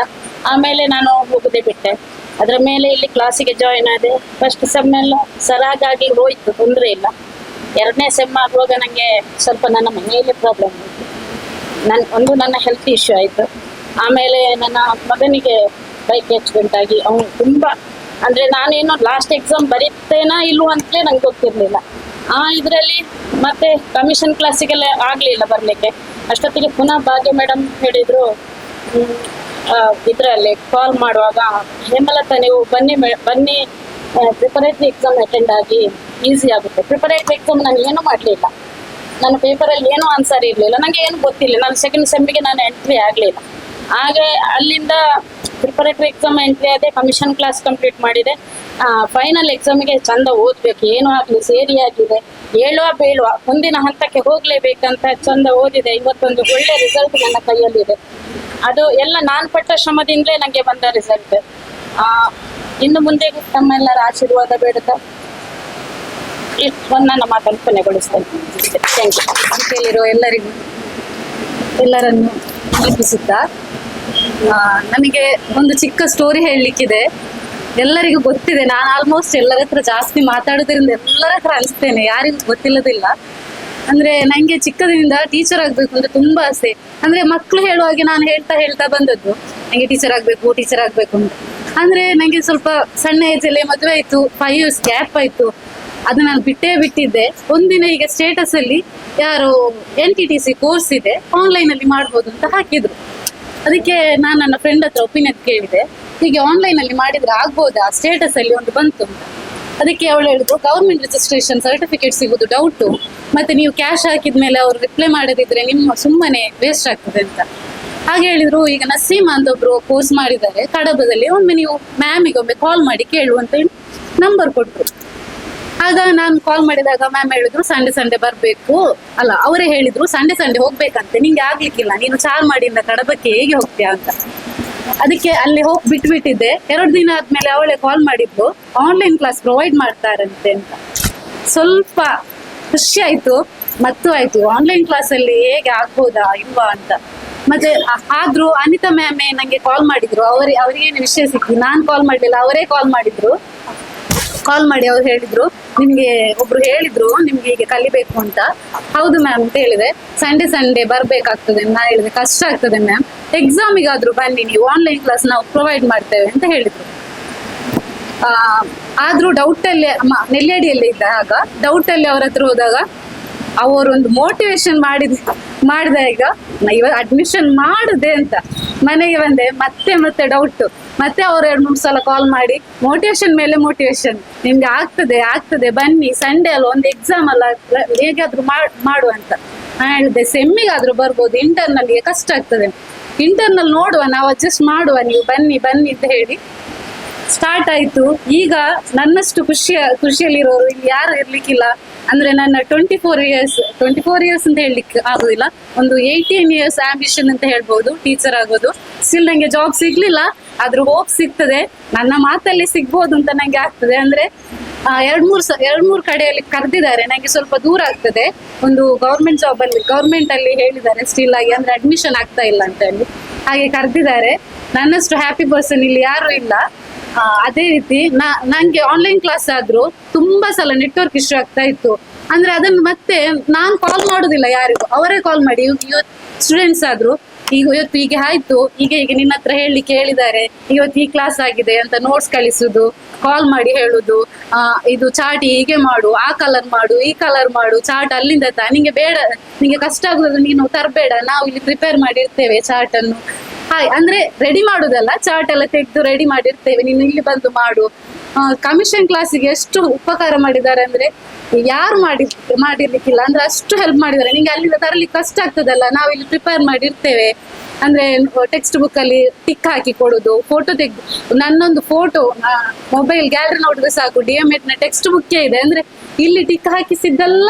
ಆಮೇಲೆ ನಾನು ಹೋಗೋದೇ ಬಿಟ್ಟೆ. ಅದರ ಮೇಲೆ ಇಲ್ಲಿ ಕ್ಲಾಸಿಗೆ ಜಾಯಿನ್ ಆದೆ. ಫಸ್ಟ್ ಸೆಮ್ ಎಲ್ಲ ಸರಾಗಾಗಿ ಹೋಯ್ತು, ತೊಂದರೆ ಇಲ್ಲ. 2ನೇ ಸೆಮ್ ಆಗುವಾಗ ನನಗೆ ಸ್ವಲ್ಪ ನನ್ನ ಮನೆಯಲ್ಲಿ ಪ್ರಾಬ್ಲಮ್ ಆಯಿತು. ನನ್ನ ಹೆಲ್ತ್ ಇಶ್ಯೂ ಆಯಿತು. ಆಮೇಲೆ ನನ್ನ ಮಗನಿಗೆ ಬೈಕ್ ಆಕ್ಸಿಡೆಂಟ್ ಆಗಿ ಅವನು ತುಂಬ, ಅಂದರೆ ನಾನೇನು ಲಾಸ್ಟ್ ಎಕ್ಸಾಮ್ ಬರೀತೇನಾ ಇಲ್ವೋ ಅಂತಲೇ ನಂಗೆ ಗೊತ್ತಿರಲಿಲ್ಲ. ಇದರಲ್ಲಿ ಮತ್ತೆ ಕಮಿಷನ್ ಕ್ಲಾಸಿಗೆಲ್ಲ ಆಗಲಿಲ್ಲ ಬರಲಿಕ್ಕೆ. ಅಷ್ಟೊತ್ತಿಗೆ ಪುನಃ ಭಾಗ್ಯ ಮೇಡಮ್ ಹೇಳಿದರು, ಇದರಲ್ಲಿ ಕಾಲ್ ಮಾಡುವಾಗ, ಹೇಮಲತಾ ನೀವು ಬನ್ನಿ ಪ್ರಿಪರೇಟರಿ ಎಕ್ಸಾಮ್ ಅಟೆಂಡ್ ಆಗಿ, ಈಸಿ ಆಗುತ್ತೆ. ಪ್ರಿಪರೇಟರಿ ಎಕ್ಸಾಮ್ ನಾನು ಏನೂ ಮಾಡಲಿಲ್ಲ. ನನ್ನ ಪೇಪರಲ್ಲಿ ಏನೂ ಆನ್ಸರ್ ಇರಲಿಲ್ಲ, ನನಗೆ ಏನು ಗೊತ್ತಿಲ್ಲ. ನಾನು 2nd ಸೆಮ್ಮಿಗೆ ನಾನು ಎಂಟ್ರಿ ಆಗಲಿಲ್ಲ. ಹಾಗೆ ಅಲ್ಲಿಂದ ಪ್ರಿಪರೇಟರಿ ಎಕ್ಸಾಮ್ ಎಂಟ್ರಿ ಆದೆ, ಕಮಿಷನ್ ಕ್ಲಾಸ್ ಕಂಪ್ಲೀಟ್ ಮಾಡಿದೆ. ಫೈನಲ್ ಎಕ್ಸಾಮಿಗೆ ಚಂದ ಓದಬೇಕು, ಏನೂ ಆಗಲಿ, ಸೇರಿ ಆಗಿದೆ, ಹೇಳುವ ಬೀಳುವ ಮುಂದಿನ ಹಂತಕ್ಕೆ ಹೋಗಲೇಬೇಕಂತ ಚಂದ ಓದಿದೆ. ಇವತ್ತೊಂದು ಒಳ್ಳೆ ರಿಸಲ್ಟ್ ನನ್ನ ಕೈಯಲ್ಲಿದೆ. ಅದು ಎಲ್ಲ ನಾನು ಪಟ್ಟ ಶ್ರಮದಿಂದಲೇ ನನಗೆ ಬಂದ ರಿಸಲ್ಟ್. ಇನ್ನು ಮುಂದೆ ತಮ್ಮೆಲ್ಲರ ಆಶೀರ್ವಾದ ಬೇಡುತ್ತಾ ನನ್ನ ಮಾತನ್ನು ಕೊನೆಗೊಳಿಸ್ತೇನೆ. Thank you. ಇಲ್ಲಿರುವ ಎಲ್ಲರನ್ನು ನೆನಪಿಸುತ್ತಾ, ನನಗೆ ಒಂದು ಚಿಕ್ಕ ಸ್ಟೋರಿ ಹೇಳಲಿಕ್ಕಿದೆ. ಎಲ್ಲರಿಗೂ ಗೊತ್ತಿದೆ, ನಾನು ಆಲ್ಮೋಸ್ಟ್ ಎಲ್ಲರ ಹತ್ರ ಜಾಸ್ತಿ ಮಾತಾಡೋದ್ರಿಂದ ಎಲ್ಲರ ಹತ್ರ ಅನಿಸ್ತೇನೆ, ಯಾರಿಗೂ ಗೊತ್ತಿಲ್ಲದಿಲ್ಲ. ಅಂದ್ರೆ ನಂಗೆ ಚಿಕ್ಕದಿಂದ ಟೀಚರ್ ಆಗ್ಬೇಕು ಅಂತ ತುಂಬಾ ಆಸೆ. ಅಂದ್ರೆ ಮಕ್ಳು ಹೇಳುವಾಗೆ ನಾನು ಹೇಳ್ತಾ ಬಂದದ್ದು, ನಂಗೆ ಟೀಚರ್ ಆಗ್ಬೇಕು ಅಂತ. ಅಂದ್ರೆ ನಂಗೆ ಸ್ವಲ್ಪ ಸಣ್ಣ ಏಜಲ್ಲೇ ಮದುವೆ ಆಯ್ತು, 5 years ಗ್ಯಾಪ್ ಆಯ್ತು. ಅದು ನಾನು ಬಿಟ್ಟಿದ್ದೆ. ಒಂದಿನ ಈಗ ಸ್ಟೇಟಸ್ ಅಲ್ಲಿ ಯಾರು NTTC ಕೋರ್ಸ್ ಇದೆ, ಆನ್ಲೈನ್ ಅಲ್ಲಿ ಮಾಡ್ಬೋದು ಅಂತ ಹಾಕಿದ್ರು. ಅದಕ್ಕೆ ನಾನು ನನ್ನ ಫ್ರೆಂಡ್ ಹತ್ರ ಒಪಿನಿಯನ್ ಕೇಳಿದೆ, ಹೀಗೆ ಆನ್ಲೈನ್ ಅಲ್ಲಿ ಮಾಡಿದ್ರೆ ಆಗ್ಬೋದಾ, ಸ್ಟೇಟಸ್ ಅಲ್ಲಿ ಒಂದು ಬಂತು ಅಂತ. ಅದಕ್ಕೆ ಅವಳು ಹೇಳಿದ್ರು, ಗೌರ್ಮೆಂಟ್ ರಿಜಿಸ್ಟ್ರೇಷನ್ ಸರ್ಟಿಫಿಕೇಟ್ ಸಿಗೋದು ಡೌಟು, ಮತ್ತೆ ನೀವು ಕ್ಯಾಶ್ ಹಾಕಿದ್ಮೇಲೆ ಅವ್ರು ರಿಪ್ಲೈ ಮಾಡದಿದ್ರೆ ನಿಮ್ಮ ಸುಮ್ಮನೆ ವೇಸ್ಟ್ ಆಗ್ತದೆ ಅಂತ. ಹಾಗೆ ಹೇಳಿದ್ರು, ಈಗ ನಸೀಮಾ ಅಂತ ಒಬ್ರು ಕೋರ್ಸ್ ಮಾಡಿದ್ದಾರೆ ಕಡಬದಲ್ಲಿ, ಒಮ್ಮೆ ನೀವು ಮ್ಯಾಮಿಗೆ ಒಮ್ಮೆ ಕಾಲ್ ಮಾಡಿ ಕೇಳುವಂತ ನಂಬರ್ ಕೊಟ್ರು. ಆಗ ನಾನು ಕಾಲ್ ಮಾಡಿದಾಗ ಮ್ಯಾಮ್ ಹೇಳಿದ್ರು ಸಂಡೇ ಬರ್ಬೇಕು, ಅಲ್ಲ ಅವರೇ ಹೇಳಿದ್ರು ಸಂಡೇ ಹೋಗ್ಬೇಕಂತೆ, ನಿಂಗೆ ಆಗ್ಲಿಕ್ಕಿಲ್ಲ, ನೀನು ಚಾರ್ಮಾಡಿಯಿಂದ ಕಡಬಕ್ಕೆ ಹೇಗೆ ಹೋಗ್ತೀಯಾ ಅಂತ. ಅದಕ್ಕೆ ಅಲ್ಲಿ ಹೋಗಿ ಬಿಟ್ಬಿಟ್ಟಿದ್ದೆ. 2 ದಿನ ಆದ್ಮೇಲೆ ಅವಳೇ ಕಾಲ್ ಮಾಡಿದ್ರು, ಆನ್ಲೈನ್ ಕ್ಲಾಸ್ ಪ್ರೊವೈಡ್ ಮಾಡ್ತಾರಂತೆ ಅಂತ. ಸ್ವಲ್ಪ ಖುಷಿ ಆಯ್ತು, ಮತ್ತು ಆಯ್ತು ಆನ್ಲೈನ್ ಕ್ಲಾಸ್ ಅಲ್ಲಿ ಹೇಗೆ ಆಗ್ಬೋದಾ ಇಲ್ವಾ ಅಂತ. ಮತ್ತೆ ಆದ್ರೂ ಅನಿತಾ ಮ್ಯಾಮೇ ನಂಗೆ ಕಾಲ್ ಮಾಡಿದ್ರು, ಅವರಿಗೇನು ವಿಷಯ ಸಿಕ್ತು, ನಾನ್ ಕಾಲ್ ಮಾಡ್ಲಿಲ್ಲ, ಅವರೇ ಕಾಲ್ ಮಾಡಿದ್ರು. ಕಾಲ್ ಮಾಡಿ ಅವ್ರು ಹೇಳಿದ್ರು, ನಿಮ್ಗೆ ಒಬ್ರು ಹೇಳಿದ್ರು ನಿಮ್ಗೆ ಹೀಗೆ ಕಲಿಬೇಕು ಅಂತ. ಹೌದು ಮ್ಯಾಮ್ ಅಂತ ಹೇಳಿದೆ. ಸಂಡೇ ಬರ್ಬೇಕಾಗ್ತದೆ. ನಾನು ಹೇಳಿದೆ ಕಷ್ಟ ಆಗ್ತದೆ ಮ್ಯಾಮ್, ಎಕ್ಸಾಮಿಗಾದ್ರೂ ಬನ್ನಿ, ನೀವು ಆನ್ಲೈನ್ ಕ್ಲಾಸ್ ನಾವು ಪ್ರೊವೈಡ್ ಮಾಡ್ತೇವೆ ಅಂತ ಹೇಳಿದ್ರು. ಆದ್ರೂ ಡೌಟಲ್ಲಿ ನೆಲ್ಯಾಡಿಯಲ್ಲಿ ಇದ್ದ, ಆಗ ಡೌಟಲ್ಲಿ ಅವ್ರ ಹತ್ರ ಹೋದಾಗ ಅವರೊಂದು ಮೋಟಿವೇಶನ್ ಮಾಡಿದ. ಈಗ ಇವಾಗ ಅಡ್ಮಿಷನ್ ಮಾಡುದೆ ಅಂತ ಮನೆಗೆ ಬಂದೆ, ಮತ್ತೆ ಡೌಟ್. ಮತ್ತೆ ಅವ್ರು 2-3 ಸಲ ಕಾಲ್ ಮಾಡಿ ಮೋಟಿವೇಶನ್ ಮೇಲೆ ಮೋಟಿವೇಶನ್, ನಿಮ್ಗೆ ಆಗ್ತದೆ ಬನ್ನಿ, ಸಂಡೇ ಅಲ್ಲ, ಒಂದು ಎಕ್ಸಾಮ್ ಅಲ್ಲ, ಹೇಗಾದ್ರೂ ಮಾಡು ಅಂತ. ನಾನು ಹೇಳಿದೆ ಸೆಮ್ಮಿಗಾದ್ರೂ ಬರ್ಬೋದು, ಇಂಟರ್ನಲ್ಗೆ ಕಷ್ಟ ಆಗ್ತದೆ, ಇಂಟರ್ನಲ್ ನೋಡುವ, ನಾವು ಅಡ್ಜಸ್ಟ್ ಮಾಡುವ, ನೀವು ಬನ್ನಿ ಅಂತ ಹೇಳಿ ಸ್ಟಾರ್ಟ್ ಆಯ್ತು. ಈಗ ನನ್ನಷ್ಟು ಖುಷಿಯಲ್ಲಿರೋರು ಇಲ್ಲಿ ಯಾರು ಇರ್ಲಿಕ್ಕಿಲ್ಲ. ಅಂದ್ರೆ ನನ್ನ 24 years ಅಂತ ಹೇಳಲಿಕ್ಕೆ ಆಗುದಿಲ್ಲ, ಒಂದು 18 years ಆಂಬಿಷನ್ ಅಂತ ಹೇಳ್ಬೋದು ಟೀಚರ್ ಆಗೋದು. ಸ್ಟಿಲ್ ನಂಗೆ ಜಾಬ್ ಸಿಗ್ಲಿಲ್ಲ, ಆದ್ರೂ ಹೋಪ್ ಸಿಗ್ತದೆ, ನನ್ನ ಮಾತಲ್ಲಿ ಸಿಗ್ಬೋದು ಅಂತ ನಂಗೆ ಆಗ್ತದೆ. ಅಂದ್ರೆ 2-3 ಕಡೆಯಲ್ಲಿ ಕರೆದಿದ್ದಾರೆ, ನಂಗೆ ಸ್ವಲ್ಪ ದೂರ ಆಗ್ತದೆ. ಒಂದು ಗೌರ್ಮೆಂಟ್ ಅಲ್ಲಿ ಹೇಳಿದ್ದಾರೆ ಸ್ಟಿಲ್ ಆಗಿ, ಅಂದ್ರೆ ಅಡ್ಮಿಷನ್ ಆಗ್ತಾ ಇಲ್ಲ ಅಂತ ಹೇಳಿ. ಹಾಗೆ ಕರೆದಿದ್ದಾರೆ. ನನ್ನಷ್ಟು ಹ್ಯಾಪಿ ಪರ್ಸನ್ ಇಲ್ಲಿ ಯಾರು ಇಲ್ಲ. ಅದೇ ರೀತಿ ನಂಗೆ ಆನ್ಲೈನ್ ಕ್ಲಾಸ್ ಆದ್ರೂ ತುಂಬಾ ಸಲ ನೆಟ್ವರ್ಕ್ ಇಶ್ಯೂ ಆಗ್ತಾ ಇತ್ತು. ಅಂದ್ರೆ ಅದನ್ನು ಮತ್ತೆ ನಾನು ಕಾಲ್ ಮಾಡುದಿಲ್ಲ ಯಾರಿಗೂ, ಅವರೇ ಕಾಲ್ ಮಾಡಿ ಸ್ಟೂಡೆಂಟ್ಸ್ ಆದ್ರು ಇವತ್ತು ಹೀಗೆ ಆಯ್ತು, ಹೀಗೆ ನಿನ್ನ ಹತ್ರ ಹೇಳಲಿಕ್ಕೆ ಹೇಳಿದ್ದಾರೆ, ಇವತ್ತು ಈ ಕ್ಲಾಸ್ ಆಗಿದೆ ಅಂತ ನೋಟ್ಸ್ ಕಳಿಸುದು, ಕಾಲ್ ಮಾಡಿ ಹೇಳುದು, ಇದು ಚಾರ್ಟ್ ಹೀಗೆ ಮಾಡು, ಆ ಕಲರ್ ಮಾಡು, ಈ ಕಲರ್ ಮಾಡು, ಚಾರ್ಟ್ ಅಲ್ಲಿಂದ ನಿಂಗೆ ಬೇಡ, ನಿಂಗೆ ಕಷ್ಟ ಆಗುದಾದ್ರೆ ನೀನು ತರಬೇಡ, ನಾವು ಇಲ್ಲಿ ಪ್ರಿಪೇರ್ ಮಾಡಿರ್ತೇವೆ ಚಾರ್ಟ್ ಅನ್ನು. ಅಂದ್ರೆ ರೆಡಿ ಮಾಡುದಲ್ಲ, ಚಾರ್ಟ್ ಎಲ್ಲ ತೆಗೆದು ರೆಡಿ ಮಾಡಿರ್ತೇವೆ, ನೀನು ಇಲ್ಲಿ ಬಂದು ಮಾಡು. ಕಮಿಷನ್ ಕ್ಲಾಸಿಗೆ ಎಷ್ಟು ಉಪಕಾರ ಮಾಡಿದ್ದಾರೆ ಅಂದ್ರೆ ಯಾರು ಮಾಡಿರ್ಲಿಕ್ಕಿಲ್ಲ, ಅಂದ್ರೆ ಅಷ್ಟು ಹೆಲ್ಪ್ ಮಾಡಿದ್ದಾರೆ. ನಿಂಗೆ ಅಲ್ಲಿಂದ ತರಲಿಕ್ಕೆ ಕಷ್ಟ ಆಗ್ತದಲ್ಲ, ನಾವು ಇಲ್ಲಿ ಪ್ರಿಪೇರ್ ಮಾಡಿರ್ತೇವೆ. ಅಂದ್ರೆ ಟೆಕ್ಸ್ಟ್ ಬುಕ್ ಅಲ್ಲಿ ಟಿಕ್ ಹಾಕಿ ಕೊಡುದು, ಫೋಟೋ ತೆಗೆದು, ನನ್ನೊಂದು ಫೋಟೋ ಮೊಬೈಲ್ ಗ್ಯಾಲರಿ ನೋಡಿದ್ರೆ ಸಾಕು DMEd ನ ಟೆಕ್ಸ್ಟ್ ಬುಕ್ಕೇ ಇದೆ. ಅಂದ್ರೆ ಇಲ್ಲಿ ಟಿಕ್ ಹಾಕಿಸಿದ್ದೆಲ್ಲ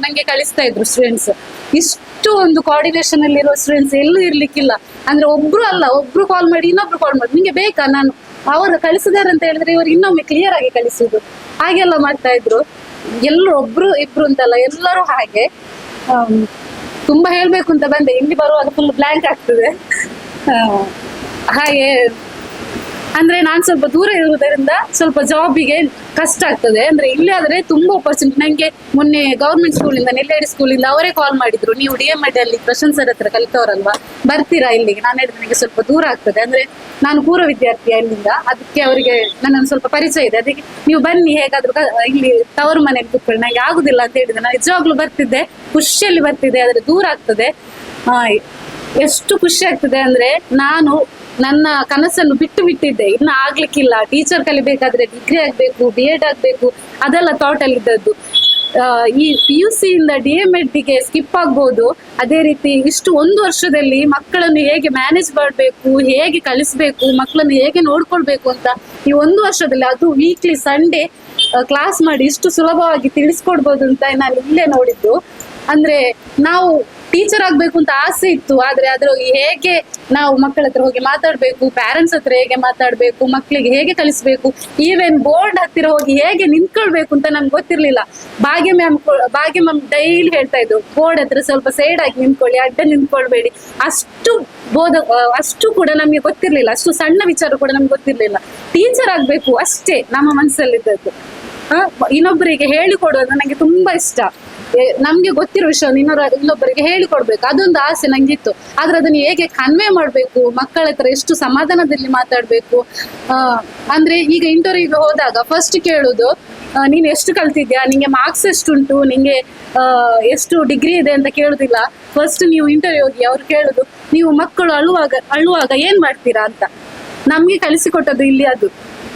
ನಂಗೆ ಕಳಿಸ್ತಾ ಇದ್ರು ಸ್ಟೂಡೆಂಟ್ಸ್. ಇಷ್ಟು ಒಂದು ಕೋಆರ್ಡಿನೇಷನ್ ಅಲ್ಲಿ ಇರೋ ಸ್ಟೂಡೆಂಟ್ಸ್ ಎಲ್ಲೂ ಇರ್ಲಿಕ್ಕಿಲ್ಲ. ಅಂದ್ರೆ ಒಬ್ರು ಕಾಲ್ ಮಾಡಿ ಇನ್ನೊಬ್ರು ಕಾಲ್ ಮಾಡಿ, ನಿಂಗೆ ಬೇಕಾ, ನಾನು ಅವರು ಕಳಿಸಿದಾರೆ ಅಂತ ಹೇಳಿದ್ರೆ ಇವರು ಇನ್ನೊಮ್ಮೆ ಕ್ಲಿಯರ್ ಆಗಿ ಕಳಿಸುದು, ಹಾಗೆಲ್ಲ ಮಾಡ್ತಾ ಇದ್ರು. ಎಲ್ಲರೂ ಒಬ್ರು ಇಬ್ರು ಅಂತಲ್ಲ, ಎಲ್ಲರೂ ಹಾಗೆ. ತುಂಬಾ ಹೇಳ್ಬೇಕು ಅಂತ ಬಂದೆ, ಇಲ್ಲಿ ಬರುವಾಗ ಫುಲ್ ಬ್ಲಾಂಕ್ ಆಗ್ತದೆ. ಹಾಗೆ ಅಂದ್ರೆ ನಾನು ಸ್ವಲ್ಪ ದೂರ ಇರುವುದರಿಂದ ಸ್ವಲ್ಪ ಜಾಬಿಗೆ ಕಷ್ಟ ಆಗ್ತದೆ. ಅಂದ್ರೆ ಇಲ್ಲಿ ಆದ್ರೆ ತುಂಬಾ ಆಪರ್ಚುನಿಟಿ. ನಂಗೆ ಮೊನ್ನೆ ಗವರ್ಮೆಂಟ್ ಸ್ಕೂಲಿಂದ, ನೆಲ್ಲೇಡಿ ಸ್ಕೂಲಿಂದ ಅವರೇ ಕಾಲ್ ಮಾಡಿದ್ರು, ನೀವು DMEd ಅಲ್ಲಿ ಪ್ರಶಾಂತ್ ಸರ್ ಹತ್ರ ಕಲಿತವರಲ್ವಾ, ಬರ್ತೀರಾ ಇಲ್ಲಿಗೆ? ನಾನು ಹೇಳಿದ್ರೆ ನನಗೆ ಸ್ವಲ್ಪ ದೂರ ಆಗ್ತದೆ, ಅಂದ್ರೆ ನಾನು ಪೂರ್ವ ವಿದ್ಯಾರ್ಥಿ ಅಲ್ಲಿಂದ, ಅದಕ್ಕೆ ಅವರಿಗೆ ನನ್ನನ್ನು ಸ್ವಲ್ಪ ಪರಿಚಯ ಇದೆ, ಅದಕ್ಕೆ ನೀವು ಬನ್ನಿ, ಹೇಗಾದ್ರೂ ಇಲ್ಲಿ ತವರು ಮನೆಯಲ್ಲಿ ಕೂತ್ಕೊಳ್ಳಿ. ನಂಗೆ ಆಗುದಿಲ್ಲ ಅಂತ ಹೇಳಿದ್ರೆ ನಾನು ನಿಜವಾಗ್ಲೂ ಬರ್ತಿದ್ದೆ, ಖುಷಿಯಲ್ಲಿ ಬರ್ತಿದ್ದೆ, ಆದ್ರೆ ದೂರ ಆಗ್ತದೆ. ಎಷ್ಟು ಖುಷಿ ಆಗ್ತದೆ ಅಂದ್ರೆ ನಾನು ನನ್ನ ಕನಸನ್ನು ಬಿಟ್ಟಿದ್ದೆ, ಇನ್ನು ಆಗ್ಲಿಕ್ಕಿಲ್ಲ, ಟೀಚರ್ ಕಲಿಬೇಕಾದ್ರೆ ಡಿಗ್ರಿ ಆಗ್ಬೇಕು, B.Ed ಆಗ್ಬೇಕು, ಅದೆಲ್ಲ ಥಾಟ್ ಅಲ್ಲಿ ಇದ್ದದ್ದು. ಈ PUC ಇಂದ DMEd ಗೆ ಸ್ಕಿಪ್ ಆಗ್ಬೋದು. ಅದೇ ರೀತಿ ಇಷ್ಟು ಒಂದು ವರ್ಷದಲ್ಲಿ ಮಕ್ಕಳನ್ನು ಹೇಗೆ ಮ್ಯಾನೇಜ್ ಮಾಡಬೇಕು, ಹೇಗೆ ಕಲಿಸ್ಬೇಕು, ಮಕ್ಕಳನ್ನು ಹೇಗೆ ನೋಡ್ಕೊಳ್ಬೇಕು ಅಂತ ಈ ಒಂದು ವರ್ಷದಲ್ಲಿ, ಅದು ವೀಕ್ಲಿ ಸಂಡೇ ಕ್ಲಾಸ್ ಮಾಡಿ ಇಷ್ಟು ಸುಲಭವಾಗಿ ತಿಳಿಸ್ಕೊಡ್ಬೋದು ಅಂತ ನಾನು ಇಲ್ಲೇ ನೋಡಿದ್ದು. ಅಂದ್ರೆ ನಾವು ಟೀಚರ್ ಆಗ್ಬೇಕು ಅಂತ ಆಸೆ ಇತ್ತು, ಆದ್ರೆ ಅದ್ರ ಹೇಗೆ ನಾವು ಮಕ್ಕಳ ಹತ್ರ ಹೋಗಿ ಮಾತಾಡ್ಬೇಕು, ಪ್ಯಾರೆಂಟ್ಸ್ ಹತ್ರ ಹೇಗೆ ಮಾತಾಡ್ಬೇಕು, ಮಕ್ಕಳಿಗೆ ಹೇಗೆ ಕಲಿಸ್ಬೇಕು, ಈವನ್ ಬೋರ್ಡ್ ಹತ್ತಿರ ಹೋಗಿ ಹೇಗೆ ನಿಂತ್ಕೊಳ್ಬೇಕು ಅಂತ ನಮ್ಗೆ ಗೊತ್ತಿರ್ಲಿಲ್ಲ. ಭಾಗ್ಯ ಮ್ಯಾಮ್ ಡೈಲಿ ಹೇಳ್ತಾ ಇದ್ರು, ಬೋರ್ಡ್ ಹತ್ರ ಸ್ವಲ್ಪ ಸೈಡ್ ಆಗಿ ನಿಂತ್ಕೊಳ್ಳಿ, ಅಡ್ಡ ನಿಂತ್ಕೊಳ್ಬೇಡಿ. ಅಷ್ಟು ಕೂಡ ನಮ್ಗೆ ಗೊತ್ತಿರ್ಲಿಲ್ಲ, ಅಷ್ಟು ಸಣ್ಣ ವಿಚಾರ ಕೂಡ ನಮ್ಗೆ ಗೊತ್ತಿರ್ಲಿಲ್ಲ. ಟೀಚರ್ ಆಗ್ಬೇಕು ಅಷ್ಟೇ ನಮ್ಮ ಮನಸ್ಸಲ್ಲಿದ್ದದ್ದು. ಇನ್ನೊಬ್ಬರಿಗೆ ಹೇಳಿಕೊಡೋದು ನಂಗೆ ತುಂಬಾ ಇಷ್ಟ. ನಮ್ಗೆ ಗೊತ್ತಿರೋ ವಿಷಯ ಇನ್ನೊಬ್ಬರಿಗೆ ಹೇಳಿಕೊಡ್ಬೇಕು, ಅದೊಂದು ಆಸೆ ನಂಗಿತ್ತು. ಆದ್ರೆ ಅದನ್ನ ಹೇಗೆ ಕನ್ವೆ ಮಾಡ್ಬೇಕು, ಮಕ್ಕಳ ಹತ್ರ ಎಷ್ಟು ಸಮಾಧಾನದಲ್ಲಿ ಮಾತಾಡ್ಬೇಕು. ಅಂದ್ರೆ ಈಗ ಇಂಟರ್ವ್ಯೂಗೆ ಹೋದಾಗ ಫಸ್ಟ್ ಕೇಳುದು, ನೀನ್ ಎಷ್ಟು ಕಲ್ತಿದ್ಯಾ, ನಿಂಗೆ ಮಾರ್ಕ್ಸ್ ಎಷ್ಟುಂಟು, ನಿಂಗೆ ಎಷ್ಟು ಡಿಗ್ರಿ ಇದೆ ಅಂತ ಕೇಳುದಿಲ್ಲ. ಫಸ್ಟ್ ನೀವು ಇಂಟರ್ವ್ಯೂ ಹೋಗಿ ಅವ್ರು ಕೇಳುದು, ನೀವು ಮಕ್ಕಳು ಅಳುವಾಗ ಏನ್ ಮಾಡ್ತೀರಾ ಅಂತ. ನಮ್ಗೆ ಕಲಿಸಿಕೊಟ್ಟದ್ದು ಇಲ್ಲಿ ಅದು.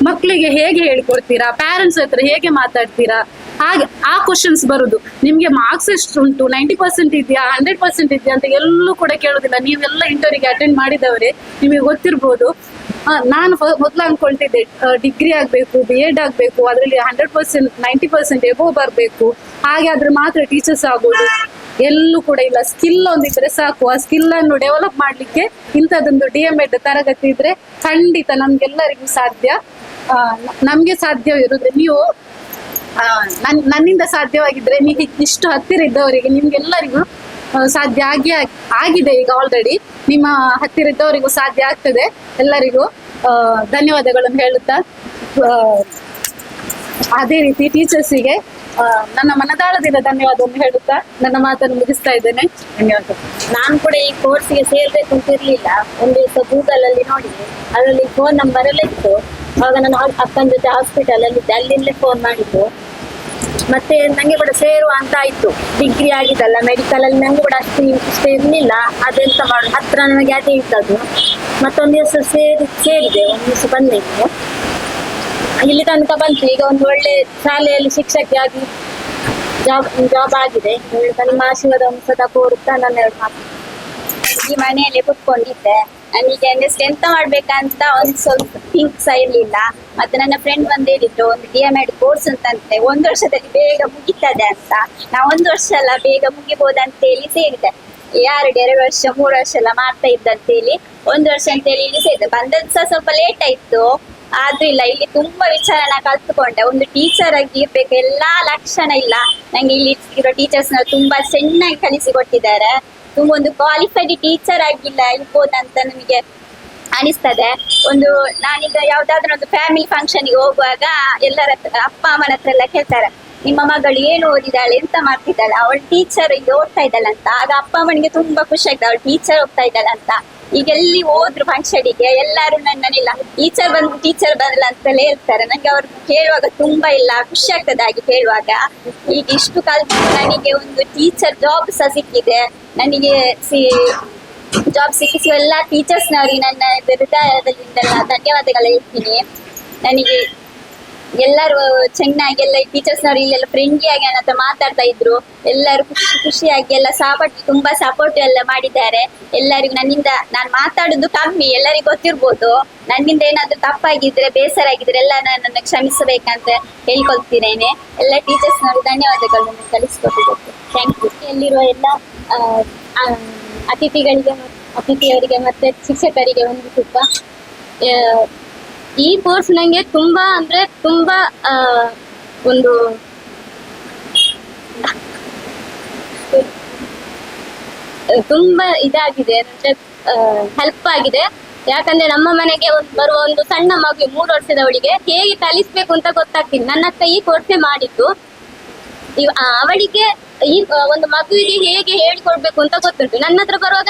ಮಕ್ಕಳಿಗೆ ಹೇಗೆ ಹೇಳಿಕೊಡ್ತೀರಾ, ಪ್ಯಾರೆಂಟ್ಸ್ ಹತ್ರ ಹೇಗೆ ಮಾತಾಡ್ತೀರಾ, ಹಾಗೆ ಆ ಕ್ವಶನ್ಸ್ ಬರುದು. ನಿಮ್ಗೆ ಮಾರ್ಕ್ಸ್ ಎಷ್ಟು ಉಂಟು, 90% ಇದೆಯಾ, 100% ಇದೆಯಾ ಅಂತ ಎಲ್ಲೂ ಕೂಡ ಕೇಳುದಿಲ್ಲ. ನೀವೆಲ್ಲ ಇಂಟರ್ವ್ಯೂಗೆ ಅಟೆಂಡ್ ಮಾಡಿದವರೇ, ನಿಮಗೆ ಗೊತ್ತಿರ್ಬೋದು. ನಾನು ಮೊದ್ಲು ಅನ್ಕೊಳ್ತಿದ್ದೆ ಡಿಗ್ರಿ ಆಗ್ಬೇಕು, B.Ed ಆಗ್ಬೇಕು, ಅದ್ರಲ್ಲಿ 100% 90% ಎಬೋವ್ ಬರ್ಬೇಕು, ಹಾಗೆ ಆದ್ರೆ ಮಾತ್ರ ಟೀಚರ್ಸ್ ಆಗೋದು. ಎಲ್ಲೂ ಕೂಡ ಇಲ್ಲ. ಸ್ಕಿಲ್ ಒಂದಿದ್ರೆ ಸಾಕು. ಆ ಸ್ಕಿಲ್ ಅನ್ನು ಡೆವಲಪ್ ಮಾಡ್ಲಿಕ್ಕೆ ಇಂಥದ್ದೊಂದು DMEd ತರಗತಿ ಇದ್ರೆ ಖಂಡಿತ ನಮ್ಗೆಲ್ಲರಿಗೂ ಸಾಧ್ಯ. ನಮ್ಗೆ ಸಾಧ್ಯವಿರುದ್ರೆ ನೀವು ನನ್ನಿಂದ ಸಾಧ್ಯವಾಗಿದ್ರೆ ನೀವು ಇಷ್ಟು ಹತ್ತಿರ ಇದ್ದವರಿಗೆ ನಿಮ್ಗೆಲ್ಲರಿಗೂ ಸಾಧ್ಯ ಆಗಿದೆ. ಈಗ ಆಲ್ರೆಡಿ ನಿಮ್ಮ ಹತ್ತಿರ ಇದ್ದವರಿಗೂ ಸಾಧ್ಯ ಆಗ್ತದೆ. ಎಲ್ಲರಿಗೂ ಧನ್ಯವಾದಗಳನ್ನು ಹೇಳುತ್ತಾ, ಅದೇ ರೀತಿ ಟೀಚರ್ಸಿಗೆ ನನ್ನ ಮನದಾಳದಿಂದ ಧನ್ಯವಾದವನ್ನು ಹೇಳುತ್ತಾ ನನ್ನ ಮಾತನ್ನು ಮುಗಿಸ್ತಾ ಇದ್ದೇನೆ. ಧನ್ಯವಾದ. ನಾನು ಕೂಡ ಈ ಕೋರ್ಸ್ಗೆ ಸೇರ್ಬೇಕು ಅಂತ ಇರ್ಲಿಲ್ಲ. ಒಂದು ದಿವಸ ಗೂಗಲ್ ಅಲ್ಲಿ ನೋಡಿದೆ, ಅದರಲ್ಲಿ ಫೋನ್ ನಂಬರ್ ಎಲ್ಲ ಇತ್ತು. ಆಗ ನಾನು ಅಕ್ಕನ ಜೊತೆ ಹಾಸ್ಪಿಟಲ್ ಅಲ್ಲಿ ಇದ್ದೆ, ಅಲ್ಲಿಂದಲೇ ಫೋನ್ ಮಾಡಿದ್ದು. ಮತ್ತೆ ನಂಗೆ ಕೂಡ ಸೇರುವ ಅಂತ ಆಯ್ತು. ಡಿಗ್ರಿ ಆಗಿದ್ದಲ್ಲ, ಮೆಡಿಕಲ್ ಅಲ್ಲಿ ನಂಗೆ ಕೂಡ ಅಷ್ಟು ಇಷ್ಟ ಇರ್ಲಿಲ್ಲ. ಅದೆಂತ ಮಾಡುದು, ಹತ್ರ ನನಗೆ ಅದೇ ಇದ್ದದ್ದು. ಮತ್ತೊಂದು ದಿವಸ ಸೇರಿದೆ, ಒಂದು ದಿವಸ ಬಂದಿದ್ದು, ಇಲ್ಲಿ ತನಕ ಬಂತು. ಈಗ ಒಂದು ಒಳ್ಳೆ ಶಾಲೆಯಲ್ಲಿ ಶಿಕ್ಷಕಿಯಾಗಿ ಜಾಬ್ ಆಗಿದೆ. ನಿಮ್ಮ ಆಶೀರ್ವಾದ ಸದಾ ಕೋರುತ್ತಾ ನನ್ನ ಈ ಮನೆಯಲ್ಲಿ ಕುತ್ಕೊಂಡಿದ್ದೆ. ನನಗೆ ನೆಕ್ಸ್ಟ್ ಎಂತ ಮಾಡ್ಬೇಕಂತ ಒಂದು ಸ್ವಲ್ಪ ಥಿಂಕ್ಸ್ ಇರ್ಲಿಲ್ಲ. ಮತ್ತೆ ನನ್ನ ಫ್ರೆಂಡ್ ಬಂದು ಹೇಳಿದ್ರು, ಒಂದು DMEd ಕೋರ್ಸ್ ಅಂತಂತೆ 1 ವರ್ಷದಲ್ಲಿ ಬೇಗ ಮುಗಿತದೆ ಅಂತ. ನಾ 1 ವರ್ಷ ಎಲ್ಲ ಬೇಗ ಮುಗಿಬಹುದಂತ ಹೇಳಿ ಸೇರಿದೆ. 2 ವರ್ಷ 3 ವರ್ಷ ಎಲ್ಲ ಮಾಡ್ತಾ ಇದ್ದಂತೇಳಿ 1 ವರ್ಷ ಅಂತ ಹೇಳಿ ಇಲ್ಲಿ ಸೇರಿದೆ. ಬಂದದ್ದು ಸಹ ಸ್ವಲ್ಪ ಲೇಟ್ ಆಯ್ತು, ಆದ್ರೂ ಇಲ್ಲ, ಇಲ್ಲಿ ತುಂಬಾ ವಿಚಾರನ ಕಲ್ತ್ಕೊಂಡೆ. ಒಂದು ಟೀಚರ್ ಆಗಿ ಇರ್ಬೇಕು, ಎಲ್ಲಾ ಲಕ್ಷಣ ಇಲ್ಲ ನಂಗೆ. ಇಲ್ಲಿ ಇರೋ ಟೀಚರ್ಸ್ ನ ತುಂಬಾ ಚೆನ್ನಾಗಿ ಕಲಿಸಿ ಕೊಟ್ಟಿದ್ದಾರೆ. ತುಂಬ ಒಂದು ಕ್ವಾಲಿಫೈಡ್ ಟೀಚರ್ ಆಗಿಲ್ಲ ಇರ್ಬೋದಂತ ನಮಗೆ ಅನಿಸ್ತದೆ. ಒಂದು ನಾನೀಗ ಯಾವ್ದಾದ್ರು ಒಂದು ಫ್ಯಾಮಿಲಿ ಫಂಕ್ಷನ್ಗೆ ಹೋಗುವಾಗ ಎಲ್ಲರ ಅಪ್ಪ ಅಮ್ಮನ ಹತ್ರ ಎಲ್ಲ ಕೇಳ್ತಾರೆ, ನಿಮ್ಮ ಮಗಳು ಏನು ಓದಿದಾಳೆ, ಎಂತ ಮಾಡ್ತಿದ್ದಾಳೆ, ಅವಳು ಟೀಚರ್ ಈಗ ಓದ್ತಾ ಇದ್ದಾಳೆ ಅಂತ. ಆಗ ಅಪ್ಪ ಅಮ್ಮನಿಗೆ ತುಂಬಾ ಖುಷಿ ಆಗ್ತದೆ, ಅವಳು ಟೀಚರ್ ಹೋಗ್ತಾ ಇದ್ದಾಳೆ ಅಂತ. ಈಗ ಎಲ್ಲಿ ಹೋದ್ರು ಫಂಕ್ಷನಿಗೆ ಎಲ್ಲರೂ ನನ್ನನ್ನಿಲ್ಲ ಟೀಚರ್ ಬಂದ್ಲ ಅಂತಲೇ ಹೇಳ್ತಾರೆ. ನಂಗೆ ಅವ್ರು ಕೇಳುವಾಗ ತುಂಬಾ ಇಲ್ಲ ಖುಷಿ ಆಗ್ತದೆ ಹಾಗೆ ಕೇಳುವಾಗ. ಈಗ ಇಷ್ಟು ಕಲ್ತು ನನಗೆ ಒಂದು ಟೀಚರ್ ಜಾಬ್ ಸಹ ಸಿಕ್ಕಿದೆ. ನನಗೆ ಜಾಬ್ ಸಿಕ್ಕಿಸಿ ಎಲ್ಲ ಟೀಚರ್ಸ್ನವರಿಗೆ ನನ್ನ ಹೃದಯದಿಂದೆಲ್ಲ ಧನ್ಯವಾದಗಳು ಹೇಳ್ತೀನಿ. ನನಗೆ ಎಲ್ಲರೂ ಚೆನ್ನಾಗಿ ಎಲ್ಲ ಟೀಚರ್ಸ್ನವ್ರು ಇಲ್ಲೆಲ್ಲ ಫ್ರೆಂಡ್ಲಿಯಾಗಿ ನನ್ನ ಹತ್ರ ಮಾತಾಡ್ತಾ ಇದ್ರು. ಎಲ್ಲರೂ ಖುಷಿಯಾಗಿ ಎಲ್ಲ ತುಂಬಾ ಸಪೋರ್ಟ್ ಎಲ್ಲ ಮಾಡಿದ್ದಾರೆ ಎಲ್ಲರಿಗೂ. ನನ್ನಿಂದ ನಾನು ಮಾತಾಡುದು ಕಮ್ಮಿ, ಎಲ್ಲರಿಗೂ ಗೊತ್ತಿರ್ಬೋದು. ನನ್ನಿಂದ ಏನಾದ್ರು ತಪ್ಪಾಗಿದ್ರೆ ಬೇಸರ ಆಗಿದ್ರೆ ಎಲ್ಲ ನನ್ನನ್ನು ಕ್ಷಮಿಸಬೇಕಂತ ಹೇಳ್ಕೊಳ್ತಿದ್ದೇನೆ. ಎಲ್ಲ ಟೀಚರ್ಸ್ನವ್ರಿಗೆ ಧನ್ಯವಾದಗಳನ್ನು ಕಲಿಸ್ಕೊಟ್ಟಿದ್ದಕ್ಕೆ ಥ್ಯಾಂಕ್ ಯು. ಎಲ್ಲಿರುವ ಎಲ್ಲ ಅತಿಥಿಯವರಿಗೆ ಮತ್ತೆ ಶಿಕ್ಷಕರಿಗೆ ಒಂದು ತುಂಬ ಈ ಕೋರ್ಸ್ ನಂಗೆ ತುಂಬಾ ಅಂದ್ರೆ ತುಂಬಾ ಒಂದು ತುಂಬಾ ಇದಾಗಿದೆ ಅಂದ್ರೆ ಹೆಲ್ಪ್ ಆಗಿದೆ. ಯಾಕಂದ್ರೆ ನಮ್ಮ ಮನೆಗೆ ಬರುವ ಒಂದು ಸಣ್ಣ ಮಗು 3 ವರ್ಷದವಳಿಗೆ ಹೇಗೆ ಕಲಿಸ್ಬೇಕು ಅಂತ ಗೊತ್ತಾಗ್ತಿಲ್ಲ. ನನ್ನ ಹತ್ರ ಈ ಕೋರ್ಸೇ ಮಾಡಿದ್ದು. ಅವಳಿಗೆ ಈ ಒಂದು ಮಗುವಿಗೆ ಹೇಗೆ ಹೇಳಿಕೊಡ್ಬೇಕು ಅಂತ ಗೊತ್ತುಂಟು. ನನ್ನ ಹತ್ರ ಬರುವಾಗ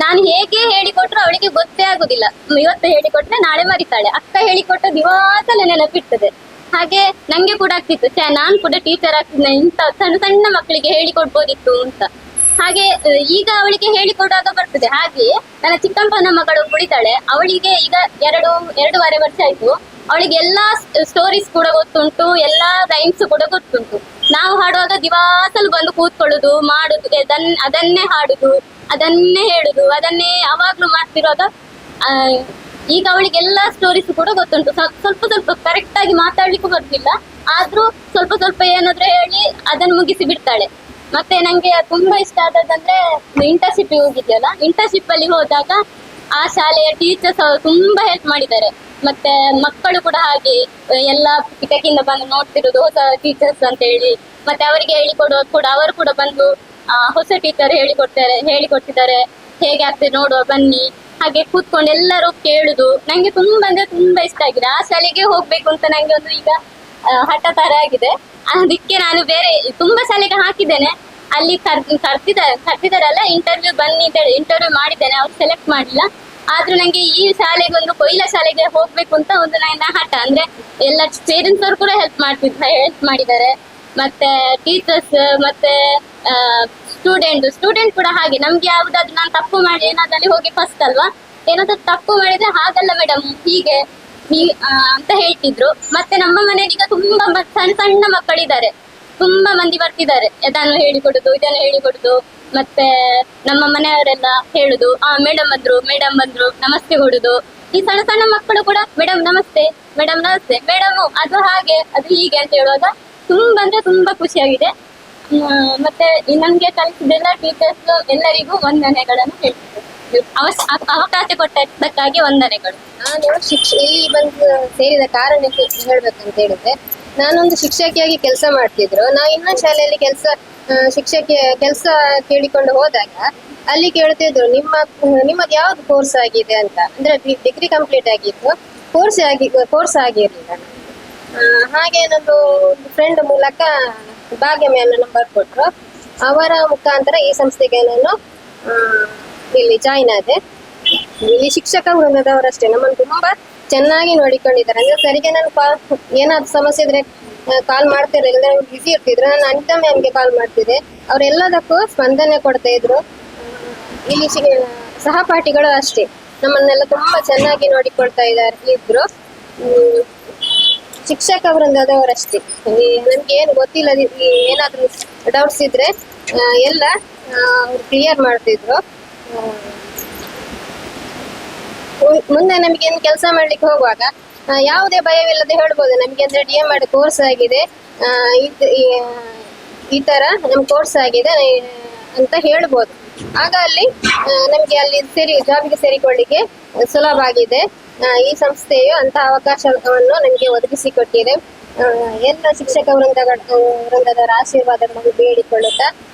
ನಾನು ಹೇಗೆ ಹೇಳಿಕೊಟ್ರು ಅವಳಿಗೆ ಗೊತ್ತೇ ಆಗುದಿಲ್ಲ. ಇವತ್ತು ಹೇಳಿಕೊಟ್ರೆ ನಾಳೆ ಮರಿತಾಳೆ. ಅಕ್ಕ ಹೇಳಿಕೊಟ್ಟ ದಿವಾಸಲೆ ನೆನಪಿರ್ತದೆ. ಹಾಗೆ ನಂಗೆ ಕೂಡ ಆಗ್ತಿತ್ತು, ನಾನು ಕೂಡ ಟೀಚರ್ ಆಗ್ತಿದ್ದೆ, ಇಂಥ ಸಣ್ಣ ಸಣ್ಣ ಮಕ್ಕಳಿಗೆ ಹೇಳಿಕೊಡ್ಬೋದಿತ್ತು ಅಂತ. ಹಾಗೆ ಈಗ ಅವಳಿಗೆ ಹೇಳಿಕೊಡುವಾಗ ಬರ್ತದೆ. ಹಾಗೆ ನನ್ನ ಚಿಕ್ಕಪ್ಪನ ಮಗಳು ಕುಳಿತಾಳೆ, ಅವಳಿಗೆ ಈಗ 2.5 ವರ್ಷ ಆಯ್ತು. ಅವಳಿಗೆ ಎಲ್ಲಾ ಸ್ಟೋರೀಸ್ ಕೂಡ ಗೊತ್ತುಂಟು, ಎಲ್ಲಾ ರೈಮ್ಸ್ ಕೂಡ ಗೊತ್ತುಂಟು. ನಾವು ಹಾಡುವಾಗ ದಿವಾಸಲು ಬಂದು ಕೂತ್ಕೊಳ್ಳುದು, ಮಾಡುದು, ಅದನ್ನೇ ಹಾಡುದು, ಅದನ್ನೇ ಹೇಳುದು, ಅದನ್ನೇ ಯಾವಾಗ್ಲೂ ಮಾಡ್ತಿರುವಾಗ ಈಗ ಅವಳಿಗೆ ಎಲ್ಲಾ ಸ್ಟೋರೀಸ್ ಕೂಡ ಗೊತ್ತುಂಟು. ಸ್ವಲ್ಪ ಕರೆಕ್ಟ್ ಆಗಿ ಮಾತಾಡ್ಲಿಕ್ಕೂ ಬರ್ತಿಲ್ಲ, ಆದ್ರೂ ಸ್ವಲ್ಪ ಏನಾದ್ರೂ ಹೇಳಿ ಅದನ್ನು ಮುಗಿಸಿ ಬಿಡ್ತಾಳೆ. ಮತ್ತೆ ನಂಗೆ ತುಂಬಾ ಇಷ್ಟ ಆದದಂದ್ರೆ ಇಂಟರ್ನ್ಶಿಪ್ ಹೋಗಿದ್ಯಲ್ಲ, ಇಂಟರ್ನ್ಶಿಪ್ ಅಲ್ಲಿ ಹೋದಾಗ ಆ ಶಾಲೆಯ ಟೀಚರ್ಸ್ ತುಂಬಾ ಹೆಲ್ಪ್ ಮಾಡಿದ್ದಾರೆ. ಮತ್ತೆ ಮಕ್ಕಳು ಕೂಡ ಹಾಗೆ ಎಲ್ಲ ಕಿಟಕಿಯಿಂದ ಬಂದು ನೋಡ್ತಿರೋದು ಹೊಸ ಟೀಚರ್ಸ್ ಅಂತ ಹೇಳಿ. ಮತ್ತೆ ಅವರಿಗೆ ಹೇಳಿಕೊಡುವಾಗ ಕೂಡ ಅವರು ಕೂಡ ಬಂದು ಹೊಸ ಟೀಚರ್ ಹೇಳಿಕೊಡ್ತಿದ್ದಾರೆ, ಹೇಗೆ ಆಗ್ತದೆ ನೋಡುವ ಬನ್ನಿ, ಹಾಗೆ ಕೂತ್ಕೊಂಡು ಎಲ್ಲರೂ ಕೇಳುದು. ನಂಗೆ ತುಂಬಾ ಅಂದ್ರೆ ತುಂಬಾ ಇಷ್ಟ ಆಗಿದೆ. ಆ ಶಾಲೆಗೆ ಹೋಗ್ಬೇಕು ಅಂತ ನಂಗೆ ಒಂದು ಈಗ ಹಠ ತರ ಆಗಿದೆ. ಅದಕ್ಕೆ ನಾನು ಬೇರೆ ತುಂಬಾ ಶಾಲೆಗೆ ಹಾಕಿದ್ದೇನೆ. ಅಲ್ಲಿ ಕರ್ತಿದಾರಲ್ಲ ಇಂಟರ್ವ್ಯೂ ಬನ್ನಿ ಅಂತೇಳಿ ಇಂಟರ್ವ್ಯೂ ಮಾಡಿದ್ದೇನೆ, ಅವ್ರು ಸೆಲೆಕ್ಟ್ ಮಾಡಿಲ್ಲ. ಆದ್ರೂ ನಂಗೆ ಈ ಶಾಲೆಗೆ ಒಂದು ಕೊಯ್ಲಾ ಶಾಲೆಗೆ ಹೋಗ್ಬೇಕು ಅಂತ ಒಂದು ನನ್ನ ಹಠ. ಅಂದ್ರೆ ಎಲ್ಲ ಪೇರೆಂಟ್ಸ್ ಅವರು ಕೂಡ ಹೆಲ್ಪ್ ಮಾಡಿದ್ದಾರೆ. ಮತ್ತೆ ಟೀಚರ್ಸ್ ಮತ್ತೆ ಸ್ಟೂಡೆಂಟ್ ಕೂಡ ಹಾಗೆ. ನಮ್ಗೆ ಯಾವ್ದಾದ್ರು ನಾನು ತಪ್ಪು ಮಾಡಿ ಏನಾದ್ರಲ್ಲಿ ಹೋಗಿ ಫಸ್ಟ್ ಅಲ್ವಾ, ಏನಾದ್ರು ತಪ್ಪು ಮಾಡಿದ್ರೆ ಹಾಗಲ್ಲ ಮೇಡಮ್ ಹೀಗೆ ಅಂತ ಹೇಳ್ತಿದ್ರು. ಮತ್ತೆ ನಮ್ಮ ಮನೆಯಲ್ಲಿ ಈಗ ತುಂಬಾ ಸಣ್ಣ ಮಕ್ಕಳಿದ್ದಾರೆ, ತುಂಬಾ ಮಂದಿ ಬರ್ತಿದ್ದಾರೆ. ಅದನ್ನು ಇದನ್ನು ಹೇಳಿಕೊಡುದು. ಮತ್ತೆ ನಮ್ಮ ಮನೆಯವರೆಲ್ಲ ಹೇಳುದು, ಮೇಡಮ್ ಬಂದ್ರು ನಮಸ್ತೆ ಕೊಡುದು. ಈ ಸಣ್ಣ ಮಕ್ಕಳು ಕೂಡ ಮೇಡಮ್ ನಮಸ್ತೆ ಮೇಡಮ್ ಅದು ಹಾಗೆ ಅದು ಹೀಗೆ ಅಂತ ಹೇಳುವಾಗ ತುಂಬಾ ಅಂದ್ರೆ ತುಂಬಾ ಖುಷಿಯಾಗಿದೆ. ಮತ್ತೆ ನಮ್ಗೆ ಕಲಿಸಿದೆಲ್ಲ ಟೀಚರ್ಸ್ ಎಲ್ಲರಿಗೂ ವಂದನೆಗಳನ್ನು ಹೇಳ್ತಿದ್ದೆ. ಅವಕಾಶ ಕೊಟ್ಟದ್ದಕ್ಕಾಗಿ ವಂದನೆಗಳು. ನಾನು ಇಲ್ಲಿ ಬಂದು ಸೇರಿದ ಕಾರಣಕ್ಕೆ ಹೇಳ್ಬೇಕಂತ ಹೇಳಿದ್ರೆ, ನಾನೊಂದು ಶಿಕ್ಷಕಿಯಾಗಿ ಕೆಲಸ ಮಾಡ್ತಿದ್ರು. ನಾ ಇನ್ನೊಂದು ಶಾಲೆಯಲ್ಲಿ ಕೆಲಸ ಕೇಳಿಕೊಂಡು ಹೋದಾಗ ಅಲ್ಲಿ ಕೇಳ್ತಿದ್ರು, ನಿಮ್ಮದು ಯಾವ್ದು ಕೋರ್ಸ್ ಆಗಿದೆ ಅಂತ. ಅಂದ್ರೆ ಡಿಗ್ರಿ ಕಂಪ್ಲೀಟ್ ಆಗಿತ್ತು, ಕೋರ್ಸ್ ಆಗಿರ್ಲಿಲ್ಲ. ಹಾಗೆ ನಂದು ಫ್ರೆಂಡ್ ಮೂಲಕ ಭಾಗ್ಯ ಮ್ಯಾಮ್ ನಂಬರ್ ಕೊಟ್ರು. ಅವರ ಮುಖಾಂತರ ಈ ಸಂಸ್ಥೆಗೆ ನಾನು ಇಲ್ಲಿ ಜಾಯಿನ್ ಆದೆ. ಇಲ್ಲಿ ಶಿಕ್ಷಕ ವೃಂದದವರಷ್ಟೇ ನಮ್ಮನ್ನು ತುಂಬಾ ಚೆನ್ನಾಗಿ ನೋಡಿಕೊಂಡಿದ್ದಾರೆ. ಅಂದ್ರೆ ಸರಿಗೆ ನಾನು ಏನಾದ್ರು ಸಮಸ್ಯೆ ಇದ್ರೆ ಕಾಲ್ ಮಾಡ್ತಿರ್ಲಿಲ್ಲ, ಬಿಸಿ ಇರ್ತಿದ್ರು. ನಾನು ಅನಿತಾ ಮ್ಯಾಮ್ಗೆ ಕಾಲ್ ಮಾಡ್ತಿದ್ದೆ, ಅವರೆಲ್ಲದಕ್ಕೂ ಸ್ಪಂದನೆ ಕೊಡ್ತಾ ಇದ್ರು. ಇಲ್ಲಿ ಸಹಪಾಠಿಗಳು ಅಷ್ಟೇ ನಮ್ಮನ್ನೆಲ್ಲ ತುಂಬಾ ಚೆನ್ನಾಗಿ ನೋಡಿಕೊಳ್ತಾ ಇದ್ರು. ಶಿಕ್ಷಕ ವೃಂದದವರಷ್ಟೇ ನಮ್ಗೆ ಏನು ಗೊತ್ತಿಲ್ಲ, ಏನಾದ್ರು ಡೌಟ್ಸ್ ಇದ್ರೆ ಎಲ್ಲ ಕ್ಲಿಯರ್ ಮಾಡ್ತಿದ್ರು. ಮುಂದೆ ನಮ್ಗೆ ಏನು ಕೆಲಸ ಮಾಡ್ಲಿಕ್ಕೆ ಹೋಗುವಾಗ ಯಾವುದೇ ಭಯವಿಲ್ಲದೆ ಹೇಳ್ಬೋದು, ನಮ್ಗೆ ಅಂದ್ರೆ DMEd ಕೋರ್ಸ್ ಆಗಿದೆ, ಈ ತರ ನಮ್ ಕೋರ್ಸ್ ಆಗಿದೆ ಅಂತ ಹೇಳ್ಬೋದು. ಆಗ ಅಲ್ಲಿ ನಮ್ಗೆ ಅಲ್ಲಿ ಜಾಬಿಗೆ ಸೇರಿಕೊಳ್ಳಿಕ್ಕೆ ಸುಲಭ ಆಗಿದೆ. ಈ ಸಂಸ್ಥೆಯು ಅಂತ ಅವಕಾಶವನ್ನು ನಮ್ಗೆ ಒದಗಿಸಿಕೊಟ್ಟಿದೆ. ಎಲ್ಲ ಶಿಕ್ಷಕ ವೃಂದದವರ ಆಶೀರ್ವಾದಗಳನ್ನು ಬೇಡಿಕೊಳ್ಳುತ್ತಾ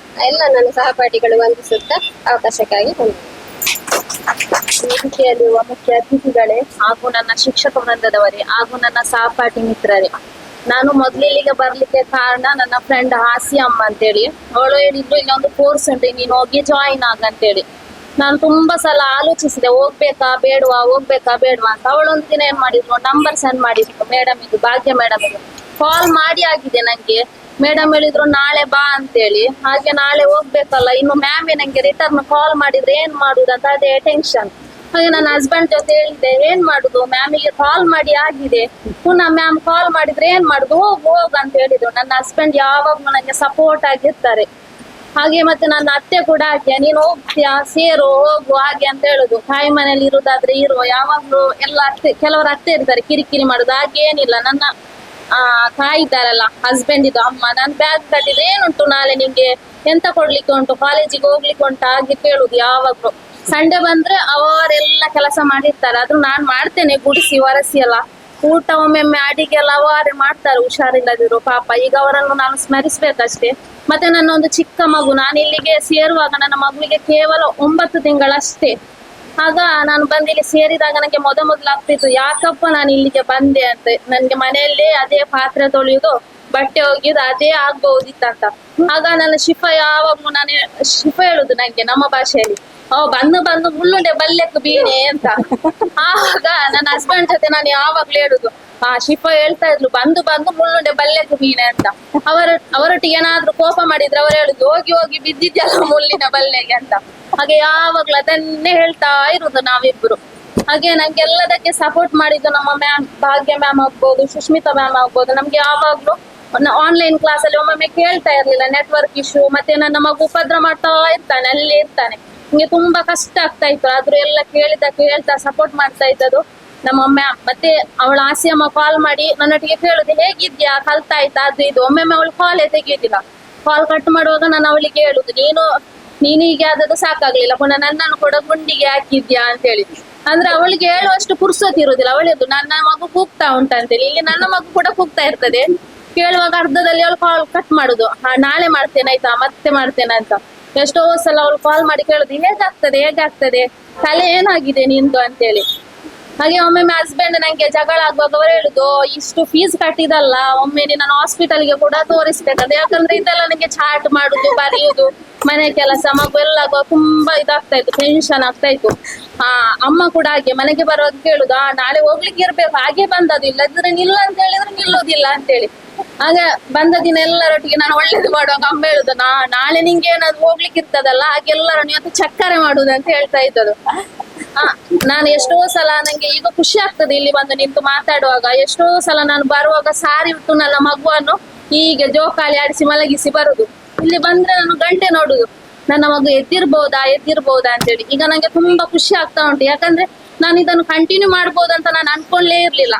ಎಲ್ಲ ನನ್ನ ಸಹಪಾಠಿಗಳು ವಂದಿಸುತ್ತಾ ಅವಕಾಶಕ್ಕಾಗಿ ವಂದನೆ. ವೇದಿಕೆಯಲ್ಲಿರುವ ಮುಖ್ಯ ಅತಿಥಿಗಳೇ ಹಾಗೂ ನನ್ನ ಶಿಕ್ಷಕ ವೃಂದದವರೇ ಹಾಗೂ ನನ್ನ ಸಹಪಾಠಿ ಮಿತ್ರರೇ, ನಾನು ಮೊದ್ಲು ಇಲ್ಲಿಗೆ ಬರ್ಲಿಕ್ಕೆ ಕಾರಣ ನನ್ನ ಫ್ರೆಂಡ್ ಹಾಸಿ ಅಮ್ಮ ಅಂತೇಳಿ. ಅವಳು ಹೇಳಿದ್ರು ಇಲ್ಲೊಂದು ಕೋರ್ಸ್ ಉಂಟು, ನೀನು ಹೋಗಿ ಜಾಯಿನ್ ಆಗಂತೇಳಿ. ನಾನು ತುಂಬಾ ಸಲ ಆಲೋಚಿಸಿದೆ, ಹೋಗ್ಬೇಕಾ ಬೇಡವಾ ಅಂತ. ಅವಳೊಂದು ದಿನ ಏನ್ ಮಾಡಿದ್ರು, ನಂಬರ್ ಸೆಂಡ್ ಮಾಡಿದ್ರು ಮೇಡಮ್ ಇದು, ಭಾಗ್ಯ ಮೇಡಮ್ ಇದು. ಕಾಲ್ ಮಾಡಿ ಆಗಿದೆ ನಂಗೆ. ಮೇಡಮ್ ಹೇಳಿದ್ರು ನಾಳೆ ಬಾ ಅಂತೇಳಿ. ಹಾಗೆ ನಾಳೆ ಹೋಗ್ಬೇಕಲ್ಲ, ಇನ್ನು ಮ್ಯಾಮೇ ನಂಗೆ ರಿಟರ್ನ್ ಕಾಲ್ ಮಾಡಿದ್ರೆ ಏನ್ ಮಾಡುದು ಅಂತ ಅದೇ ಟೆನ್ಷನ್. ಹಾಗೆ ನನ್ನ ಹಸ್ಬೆಂಡ್ ಜೊತೆ ಹೇಳಿದೆ, ಏನ್ ಮಾಡುದು, ಮ್ಯಾಮಿಗೆ ಕಾಲ್ ಮಾಡಿ ಆಗಿದೆ, ಪುನಃ ಮ್ಯಾಮ್ ಕಾಲ್ ಮಾಡಿದ್ರೆ ಏನ್ ಮಾಡುದು, ಹೋಗ್ ಅಂತ ಹೇಳಿದ್ರು. ನನ್ನ ಹಸ್ಬೆಂಡ್ ಯಾವಾಗ್ಲೂ ನಂಗೆ ಸಪೋರ್ಟ್ ಆಗಿರ್ತಾರೆ. ಹಾಗೆ ಮತ್ತೆ ನನ್ನ ಅತ್ತೆ ಕೂಡ ಹಾಗೆ, ನೀನು ಹೋಗ್ತೀಯಾ ಸೇರು ಹೋಗು ಹಾಗೆ ಅಂತ ಹೇಳುದು. ತಾಯಿ ಮನೇಲಿ ಇರುದಾದ್ರೆ ಇರುವ, ಯಾವಾಗ್ಲೂ ಎಲ್ಲ ಅತ್ತೆ, ಕೆಲವರು ಅತ್ತೆ ಇರ್ತಾರೆ ಕಿರಿಕಿರಿ ಮಾಡುದು. ಹಾಗೆ ಏನಿಲ್ಲ, ನನ್ನ ತಾಯಿ ಇದ್ದಾರಲ್ಲ ಹಸ್ಬೆಂಡ್ ಇದು ಅಮ್ಮ, ನಾನು ಬ್ಯಾಗ್ ಕಟ್ಟಿದ್ರೆ ಏನುಂಟು ನಾಳೆ ನಿಂಗೆ, ಎಂತ ಕೊಡ್ಲಿಕ್ಕೆ ಉಂಟು, ಕಾಲೇಜಿಗೆ ಹೋಗ್ಲಿಕ್ಕೆ ಉಂಟು ಹಾಗೆ ಕೇಳುದು ಯಾವಾಗ್ಲೂ. ಸಂಡೆ ಬಂದ್ರೆ ಅವರೆಲ್ಲ ಕೆಲಸ ಮಾಡಿರ್ತಾರೆ, ಆದ್ರೂ ನಾನ್ ಮಾಡ್ತೇನೆ ಗುಡಿಸಿ ಒರೆಸಿ ಎಲ್ಲ. ಊಟ ಒಮ್ಮೊಮ್ಮೆ ಅಡಿಗೆ ಎಲ್ಲ ಅವರೇ ಮಾಡ್ತಾರೆ, ಹುಷಾರಿಲ್ಲದಿದ್ರು ಪಾಪ. ಈಗ ಅವರನ್ನು ನಾನು ಸ್ಮರಿಸ್ಬೇಕಷ್ಟೇ. ಮತ್ತೆ ನನ್ನ ಒಂದು ಚಿಕ್ಕ ಮಗು, ನಾನು ಇಲ್ಲಿಗೆ ಸೇರುವಾಗ ನನ್ನ ಮಗುವಿಗೆ ಕೇವಲ 9 ತಿಂಗಳಷ್ಟೇ. ಆಗ ನಾನು ಬಂದು ಇಲ್ಲಿ ಸೇರಿದಾಗ ನನಗೆ ಮೊದಲು ಆಗ್ತಿತ್ತು, ಯಾಕಪ್ಪ ನಾನು ಇಲ್ಲಿಗೆ ಬಂದೆ ಅಂತ. ನನ್ಗೆ ಮನೆಯಲ್ಲೇ ಅದೇ ಪಾತ್ರೆ ತೊಳೆಯುದು, ಬಟ್ಟೆ ಒಗೆಯುದು ಅದೇ ಆಗ್ಬಹುದಿತ್ತಂತ. ಆಗ ನನ್ನ ಯಾವಾಗ್ಲೂ ನಾನು ಹೇಳುದು ನಂಗೆ ನಮ್ಮ ಭಾಷೆಯಲ್ಲಿ, ಬಂದು ಮುಳ್ಳುಂಡೆ ಬಲ್ಲೆಕ್ ಬೀಣೆ ಅಂತ. ಆವಾಗ ನನ್ನ ಹಸ್ಬೆಂಡ್ ಜೊತೆ ನಾನು ಯಾವಾಗ್ಲೂ ಹೇಳುದು, ಹೇಳ್ತಾ ಇದ್ಲು, ಬಂದು ಮುಳ್ಳುಂಡೆ ಬಲ್ಲೆಕ್ ಬೀಣೆ ಅಂತ. ಅವರೊಟ್ಟಿಗೆ ಏನಾದ್ರೂ ಕೋಪ ಮಾಡಿದ್ರೆ ಅವರು ಹೇಳುದು, ಹೋಗಿ ಬಿದ್ದಿದ್ಯಲ್ಲ ಮುಳ್ಳಿನ ಬಲ್ಲೆಗೆ ಅಂತ. ಹಾಗೆ ಯಾವಾಗ್ಲೂ ಅದನ್ನೇ ಹೇಳ್ತಾ ಇರುದು ನಾವಿಬ್ರು. ಹಾಗೆ ನಂಗೆ ಎಲ್ಲದಕ್ಕೆ ಸಪೋರ್ಟ್ ಮಾಡಿದ್ದು ನಮ್ಮ ಮ್ಯಾಮ್, ಭಾಗ್ಯ ಮ್ಯಾಮ್ ಆಗ್ಬೋದು, ಸುಷ್ಮಿತಾ ಮ್ಯಾಮ್ ಆಗ್ಬೋದು. ನಮ್ಗೆ ಯಾವಾಗ್ಲೂ ಆನ್ಲೈನ್ ಕ್ಲಾಸ್ ಅಲ್ಲಿ ಒಮ್ಮೊಮ್ಮೆ ಕೇಳ್ತಾ ಇರ್ಲಿಲ್ಲ, ನೆಟ್ವರ್ಕ್ ಇಶ್ಯೂ. ಮತ್ತೆ ನನ್ನ ಮಗು ಉಪದ್ರ ಮಾಡ್ತಾ ಇರ್ತಾನೆ, ಅಲ್ಲೇ ಇರ್ತಾನೆ. ನಿಮ್ಗೆ ತುಂಬಾ ಕಷ್ಟ ಆಗ್ತಾ ಇತ್ತು, ಆದ್ರೂ ಎಲ್ಲ ಕೇಳ್ತಾ ಸಪೋರ್ಟ್ ಮಾಡ್ತಾ ಇದ್ದದು ನಮ್ಮ ಮ್ಯಾಮ್. ಮತ್ತೆ ಅವಳ ಆಸಿಯಮ್ಮ ಕಾಲ್ ಮಾಡಿ ನನ್ನೊಟ್ಟಿಗೆ ಕೇಳುದು, ಹೇಗಿದ್ಯಾ, ಕಲ್ತಾಯ್ತಾ ಅದು ಇದು. ಒಮ್ಮೊಮ್ಮೆ ಅವಳು ಕಾಲೇ ತೆಗೆಯುದಿಲ್ಲ. ಕಾಲ್ ಕಟ್ ಮಾಡುವಾಗ ನಾನು ಅವಳಿಗೆ ಹೇಳುದು, ನೀನು ಹೀಗೆ ಆದದ್ದು ಸಾಕಾಗ್ಲಿಲ್ಲ, ಪುನಃ ನನ್ನನ್ನು ಕೂಡ ಗುಂಡಿಗೆ ಹಾಕಿದ್ಯಾ ಅಂತ ಹೇಳಿ. ಅಂದ್ರೆ ಅವಳಿಗೆ ಹೇಳುವಷ್ಟು ಪುರ್ಸೊತ್ ಇರುದಿಲ್ಲ. ಅವಳಿದ್ದು ನನ್ನ ಮಗು ಕೂಗ್ತಾ ಉಂಟಂತೇಳಿ. ಇಲ್ಲಿ ನನ್ನ ಮಗು ಕೂಡ ಕೂಗ್ತಾ ಇರ್ತದೆ. ಕೇಳುವಾಗ ಅರ್ಧದಲ್ಲಿ ಅವಳು ಕಾಲ್ ಕಟ್ ಮಾಡುದು, ನಾಳೆ ಮಾಡ್ತೇನೆ ಆಯ್ತಾ, ಮತ್ತೆ ಮಾಡ್ತೇನೆ ಅಂತ. ಎಷ್ಟೋ ಸಲ ಅವಳು ಕಾಲ್ ಮಾಡಿ ಕೇಳುದು, ಹೇಗಾಗ್ತದೆ ತಲೆ ಏನಾಗಿದೆ ನಿಂದು ಅಂತೇಳಿ. ಹಾಗೆ ಒಮ್ಮೊಮ್ಮೆ ಹಸ್ಬೆಂಡ್ ನಂಗೆ ಜಗಳ ಆಗುವಾಗ ಅವರು ಹೇಳುದು, ಇಷ್ಟು ಫೀಸ್ ಕಟ್ಟಿದಲ್ಲ, ಒಮ್ಮೆ ನಾನು ಹಾಸ್ಪಿಟಲ್ಗೆ ಕೂಡ ತೋರಿಸ್ಬೇಕದು. ಯಾಕಂದ್ರೆ ಇದೆಲ್ಲ ನಂಗೆ ಚಾಟ್ ಮಾಡುದು, ಬರೆಯುದು, ಮನೆ ಕೆಲಸ, ಮಗು ಎಲ್ಲ ತುಂಬಾ ಇದಾಗ್ತಾ ಇತ್ತು, ಟೆನ್ಷನ್ ಆಗ್ತಾ ಇತ್ತು. ಅಮ್ಮ ಕೂಡ ಹಾಗೆ ಮನೆಗೆ ಬರುವಾಗ ಕೇಳುದು, ನಾಳೆ ಹೋಗ್ಲಿಕ್ಕೆ ಇರ್ಬೇಕು, ಹಾಗೆ ಬಂದದು, ಇಲ್ಲದಿದ್ರೆ ನಿಲ್ಲ ಅಂತ ಹೇಳಿದ್ರೆ ನಿಲ್ಲುದಿಲ್ಲ ಅಂತೇಳಿ. ಹಾಗೆ ಬಂದ ದಿನ ಎಲ್ಲರೊಟ್ಟಿಗೆ ನಾನು ಒಳ್ಳೇದು ಮಾಡುವಾಗ ಅಮ್ಮ ಹೇಳುದು, ನಾಳೆ ನಿಂಗೆ ಏನಾದ್ರು ಹೋಗ್ಲಿಕ್ಕೆ ಇರ್ತದಲ್ಲ, ಹಾಗೆ ಎಲ್ಲರನ್ನು ಇವತ್ತು ಚಕ್ಕರೆ ಮಾಡುದು ಅಂತ ಹೇಳ್ತಾ ಇದ್ದದು. ನಾನು ಎಷ್ಟೋ ಸಲ, ನಂಗೆ ಈಗ ಖುಷಿ ಆಗ್ತದೆ ಇಲ್ಲಿ ಬಂದು ನಿಂತು ಮಾತಾಡುವಾಗ. ಎಷ್ಟೋ ಸಲ ನಾನು ಬರುವಾಗ ಸಾರಿ ಉಟ್ಟು ನನ್ನ ಮಗುವನ್ನು ಹೀಗೆ ಜೋಕಾಲಿ ಆಡಿಸಿ ಮಲಗಿಸಿ ಬರುದು. ಇಲ್ಲಿ ಬಂದ್ರೆ ನಾನು ಗಂಟೆ ನೋಡುದು, ನನ್ನ ಮಗು ಎದ್ದಿರ್ಬೋದಾ ಅಂತೇಳಿ. ಈಗ ನಂಗೆ ತುಂಬಾ ಖುಷಿ ಆಗ್ತಾ ಉಂಟು, ಯಾಕಂದ್ರೆ ನಾನು ಇದನ್ನು ಕಂಟಿನ್ಯೂ ಮಾಡ್ಬೋದಂತ ನಾನು ಅನ್ಕೊಂಡ್ಲೇ ಇರ್ಲಿಲ್ಲ.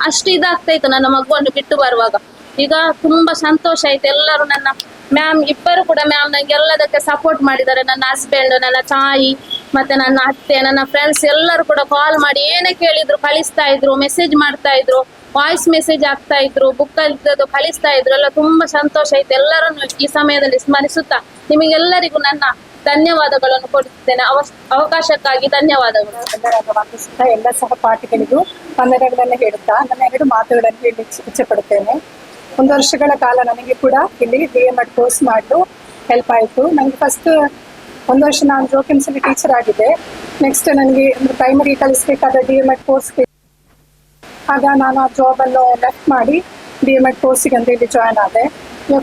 ಅಷ್ಟು ಇದಾಗ್ತಾ ಇತ್ತು ನನ್ನ ಮಗುವನ್ನು ಬಿಟ್ಟು ಬರುವಾಗ. ಈಗ ತುಂಬಾ ಸಂತೋಷ ಆಯ್ತು. ಎಲ್ಲರೂ ನನ್ನ ಮ್ಯಾಮ್ ಇಬ್ಬರು ಕೂಡ ಮ್ಯಾಮ್ ನಂಗೆ ಎಲ್ಲದಕ್ಕೆ ಸಪೋರ್ಟ್ ಮಾಡಿದ್ದಾರೆ. ನನ್ನ ಹಸ್ಬೆಂಡ್, ನನ್ನ ತಾಯಿ, ಮತ್ತೆ ನನ್ನ ಅತ್ತೆ, ನನ್ನ ಫ್ರೆಂಡ್ಸ್ ಎಲ್ಲರೂ ಕೂಡ ಕಾಲ್ ಮಾಡಿ ಏನೇ ಕೇಳಿದ್ರು ಕಳಿಸ್ತಾ ಇದ್ರು, ಮೆಸೇಜ್ ಮಾಡ್ತಾ ಇದ್ರು, ವಾಯ್ಸ್ ಮೆಸೇಜ್ ಆಗ್ತಾ ಇದ್ರು, ಬುಕ್ ಇದ್ದದ್ದು ಕಳಿಸ್ತಾ ಇದ್ರು. ಎಲ್ಲ ತುಂಬಾ ಸಂತೋಷ ಆಯ್ತು. ಎಲ್ಲರನ್ನು ಈ ಸಮಯದಲ್ಲಿ ಸ್ಮರಿಸುತ್ತಾ ನಿಮಗೆಲ್ಲರಿಗೂ ನನ್ನ ಧನ್ಯವಾದಗಳನ್ನು ಕೊಡುತ್ತೇನೆ. ಅವಕಾಶಕ್ಕಾಗಿ ಧನ್ಯವಾದಗಳು. ವಂದಿಸುತ್ತಾ ಎಲ್ಲ ಸಹಪಾಠಿಗಳಿಗೂ ವಂದನೆಗಳನ್ನು ಹೇಳುತ್ತಾ ನನ್ನ 2 ಮಾತುಗಳನ್ನು ಹೇಳಲಿಕ್ಕೆ ಇಚ್ಛೆ ಪಡುತ್ತೇನೆ. 1 ವರ್ಷಗಳ ಕಾಲ ನನಗೆ ಕೂಡ ಇಲ್ಲಿ DMEd ಕೋರ್ಸ್ ಮಾಡಲು ಹೆಲ್ಪ್ ಆಯಿತು. ನನಗೆ ಫಸ್ಟ್ 1 ವರ್ಷ ನಾನು ಜೋಕಿಮ್ಸಲ್ಲಿ ಟೀಚರ್ ಆಗಿದ್ದೆ. ನೆಕ್ಸ್ಟ್ ನನಗೆ ಪ್ರೈಮರಿ ಕಲಿಸಬೇಕಾದ DMEd ಕೋರ್ಸ್, ಆಗ ನಾನು ಆ ಜಾಬನ್ನು ಲೆಫ್ಟ್ ಮಾಡಿ DMEd ಕೋರ್ಸಿಗೆ ಅಂತ ಇಲ್ಲಿ ಜಾಯ್ನ್ ಆದೆ.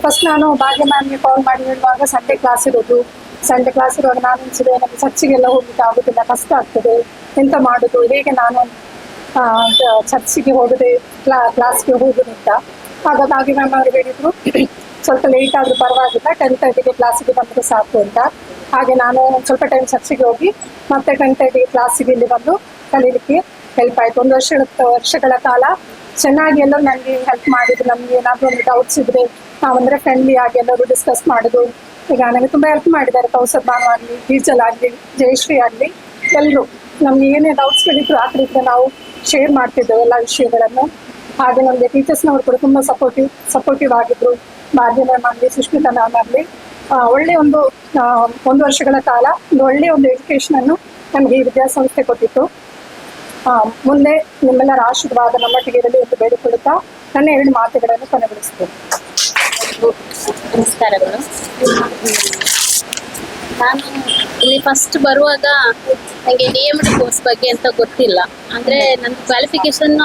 ಫಸ್ಟ್ ನಾನು ಭಾಗ್ಯ ಮ್ಯಾಮ್ಗೆ ಕಾಲ್ ಮಾಡಿ ಹೇಳುವಾಗ ಸಂಡೇ ಕ್ಲಾಸ್ ಇರುವಾಗ ನಾನು ಅನಿಸಿದೆ, ನನಗೆ ಚರ್ಚಿಗೆಲ್ಲ ಹೋಗ್ಲಿಕ್ಕೆ ಆಗೋದಿಲ್ಲ, ಕಷ್ಟ ಆಗ್ತದೆ, ಎಂತ ಮಾಡೋದು, ಹೇಗೆ ನಾನು ಚರ್ಚಿಗೆ ಹೋಗದೆ ಕ್ಲಾಸ್ಗೆ ಹೋಗುದು ಅಂತ. ಆಗ ಭಾಗ್ಯ ಮ್ಯಾಮ್ ಅವರು ಹೇಳಿದ್ರು, ಸ್ವಲ್ಪ ಲೇಟ್ ಆದ್ರೂ ಪರವಾಗಿಲ್ಲ, 10:30ಗೆ ಕ್ಲಾಸಿಗೆ ಬಂದರೆ ಸಾಕು ಅಂತ. ಹಾಗೆ ನಾನು ಸ್ವಲ್ಪ ಟೈಮ್ ಚರ್ಚಿಗೆ ಹೋಗಿ ಮತ್ತೆ 10:30ಗೆ ಕ್ಲಾಸಿಗೆ ಇಲ್ಲಿ ಬಂದು ಕಲೀಲಿಕ್ಕೆ ಹೆಲ್ಪ್ ಆಯಿತು. 1 ವರ್ಷಗಳ ಕಾಲ ಚೆನ್ನಾಗಿ ಎಲ್ಲರೂ ನನಗೆ ಹೆಲ್ಪ್ ಮಾಡಿದ್ರು. ನಮ್ಗೆ ಏನಾದರೂ ಒಂದು ಡೌಟ್ಸ್ ಇದ್ರೆ ನಾವಂದ್ರೆ ಫ್ರೆಂಡ್ಲಿ ಆಗಿ ಎಲ್ಲರೂ ಡಿಸ್ಕಸ್ ಮಾಡೋದು. ಈಗ ನನಗೆ ತುಂಬ ಹೆಲ್ಪ್ ಮಾಡಿದ್ದಾರೆ. ಕೌಸರ್ ಬಾನು ಆಗಲಿ, ಬೀಜಲ್ ಆಗಲಿ, ಜಯಶ್ರೀ ಆಗಲಿ, ಎಲ್ಲರೂ ನಮ್ಗೆ ಏನೇ ಡೌಟ್ಸ್ಗಳಿದ್ರು ಆ ಕಡೆ ನಾವು ಶೇರ್ ಮಾಡ್ತಿದ್ದೆವು ಎಲ್ಲ ವಿಷಯಗಳನ್ನು. ಹಾಗೆ ನಮಗೆ ಟೀಚರ್ಸ್ನವರು ಕೂಡ ತುಂಬ ಸಪೋರ್ಟಿವ್ ಆಗಿದ್ರು. ಭಾಗ್ಯ ಮ್ಯಾಮ್ ಆಗಲಿ, ಸುಷ್ಮಿತಾ ಮ್ಯಾಮ್ ಆಗಲಿ, ಒಳ್ಳೆ ಒಂದು ವರ್ಷಗಳ ಕಾಲ ಒಂದು ಒಳ್ಳೆಯ ಒಂದು ಎಜುಕೇಶನ್ ಅನ್ನು ನಮಗೆ ಈ ವಿದ್ಯಾಸಂಸ್ಥೆ ಕೊಟ್ಟಿತ್ತು. ಮುಂದೆ ನಿಮ್ಮೆಲ್ಲರ ಆಶೀರ್ವಾದ ನಮ್ಮೊಟ್ಟಿಗೆ ಇರಲಿ ಎಂದು ಬೇಡಿಕೊಳ್ಳುತ್ತಾ ನನ್ನ 2 ಮಾತುಗಳನ್ನು ಕೊನೆಗೊಳಿಸುತ್ತೇನೆ. ನಮಸ್ಕಾರಗಳು. ನಾನು ಇಲ್ಲಿ ಫಸ್ಟ್ ಬರುವಾಗ ನನಗೆ DMEd ಕೋರ್ಸ್ ಬಗ್ಗೆ ಅಂತ ಗೊತ್ತಿಲ್ಲ. ಅಂದರೆ ನನ್ನ ಕ್ವಾಲಿಫಿಕೇಶನ್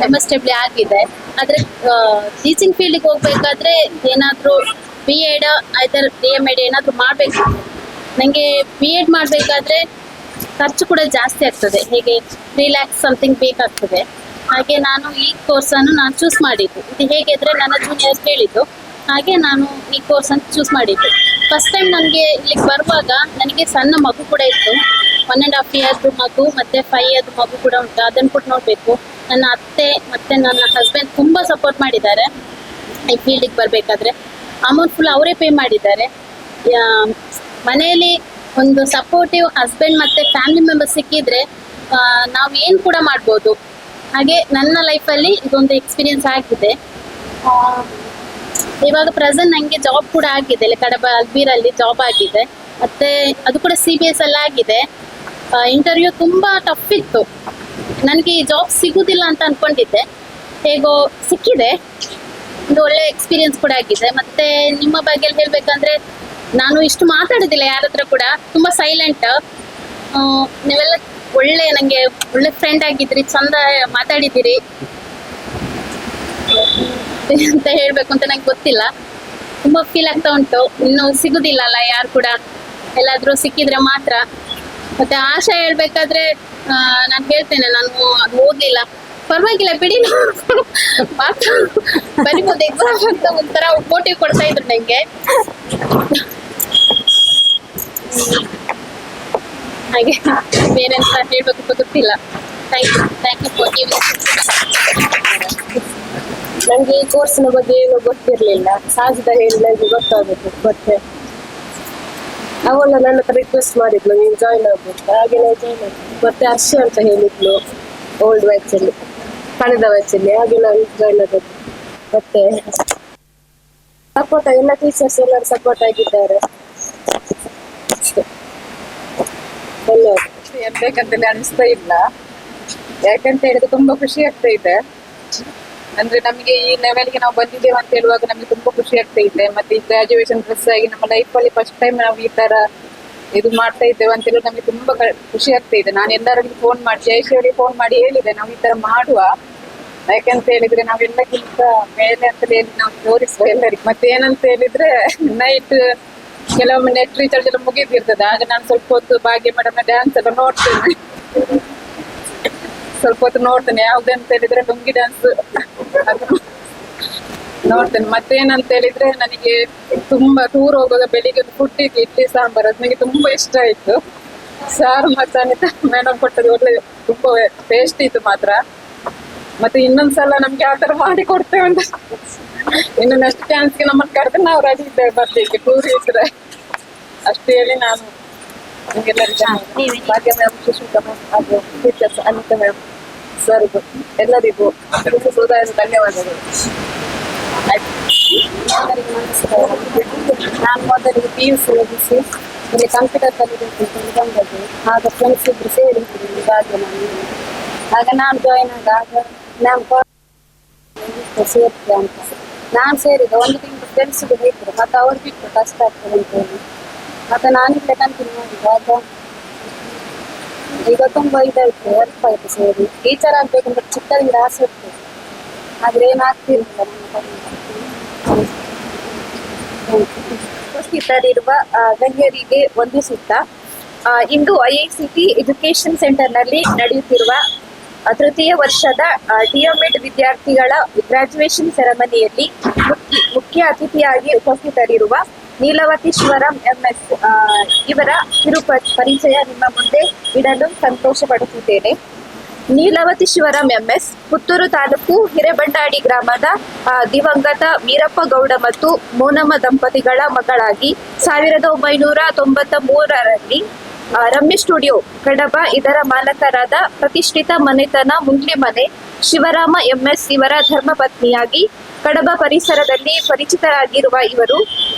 MSW ಆಗಿದೆ. ಆದರೆ ಟೀಚಿಂಗ್ ಫೀಲ್ಡಿಗೆ ಹೋಗ್ಬೇಕಾದ್ರೆ ಏನಾದರೂ B.Ed ಐದರ್ DMEd ಏನಾದರೂ ಮಾಡಬೇಕು. ನನಗೆ B.Ed ಮಾಡಬೇಕಾದ್ರೆ ಖರ್ಚು ಕೂಡ ಜಾಸ್ತಿ ಆಗ್ತದೆ, ಹೇಗೆ 3 lakhs ಸಮಥಿಂಗ್ ಬೇಕಾಗ್ತದೆ. ಹಾಗೆ ನಾನು ಈ ಕೋರ್ಸನ್ನು ನಾನು ಚೂಸ್ ಮಾಡಿದ್ದು. ಇದು ಹೇಗಿದ್ರೆ ನನ್ನ ಜೂನಿಯರ್ ಹೇಳಿದ್ದು, ಹಾಗೆ ನಾನು ಈ ಕೋರ್ಸನ್ನು ಚೂಸ್ ಮಾಡಿದ್ದು. ಫಸ್ಟ್ ಟೈಮ್ ನನಗೆ ಇಲ್ಲಿಗೆ ಬರುವಾಗ ನನಗೆ ಸಣ್ಣ ಮಗು ಕೂಡ ಇತ್ತು, 1.5 years ಮಗು ಮತ್ತು 5 years ಮಗು ಕೂಡ ಉಂಟು. ಅದನ್ನು ಕೂಡ ನೋಡಬೇಕು. ನನ್ನ ಅತ್ತೆ ಮತ್ತು ನನ್ನ ಹಸ್ಬೆಂಡ್ ತುಂಬ ಸಪೋರ್ಟ್ ಮಾಡಿದ್ದಾರೆ ಈ ಫೀಲ್ಡಿಗೆ ಬರಬೇಕಾದ್ರೆ. ಅಮೌಂಟ್ ಫುಲ್ ಅವರೇ ಪೇ ಮಾಡಿದ್ದಾರೆ. ಮನೆಯಲ್ಲಿ ಒಂದು ಸಪೋರ್ಟಿವ್ ಹಸ್ಬೆಂಡ್ ಮತ್ತು ಫ್ಯಾಮಿಲಿ ಮೆಂಬರ್ಸ್ ಸಿಕ್ಕಿದ್ರೆ ನಾವು ಏನು ಕೂಡ ಮಾಡ್ಬೋದು. ಹಾಗೆ ನನ್ನ ಲೈಫಲ್ಲಿ ಇದೊಂದು ಎಕ್ಸ್ಪೀರಿಯನ್ಸ್ ಆಗಿದೆ. ಇವಾಗ ಪ್ರೆಸೆಂಟ್ ನನಗೆ ಜಾಬ್ ಕೂಡ ಆಗಿದೆ, ಇಲ್ಲಿ ಕಡಬ ಅಲ್ಬೀರಲ್ಲಿ ಜಾಬ್ ಆಗಿದೆ. ಮತ್ತು ಅದು ಕೂಡ CBS ಅಲ್ಲಿ ಆಗಿದೆ. ಇಂಟರ್ವ್ಯೂ ತುಂಬ ಟಫ್ ಇತ್ತು. ನನಗೆ ಈ ಜಾಬ್ ಸಿಗುವುದಿಲ್ಲ ಅಂತ ಅಂದ್ಕೊಂಡಿದ್ದೆ, ಹೇಗೋ ಸಿಕ್ಕಿದೆ. ಒಂದು ಒಳ್ಳೆ ಎಕ್ಸ್ಪೀರಿಯನ್ಸ್ ಕೂಡ ಆಗಿದೆ. ಮತ್ತು ನಿಮ್ಮ ಬಗ್ಗೆ ಹೇಳಬೇಕಂದ್ರೆ ನಾನು ಇಷ್ಟು ಮಾತಾಡೋದಿಲ್ಲ ಯಾರ ಹತ್ರ ಕೂಡ, ತುಂಬ ಸೈಲೆಂಟ್. ನೀವೆಲ್ಲ ನನಗೆ ಒಳ್ಳೆ ಫ್ರೆಂಡ್ ಆಗಿದ್ರಿ, ಚಂದ ಮಾತಾಡಿದ್ದೀರಿ ಅಂತ ಹೇಳಬೇಕು ಅಂತ ನಂಗೆ ಗೊತ್ತಿಲ್ಲ. ತುಂಬ ಫೀಲ್ ಆಗ್ತಾ ಉಂಟು. ಇನ್ನು ಸಿಗುದಿಲ್ಲ ಅಲ್ಲ ಯಾರು ಕೂಡ, ಎಲ್ಲಾದರೂ ಸಿಕ್ಕಿದ್ರೆ ಮಾತ್ರ. ಮತ್ತು ಆಶಾ ಹೇಳ್ಬೇಕಾದ್ರೆ ನಾನು ಹೇಳ್ತೇನೆ, ನಾನು ಅದು ಓದಲಿಲ್ಲ, ಪರವಾಗಿಲ್ಲ ಬಿಡಿ, ಮಾತ್ರ ಬರಿಬೋದು ಎಕ್ಸಾಮ್ ಅಂತ ಒಂಥರ ಮೋಟಿವ್ ಕೊಡ್ತಾ ಇದ್ರು ನನಗೆ. ಹಾಗೆ ಬೇರೆ ಅಂತ ಹೇಳ್ಬೇಕು ಅಂತ ಗೊತ್ತಿಲ್ಲ. Thank you for giving. ನನಗೆ ಈ ಕೋರ್ಸಿನ ಬಗ್ಗೆ ಏನು ಗೊತ್ತಿರಲಿಲ್ಲ. ಸಾಜಿದ ಹೇಳಿದಾಗ ಗೊತ್ತಾಗುತ್ತೆ. ಮತ್ತೆ ಅವಳ ನನ್ನ ಹತ್ರ ರಿಕ್ವೆಸ್ಟ್ ಮಾಡಿದ್ಲು, ನೀನು ಜಾಯ್ನ್ ಆಗ್ಬೇಕು. ಹಾಗೆ ನಾವು ಜಾಯ್ನ್ ಆಗ್ಬೇಕು. ಮತ್ತೆ ಅರ್ಷಿ ಅಂತ ಹೇಳಿದ್ಲು, ಓಲ್ಡ್ ಬ್ಯಾಚಲ್ಲಿ, ಕಳೆದ ಬ್ಯಾಚಲ್ಲಿ. ಹಾಗೆ ನಾವು ಜಾಯ್ನ್ ಆಗಬೇಕು. ಮತ್ತೆ ಸಪೋರ್ಟ್, ಎಲ್ಲ ಟೀಚರ್ಸ್ ಎಲ್ಲರೂ ಸಪೋರ್ಟ್ ಆಗಿದ್ದಾರೆ. ಧನ್ಯವಾದ. ಬೇಕಂತೇಳಿ ಅನಿಸ್ತಾ ಇಲ್ಲ. ಯಾಕಂತ ಹೇಳಿದ್ರೆ ತುಂಬಾ ಖುಷಿ ಆಗ್ತಾ ಇದೆ. ಅಂದ್ರೆ ನಮಗೆ ಈ ಲೆವೆಲ್ಗೆ ನಾವು ಬಂದಿದ್ದೇವೆ ಅಂತ ಹೇಳುವಾಗ ನಮ್ಗೆ ತುಂಬಾ ಖುಷಿ ಆಗ್ತಾ ಇದೆ. ಮತ್ತೆ ಈ ಗ್ರಾಜುಯೇಷನ್ ಡ್ರೆಸ್ ಆಗಿ ನಮ್ಮ ಲೈಫ್ ಅಲ್ಲಿ ಫಸ್ಟ್ ಟೈಮ್ ನಾವು ಈ ತರ ಇದು ಮಾಡ್ತಾ ಇದ್ದೇವೆ ಅಂತ ಹೇಳಿ ನಮ್ಗೆ ತುಂಬಾ ಖುಷಿ ಆಗ್ತಾ ಇದೆ. ನಾನು ಎಲ್ಲರಿಗೂ ಫೋನ್ ಮಾಡಿ, ಜಯಶ್ರೀ ಫೋನ್ ಮಾಡಿ ಹೇಳಿದೆ, ನಾವು ಈ ತರ ಮಾಡುವ. ಯಾಕಂತ ಹೇಳಿದ್ರೆ ನಾವೆಲ್ಲಕ್ಕಿಂತ ಮೇಲೆ ಅಂತ ಹೇಳಿ ನಾವು ತೋರಿಸುವ ಎಲ್ಲರಿಗೆ. ಮತ್ತೆ ಏನಂತ ಹೇಳಿದ್ರೆ ನೈಟ್ ಕೆಲವೊಮ್ಮೆ ನೆಟ್ ರೀಚಾರ್ಜ್ ಎಲ್ಲ ಮುಗಿದಿರ್ತದೆ, ಆಗ ನಾನು ಸ್ವಲ್ಪ ಹೊತ್ತು ಭಾಗ್ಯ ಮೇಡಮ್ ಡ್ಯಾನ್ಸ್ ಎಲ್ಲ ನೋಡ್ತೇನೆ. ಸ್ವಲ್ಪ ಹೊತ್ತು ನೋಡ್ತೇನೆ. ಯಾವ್ದಂತ ಹೇಳಿದ್ರೆ ಲುಂಗಿ ಡ್ಯಾನ್ಸ್ ಅದು ನೋಡ್ತೇನೆ. ಮತ್ತೇನಂತ ಹೇಳಿದ್ರೆ ನನಗೆ ತುಂಬಾ ಟೂರ್ ಹೋಗುವಾಗ ಬೆಳಿಗ್ಗೆ ಫುಡ್ ಇತ್ತು, ಇಡ್ಲಿ ಸಾಂಬಾರ್, ಅದು ನನಗೆ ತುಂಬಾ ಇಷ್ಟ ಆಯ್ತು. ಸಾರು ಮತ್ತೆ ಅನಿತಾ ಮೇಡಮ್ ಕೊಟ್ಟದ್ದು ಒಳ್ಳೆ ತುಂಬಾ ಟೇಸ್ಟ್ ಇತ್ತು ಮಾತ್ರ. ಮತ್ತೆ ಇನ್ನೊಂದ್ಸಲ ನಮ್ಗೆ ಆ ತರ ಮಾಡಿ ಕೊಡ್ತೇವೆ ಅಂತ, ಇನ್ನು ನೆಕ್ಸ್ಟ್ ಚಾನ್ಸ್ಗೆ ನಮ್ಮನ್ನು ಕರೆದ್ರೆ ನಾವು ರೆಡಿ ಇದ್ದೇವೆ ಬರ್ಲಿಕ್ಕೆ, ಟೂರ್ ಇದ್ರೆ ಅಷ್ಟು ಹೇಳಿ ನಾನು ನಿಮ್ಗೆಲ್ಲರಿಗೂ ಭಾಗ್ಯ ಮ್ಯಾಮ್, ಸುಶ್ಮಿತಾ ಮ್ಯಾಮ್ ಹಾಗೂ ಟೀಚರ್ಸ್ ಅನಿತಾ ಮ್ಯಾಮ್ ಸರ್ಗೂ ಎಲ್ಲರಿಗೂ ಧನ್ಯವಾದಗಳು. ನಾನು ಮೊದಲಿಗೆ PUC ಮುಗಿಸಿ ಇಲ್ಲಿ ಕಂಪ್ಯೂಟರ್ ಕಲಿಬೇಕು ಅಂತ ಬಂದದ್ದು. ಆಗ ಫ್ರೆಂಡ್ಸ್ ಇದ್ರು ಸೇರಿದ್ರು ಭಾಗ್ಯ ನಾನು. ಆಗ ನಾನು ಜಾಯಿನ್ ಆಗ ಮ್ಯಾಮ್ ಸೇರ್ತೆ ಅಂತ ನಾನು ಸೇರಿದೆ. 1 ತಿಂಗಳು ಫ್ರೆಂಡ್ಸ್ಗೆ ಇದ್ರು, ಮತ್ತೆ ಅವ್ರು ಬಿಟ್ಟು ಕಷ್ಟ ಆಗ್ತದೆ ಅಂತ ಹೇಳಿ ಮತ್ತೆ ನಾನಿಲ್ಲೇ ಕಂಟಿನ್ಯೂ ಮಾಡಿದೆ. ಆಗ ಈಗ ತುಂಬ ಇದಾಯ್ತು, ಹೆಲ್ಪ್ ಆಯ್ತು ಸೇರಿ. ಟೀಚರ್ ಆಗ್ಬೇಕಂತ ಚಿಕ್ಕದಿಂದ ಆಸೆ ಇತ್ತು, ಆದ್ರೆ ಏನಾಗ್ತಿರ್ಲಿಲ್ಲ ನಮ್ಮ ಉಪಸ್ಥಿತರಿರುವ ಗಣ್ಯರಿಗೆ ವಂದಿಸುತ್ತಾ ಇಂದು IICT ಎಜುಕೇಶನ್ ಸೆಂಟರ್ ನಲ್ಲಿ ನಡೆಯುತ್ತಿರುವ ತೃತೀಯ ವರ್ಷದ DMEd ವಿದ್ಯಾರ್ಥಿಗಳ ಗ್ರಾಜುಯೇಷನ್ ಸೆರೆಮನಿಯಲ್ಲಿ ಮುಖ್ಯ ಅತಿಥಿಯಾಗಿ ಉಪಸ್ಥಿತರಿರುವ ನೀಲವತಿ ಶಿವರಾಮ್ MS ಇವರ ಕಿರು ಪರಿಚಯ ನಿಮ್ಮ ಮುಂದೆ ಇಡಲು ಸಂತೋಷ ಪಡುತ್ತಿದ್ದೇನೆ. ನೀಲವತಿ ಶಿವರಾಮ್ MS ಪುತ್ತೂರು ತಾಲೂಕು ಹಿರೇಬಂಡಾಡಿ ಗ್ರಾಮದ ದಿವಂಗತ ವೀರಪ್ಪ ಗೌಡ ಮತ್ತು ಮೋನಮ್ಮ ದಂಪತಿಗಳ ಮಗಳಾಗಿ 1993ರಲ್ಲಿ ರಮ್ಯ ಸ್ಟುಡಿಯೋ ಕಡಬ ಇದರ ಮಾಲಕರಾದ ಪ್ರತಿಷ್ಠಿತ ಮನೆತನ ಮುಂಗ್ಲಿ ಮನೆ ಶಿವರಾಮ MS ಇವರ ಧರ್ಮಪತ್ನಿಯಾಗಿ ಕಡಬ ಪರಿಸರದಲ್ಲಿ ಪರಿಚಿತರಾಗಿರುವ ಇವರು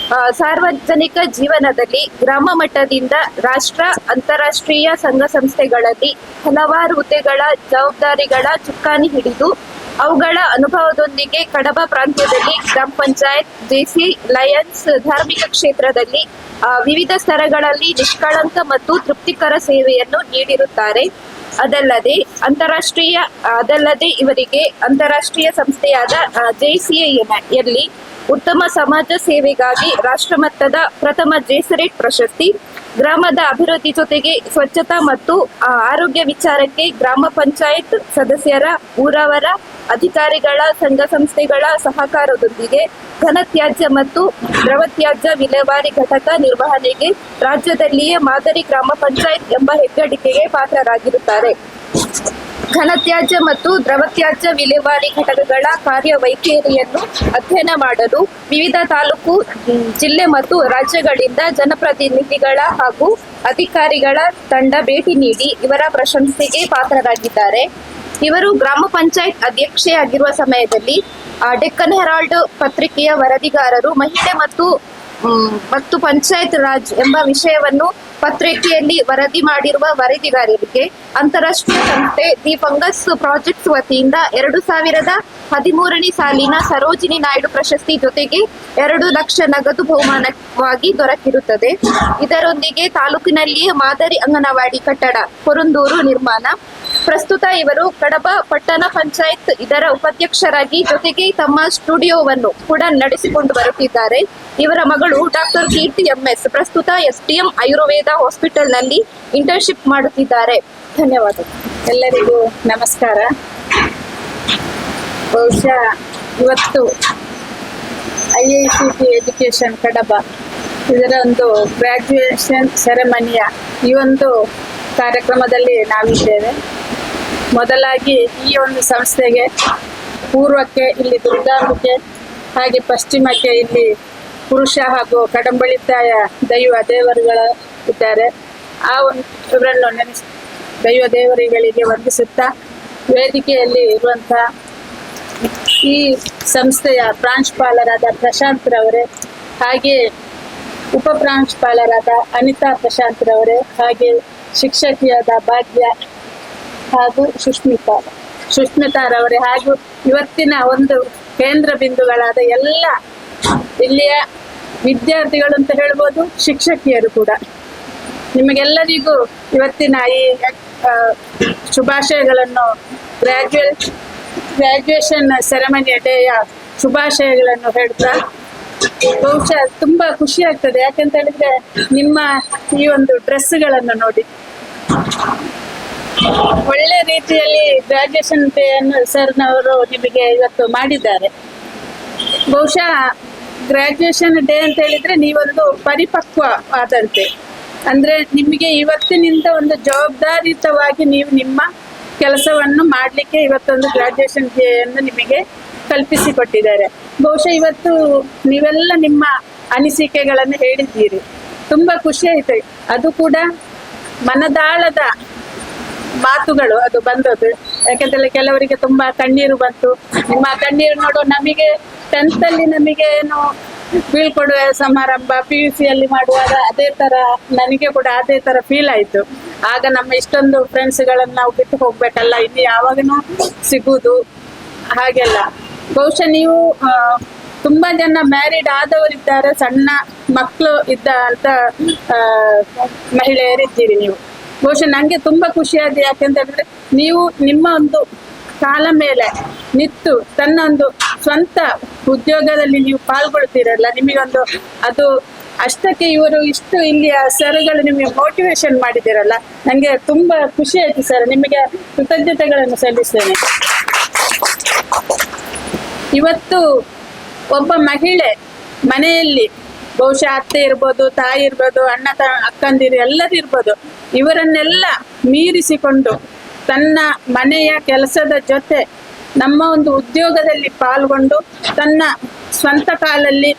ಸಾರ್ವಜನಿಕ ಜೀವನದಲ್ಲಿ ಗ್ರಾಮ ಮಟ್ಟದಿಂದ ರಾಷ್ಟ್ರ ಅಂತಾರಾಷ್ಟ್ರೀಯ ಸಂಘ ಸಂಸ್ಥೆಗಳಲ್ಲಿ ಹಲವಾರು ಹುದ್ದೆಗಳ ಜವಾಬ್ದಾರಿಗಳ ಚುಕ್ಕಾಣಿ ಹಿಡಿದು ಅವುಗಳ ಅನುಭವದೊಂದಿಗೆ ಕಡಬ ಪ್ರಾಂತ್ಯದಲ್ಲಿ ಗ್ರಾಮ ಪಂಚಾಯತ್, ಜೆಸಿ, ಲಯನ್ಸ್, ಧಾರ್ಮಿಕ ಕ್ಷೇತ್ರದಲ್ಲಿ ವಿವಿಧ ಸ್ತರಗಳಲ್ಲಿ ನಿಷ್ಕಳಂಕ ಮತ್ತು ತೃಪ್ತಿಕರ ಸೇವೆಯನ್ನು ನೀಡಿರುತ್ತಾರೆ. ಅದಲ್ಲದೆ ಇವರಿಗೆ ಅಂತಾರಾಷ್ಟ್ರೀಯ ಸಂಸ್ಥೆಯಾದ JCI ಉತ್ತಮ ಸಮಾಜ ಸೇವೆಗಾಗಿ ರಾಷ್ಟ್ರಮಟ್ಟದ ಪ್ರಥಮ ಜೆಸರೇಟ್ ಪ್ರಶಸ್ತಿ, ಗ್ರಾಮದ ಅಭಿವೃದ್ಧಿ ಜೊತೆಗೆ ಸ್ವಚ್ಛತಾ ಮತ್ತು ಆರೋಗ್ಯ ವಿಚಾರಕ್ಕೆ ಗ್ರಾಮ ಪಂಚಾಯತ್ ಸದಸ್ಯರ, ಊರವರ ಅಧಿಕಾರಿಗಳ, ಸಂಘ ಸಂಸ್ಥೆಗಳ ಸಹಕಾರದೊಂದಿಗೆ ಘನತ್ಯಾಜ್ಯ ಮತ್ತು ದ್ರವ ತ್ಯಾಜ್ಯ ವಿಲೇವಾರಿ ಘಟಕ ನಿರ್ವಹಣೆಗೆ ರಾಜ್ಯದಲ್ಲಿಯೇ ಮಾದರಿ ಗ್ರಾಮ ಪಂಚಾಯತ್ ಎಂಬ ಹೆಗ್ಗಳಿಕೆಗೆ ಪಾತ್ರರಾಗಿರುತ್ತಾರೆ. ಘನತ್ಯಾಜ್ಯ ಮತ್ತು ದ್ರವ ತ್ಯಾಜ್ಯ ವಿಲೇವಾರಿ ಘಟಕಗಳ ಕಾರ್ಯವೈಖರಿಯನ್ನು ಅಧ್ಯಯನ ಮಾಡಲು ವಿವಿಧ ತಾಲೂಕು, ಜಿಲ್ಲೆ ಮತ್ತು ರಾಜ್ಯಗಳಿಂದ ಜನಪ್ರತಿನಿಧಿಗಳ ಹಾಗೂ ಅಧಿಕಾರಿಗಳ ತಂಡ ಭೇಟಿ ನೀಡಿ ಇವರ ಪ್ರಶಂಸೆಗೆ ಪಾತ್ರರಾಗಿದ್ದಾರೆ. ಇವರು ಗ್ರಾಮ ಪಂಚಾಯತ್ ಅಧ್ಯಕ್ಷೆಯಾಗಿರುವ ಸಮಯದಲ್ಲಿ ಡೆಕ್ಕನ್ ಹೆರಾಲ್ಡ್ ಪತ್ರಿಕೆಯ ವರದಿಗಾರರು ಮಹಿಳೆ ಮತ್ತು ಪಂಚಾಯತ್ ರಾಜ್ ಎಂಬ ವಿಷಯವನ್ನು ಪತ್ರಿಕೆಯಲ್ಲಿ ವರದಿ ಮಾಡಿರುವ ವರದಿಗಾರರಿಗೆ ಅಂತಾರಾಷ್ಟ್ರೀಯ ಸಂಸ್ಥೆ ದಿ ಫಂಗಸ್ ಪ್ರಾಜೆಕ್ಟ್ಸ್ ವತಿಯಿಂದ 2013ನೇ ಸಾಲಿನ ಸರೋಜಿನಿ ನಾಯ್ಡು ಪ್ರಶಸ್ತಿ ಜೊತೆಗೆ 2 ಲಕ್ಷ ನಗದು ಬಹುಮಾನವಾಗಿ ದೊರಕಿರುತ್ತದೆ. ಇದರೊಂದಿಗೆ ತಾಲೂಕಿನಲ್ಲಿಯೇ ಮಾದರಿ ಅಂಗನವಾಡಿ ಕಟ್ಟಡ ಕೊರಂದೂರು ನಿರ್ಮಾಣ. ಪ್ರಸ್ತುತ ಇವರು ಕಡಬ ಪಟ್ಟಣ ಪಂಚಾಯತ್ ಇದರ ಉಪಾಧ್ಯಕ್ಷರಾಗಿ ಜೊತೆಗೆ ತಮ್ಮ ಸ್ಟುಡಿಯೋವನ್ನು ಕೂಡ ನಡೆಸಿಕೊಂಡು ಬರುತ್ತಿದ್ದಾರೆ. ಇವರ ಮಗಳು ಡಾಕ್ಟರ್ ಕೀರ್ತಿ MS ಪ್ರಸ್ತುತ STM ಆಯುರ್ವೇದ ಹಾಸ್ಪಿಟಲ್ ನಲ್ಲಿ ಇಂಟರ್ನ್ಶಿಪ್ ಮಾಡುತ್ತಿದ್ದಾರೆ. ಧನ್ಯವಾದಗಳು. ಎಲ್ಲರಿಗೂ ನಮಸ್ಕಾರ. ಬಹುಶಃ ಇವತ್ತು IICT ಎಜುಕೇಶನ್ ಕಡಬ ಇದರ ಒಂದು ಗ್ರಾಜ್ಯುಯೇಷನ್ ಸೆರೆಮನಿಯ ಈ ಒಂದು ಕಾರ್ಯಕ್ರಮದಲ್ಲಿ ನಾವಿದ್ದೇವೆ. ಮೊದಲಾಗಿ ಈ ಒಂದು ಸಂಸ್ಥೆಗೆ ಪೂರ್ವಕ್ಕೆ ಇಲ್ಲಿ ದುರ್ಗಾಂಬಿಕೆ, ಹಾಗೆ ಪಶ್ಚಿಮಕ್ಕೆ ಇಲ್ಲಿ ಪುರುಷ ಹಾಗೂ ಕಡಂಬಳಿತಾಯ ದೇವರುಗಳ ಇದ್ದಾರೆ. ಆ ಒಂದು ಇವರನ್ನು ದೈವ ದೇವರುಗಳಿಗೆ ವಂದಿಸುತ್ತಾ ವೇದಿಕೆಯಲ್ಲಿ ಇರುವಂತಹ ಈ ಸಂಸ್ಥೆಯ ಪ್ರಾಂಶುಪಾಲರಾದ ಪ್ರಶಾಂತ್ ರವರೇ, ಹಾಗೆ ಉಪ ಪ್ರಾಂಶುಪಾಲರಾದ ಅನಿತಾ ಪ್ರಶಾಂತ್ ರವರೇ, ಹಾಗೆ ಶಿಕ್ಷಕಿಯಾದ ಭಾಗ್ಯ ಹಾಗೂ ಸುಷ್ಮಿತಾರವರೇ, ಹಾಗೂ ಇವತ್ತಿನ ಒಂದು ಕೇಂದ್ರ ಬಿಂದುಗಳಾದ ಎಲ್ಲ ಇಲ್ಲಿಯ ವಿದ್ಯಾರ್ಥಿಗಳು ಅಂತ ಹೇಳ್ಬೋದು, ಶಿಕ್ಷಕಿಯರು ಕೂಡ, ನಿಮಗೆಲ್ಲರಿಗೂ ಇವತ್ತಿನ ಈ ಶುಭಾಶಯಗಳನ್ನು ಗ್ರಾಜ್ಯುಯೇಷನ್ ಸೆರೆಮನಿ ಡೇಯ ಶುಭಾಶಯಗಳನ್ನು ಹೇಳ್ತಾ, ಬಹುಶಃ ತುಂಬಾ ಖುಷಿ ಆಗ್ತದೆ. ಯಾಕಂತ ಹೇಳಿದ್ರೆ ನಿಮ್ಮ ಈ ಒಂದು ಡ್ರೆಸ್ಗಳನ್ನು ನೋಡಿ ಒಳ್ಳೆ ರೀತಿಯಲ್ಲಿ ಗ್ರಾಜ್ಯುಯೇಷನ್ ಡೇಯನ್ನು ಸರ್ನವರು ನಿಮಗೆ ಇವತ್ತು ಮಾಡಿದ್ದಾರೆ. ಬಹುಶಃ ಗ್ರಾಜ್ಯುಯೇಷನ್ ಡೇ ಅಂತ ಹೇಳಿದ್ರೆ ನೀವೊಂದು ಪರಿಪಕ್ವ ಆದಂತೆ, ಅಂದ್ರೆ ನಿಮಗೆ ಇವತ್ತಿನಿಂದ ಒಂದು ಜವಾಬ್ದಾರಿಯುತವಾಗಿ ನೀವು ನಿಮ್ಮ ಕೆಲಸವನ್ನು ಮಾಡಲಿಕ್ಕೆ ಇವತ್ತೊಂದು ಗ್ರಾಜ್ಯುಯೇಷನ್ ಡೇಯನ್ನು ನಿಮಗೆ ಕಲ್ಪಿಸಿಕೊಟ್ಟಿದ್ದಾರೆ. ಬಹುಶಃ ಇವತ್ತು ನೀವೆಲ್ಲ ನಿಮ್ಮ ಅನಿಸಿಕೆಗಳನ್ನು ಹೇಳಿದ್ದೀರಿ, ತುಂಬಾ ಖುಷಿ ಆಯ್ತು. ಅದು ಕೂಡ ಮನದಾಳದ ಮಾತುಗಳು ಅದು ಬಂದದ್ದು. ಯಾಕಂತೇಳಿ ಕೆಲವರಿಗೆ ತುಂಬಾ ಕಣ್ಣೀರು ಬಂತು. ನಿಮ್ಮ ಕಣ್ಣೀರು ನೋಡೋ ನಮಗೆ 10th ಅಲ್ಲಿ ನಮಗೆ ಏನು ಬೀಳ್ಕೊಡುವ ಸಮಾರಂಭ PUC ಯಲ್ಲಿ ಮಾಡುವಾಗ ಅದೇ ತರ ನನಗೆ ಕೂಡ ಅದೇ ತರ ಫೀಲ್ ಆಯ್ತು. ಆಗ ನಮ್ಮ ಇಷ್ಟೊಂದು ಫ್ರೆಂಡ್ಸ್ಗಳನ್ನ ನಾವು ಬಿಟ್ಟು ಹೋಗ್ಬೇಕಲ್ಲ, ಇಲ್ಲಿ ಯಾವಾಗನೂ ಸಿಗುದು ಹಾಗೆಲ್ಲ. ಬಹುಶಃ ನೀವು ತುಂಬಾ ಜನ ಮ್ಯಾರಿಡ್ ಆದವರಿದ್ದಾರೆ, ಸಣ್ಣ ಮಕ್ಕಳು ಇದ್ದ ಅಂತ ಮಹಿಳೆಯರಿದ್ದೀರಿ ನೀವು. ಬಹುಶಃ ನಂಗೆ ತುಂಬಾ ಖುಷಿಯಾದ. ಯಾಕೆಂತ ಹೇಳಿದ್ರೆ ನೀವು ನಿಮ್ಮ ಒಂದು ಕಾಲ ಮೇಲೆ ನಿಂತು ತನ್ನ ಒಂದು ಸ್ವಂತ ಉದ್ಯೋಗದಲ್ಲಿ ನೀವು ಪಾಲ್ಗೊಳ್ತೀರಲ್ಲ, ನಿಮಗೊಂದು ಅದು ಅಷ್ಟಕ್ಕೆ ಇವರು ಇಷ್ಟು ಇಲ್ಲಿಯ ಸರ್ಗಳು ನಿಮಗೆ ಮೋಟಿವೇಶನ್ ಮಾಡಿದಿರಲ್ಲ, ನಂಗೆ ತುಂಬಾ ಖುಷಿ ಆಯ್ತು ಸರ್. ನಿಮಗೆ ಕೃತಜ್ಞತೆಗಳನ್ನು ಸಲ್ಲಿಸ್ತೇನೆ. ಇವತ್ತು ಒಬ್ಬ ಮಹಿಳೆ ಮನೆಯಲ್ಲಿ ಬಹುಶಃ ಅತ್ತೆ ಇರ್ಬೋದು, ತಾಯಿ ಇರ್ಬೋದು, ಅಕ್ಕಂದಿರು ಎಲ್ಲರೂ ಇರ್ಬೋದು, ಇವರನ್ನೆಲ್ಲ ಮೀರಿಸಿಕೊಂಡು ತನ್ನ ಮನೆಯ ಕೆಲಸದ ಜೊತೆ ನಮ್ಮ ಒಂದು ಉದ್ಯೋಗದಲ್ಲಿ ಪಾಲ್ಗೊಂಡು ತನ್ನ ಸ್ವಂತ ಕಾಲಲ್ಲಿ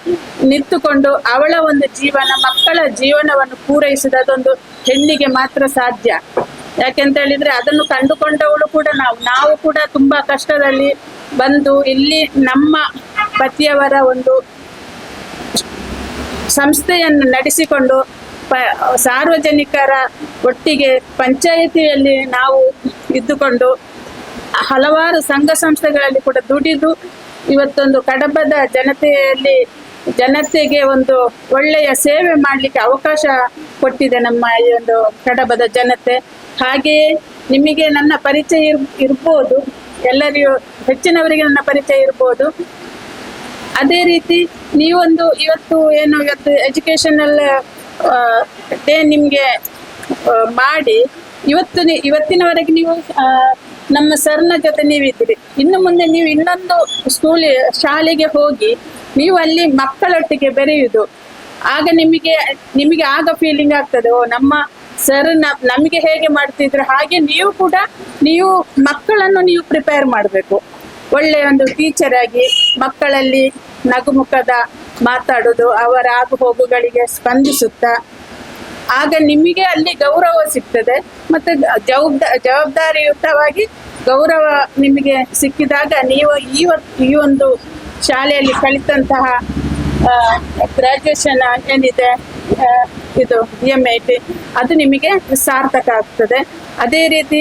ನಿಂತುಕೊಂಡು ಅವಳ ಒಂದು ಜೀವನ, ಮಕ್ಕಳ ಜೀವನವನ್ನು ಪೂರೈಸಿದದೊಂದು ಹೆಣ್ಣಿಗೆ ಮಾತ್ರ ಸಾಧ್ಯ. ಯಾಕೆಂತ ಹೇಳಿದ್ರೆ ಅದನ್ನು ಕಂಡುಕೊಂಡವಳು ಕೂಡ ನಾವು ಕೂಡ ತುಂಬಾ ಕಷ್ಟದಲ್ಲಿ ಬಂದು ಇಲ್ಲಿ ನಮ್ಮ ಪತಿಯವರ ಒಂದು ಸಂಸ್ಥೆಯನ್ನು ನಡೆಸಿಕೊಂಡು ಸಾರ್ವಜನಿಕರ ಒಟ್ಟಿಗೆ ಪಂಚಾಯಿತಿಯಲ್ಲಿ ನಾವು ಇದ್ದುಕೊಂಡು ಹಲವಾರು ಸಂಘ ಸಂಸ್ಥೆಗಳಲ್ಲಿ ಕೂಡ ದುಡಿದು ಇವತ್ತೊಂದು ಕಡಬದ ಜನತೆಗೆ ಒಂದು ಒಳ್ಳೆಯ ಸೇವೆ ಮಾಡಲಿಕ್ಕೆ ಅವಕಾಶ ಕೊಟ್ಟಿದೆ ನಮ್ಮ ಈ ಒಂದು ಕಡಬದ ಜನತೆ. ಹಾಗೆಯೇ ನಿಮಗೆ ನನ್ನ ಪರಿಚಯ ಇರ್ಬೋದು, ಎಲ್ಲರಿಗೂ ಹೆಚ್ಚಿನವರಿಗೆ ನನ್ನ ಪರಿಚಯ ಇರ್ಬೋದು. ಅದೇ ರೀತಿ ನೀವೊಂದು ಇವತ್ತು ಎಜುಕೇಶನಲ್ ಡೇ ನಿಮಗೆ ಮಾಡಿ ಇವತ್ತಿನವರೆಗೆ ನೀವು ನಮ್ಮ ಸರ್ನ ಜೊತೆ ನೀವಿದ್ದೀರಿ. ಇನ್ನು ಮುಂದೆ ನೀವು ಇನ್ನೊಂದು ಶಾಲೆಗೆ ಹೋಗಿ ನೀವು ಅಲ್ಲಿ ಮಕ್ಕಳೊಟ್ಟಿಗೆ ಬೆರೆಯುವುದು, ಆಗ ನಿಮಗೆ ಆಗ ಫೀಲಿಂಗ್ ಆಗ್ತದೆ, ಓ ನಮ್ಮ ಸರ್ ನಮಗೆ ಹೇಗೆ ಮಾಡ್ತಿದ್ರು ಹಾಗೆ ನೀವು ಮಕ್ಕಳನ್ನು ನೀವು ಪ್ರಿಪೇರ್ ಮಾಡಬೇಕು. ಒಳ್ಳೆಯ ಒಂದು ಟೀಚರ್ ಆಗಿ ಮಕ್ಕಳಲ್ಲಿ ನಗುಮುಖದ ಮಾತಾಡೋದು, ಅವರ ಆಗು ಹೋಗುಗಳಿಗೆ ಸ್ಪಂದಿಸುತ್ತಾ, ಆಗ ನಿಮಗೆ ಅಲ್ಲಿ ಗೌರವ ಸಿಗ್ತದೆ. ಮತ್ತೆ ಜವಾಬ್ದಾರಿಯುತವಾಗಿ ಗೌರವ ನಿಮಗೆ ಸಿಕ್ಕಿದಾಗ ನೀವು ಈ ಒಂದು ಶಾಲೆಯಲ್ಲಿ ಕಲಿತಂತಹ ಗ್ರಾಜುಯೇಷನ್ ಏನಿದೆ ಇದು DMIT ಅದು ನಿಮಗೆ ಸಾರ್ಥಕ ಆಗ್ತದೆ. ಅದೇ ರೀತಿ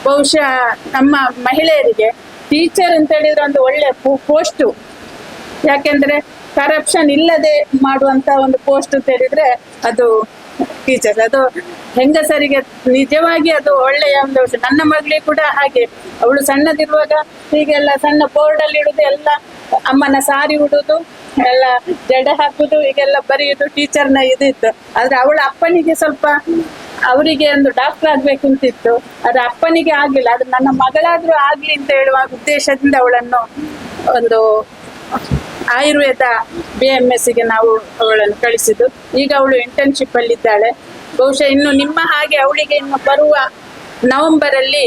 ಬಹುಶಃ ನಮ್ಮ ಮಹಿಳೆಯರಿಗೆ ಟೀಚರ್ ಅಂತ ಹೇಳಿದ್ರೆ ಒಂದು ಒಳ್ಳೆ ಪೋಸ್ಟು, ಯಾಕೆಂದ್ರೆ ಕರಪ್ಷನ್ ಇಲ್ಲದೆ ಮಾಡುವಂತ ಒಂದು ಪೋಸ್ಟ್ ಅಂತ ಹೇಳಿದ್ರೆ ಅದು ಟೀಚರ್. ಅದು ಹೆಂಗಸರಿಗೆ ನಿಜವಾಗಿ ಅದು ಒಳ್ಳೆಯ ಒಂದು ವಿಷಯ. ನನ್ನ ಮಗಳಿಗೆ ಕೂಡ ಹಾಗೆ, ಅವಳು ಸಣ್ಣದಿರುವಾಗ ಹೀಗೆಲ್ಲ ಸಣ್ಣ ಬೋರ್ಡ್ ಅಲ್ಲಿ ಇಡುದು, ಎಲ್ಲ ಅಮ್ಮನ ಸಾರಿ ಉಡುದು, ಎಲ್ಲ ಜಡೆ ಹಾಕುದು, ಈಗೆಲ್ಲ ಬರೆಯುದು ಟೀಚರ್ನ ಇದಿತ್ತು. ಆದ್ರೆ ಅವಳ ಅಪ್ಪನಿಗೆ ಸ್ವಲ್ಪ ಅವರಿಗೆ ಒಂದು ಡಾಕ್ಟರ್ ಆಗ್ಬೇಕು ಅಂತಿತ್ತು, ಆದ್ರೆ ಅಪ್ಪನಿಗೆ ಆಗ್ಲಿಲ್ಲ. ಆದ್ರೆ ನನ್ನ ಮಗಳಾದ್ರೂ ಆಗ್ಲಿ ಅಂತ ಹೇಳುವ ಉದ್ದೇಶದಿಂದ ಅವಳನ್ನು ಒಂದು ಆಯುರ್ವೇದ BMSಗೆ ನಾವು ಅವಳನ್ನು ಕಳಿಸಿದ್ದು. ಈಗ ಅವಳು ಇಂಟರ್ನ್ಶಿಪ್ ಅಲ್ಲಿ ಇದ್ದಾಳೆ. ಬಹುಶಃ ಇನ್ನು ನಿಮ್ಮ ಹಾಗೆ ಅವಳಿಗೆ ಇನ್ನು ಬರುವ ನವೆಂಬರ್ ಅಲ್ಲಿ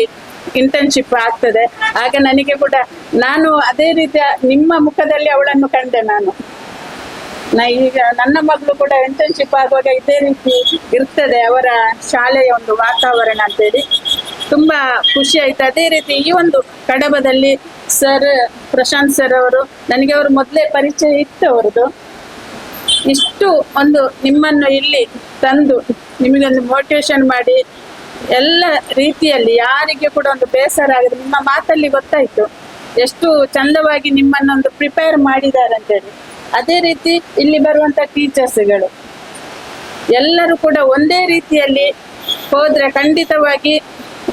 ಇಂಟರ್ನ್ಶಿಪ್ ಆಗ್ತದೆ. ಆಗ ನನಗೆ ಕೂಡ ನಾನು ಅದೇ ರೀತಿಯ ನಿಮ್ಮ ಮುಖದಲ್ಲಿ ಅವಳನ್ನು ಕಂಡೆ. ಈಗ ನನ್ನ ಮಗಳು ಕೂಡ ಇಂಟರ್ನ್ಶಿಪ್ ಆಗುವಾಗ ಇದೇ ರೀತಿ ಇರ್ತದೆ ಅವರ ಶಾಲೆಯ ಒಂದು ವಾತಾವರಣ ಅಂತೇಳಿ ತುಂಬಾ ಖುಷಿ ಆಯ್ತು. ಅದೇ ರೀತಿ ಈ ಒಂದು ಕಡಬದಲ್ಲಿ ಪ್ರಶಾಂತ್ ಸರ್ ಅವರು ನನಗೆ ಅವರು ಮೊದಲೇ ಪರಿಚಯ ಇತ್ತು. ಅವರದು ಇಷ್ಟು ಒಂದು ನಿಮ್ಮನ್ನು ಇಲ್ಲಿ ತಂದು ನಿಮಗೊಂದು ಮೋಟಿವೇಶನ್ ಮಾಡಿ ಎಲ್ಲ ರೀತಿಯಲ್ಲಿ ಯಾರಿಗೆ ಕೂಡ ಒಂದು ಬೇಸರ ಆಗಿದೆ. ನಿಮ್ಮ ಮಾತಲ್ಲಿ ಗೊತ್ತಾಯ್ತು ಎಷ್ಟು ಚಂದವಾಗಿ ನಿಮ್ಮನ್ನೊಂದು ಪ್ರಿಪೇರ್ ಮಾಡಿದ್ದಾರೆ ಅಂತೇಳಿ. ಅದೇ ರೀತಿ ಇಲ್ಲಿ ಬರುವಂತ ಟೀಚರ್ಸ್ಗಳು ಎಲ್ಲರೂ ಕೂಡ ಒಂದೇ ರೀತಿಯಲ್ಲಿ ಹೋದ್ರೆ ಖಂಡಿತವಾಗಿ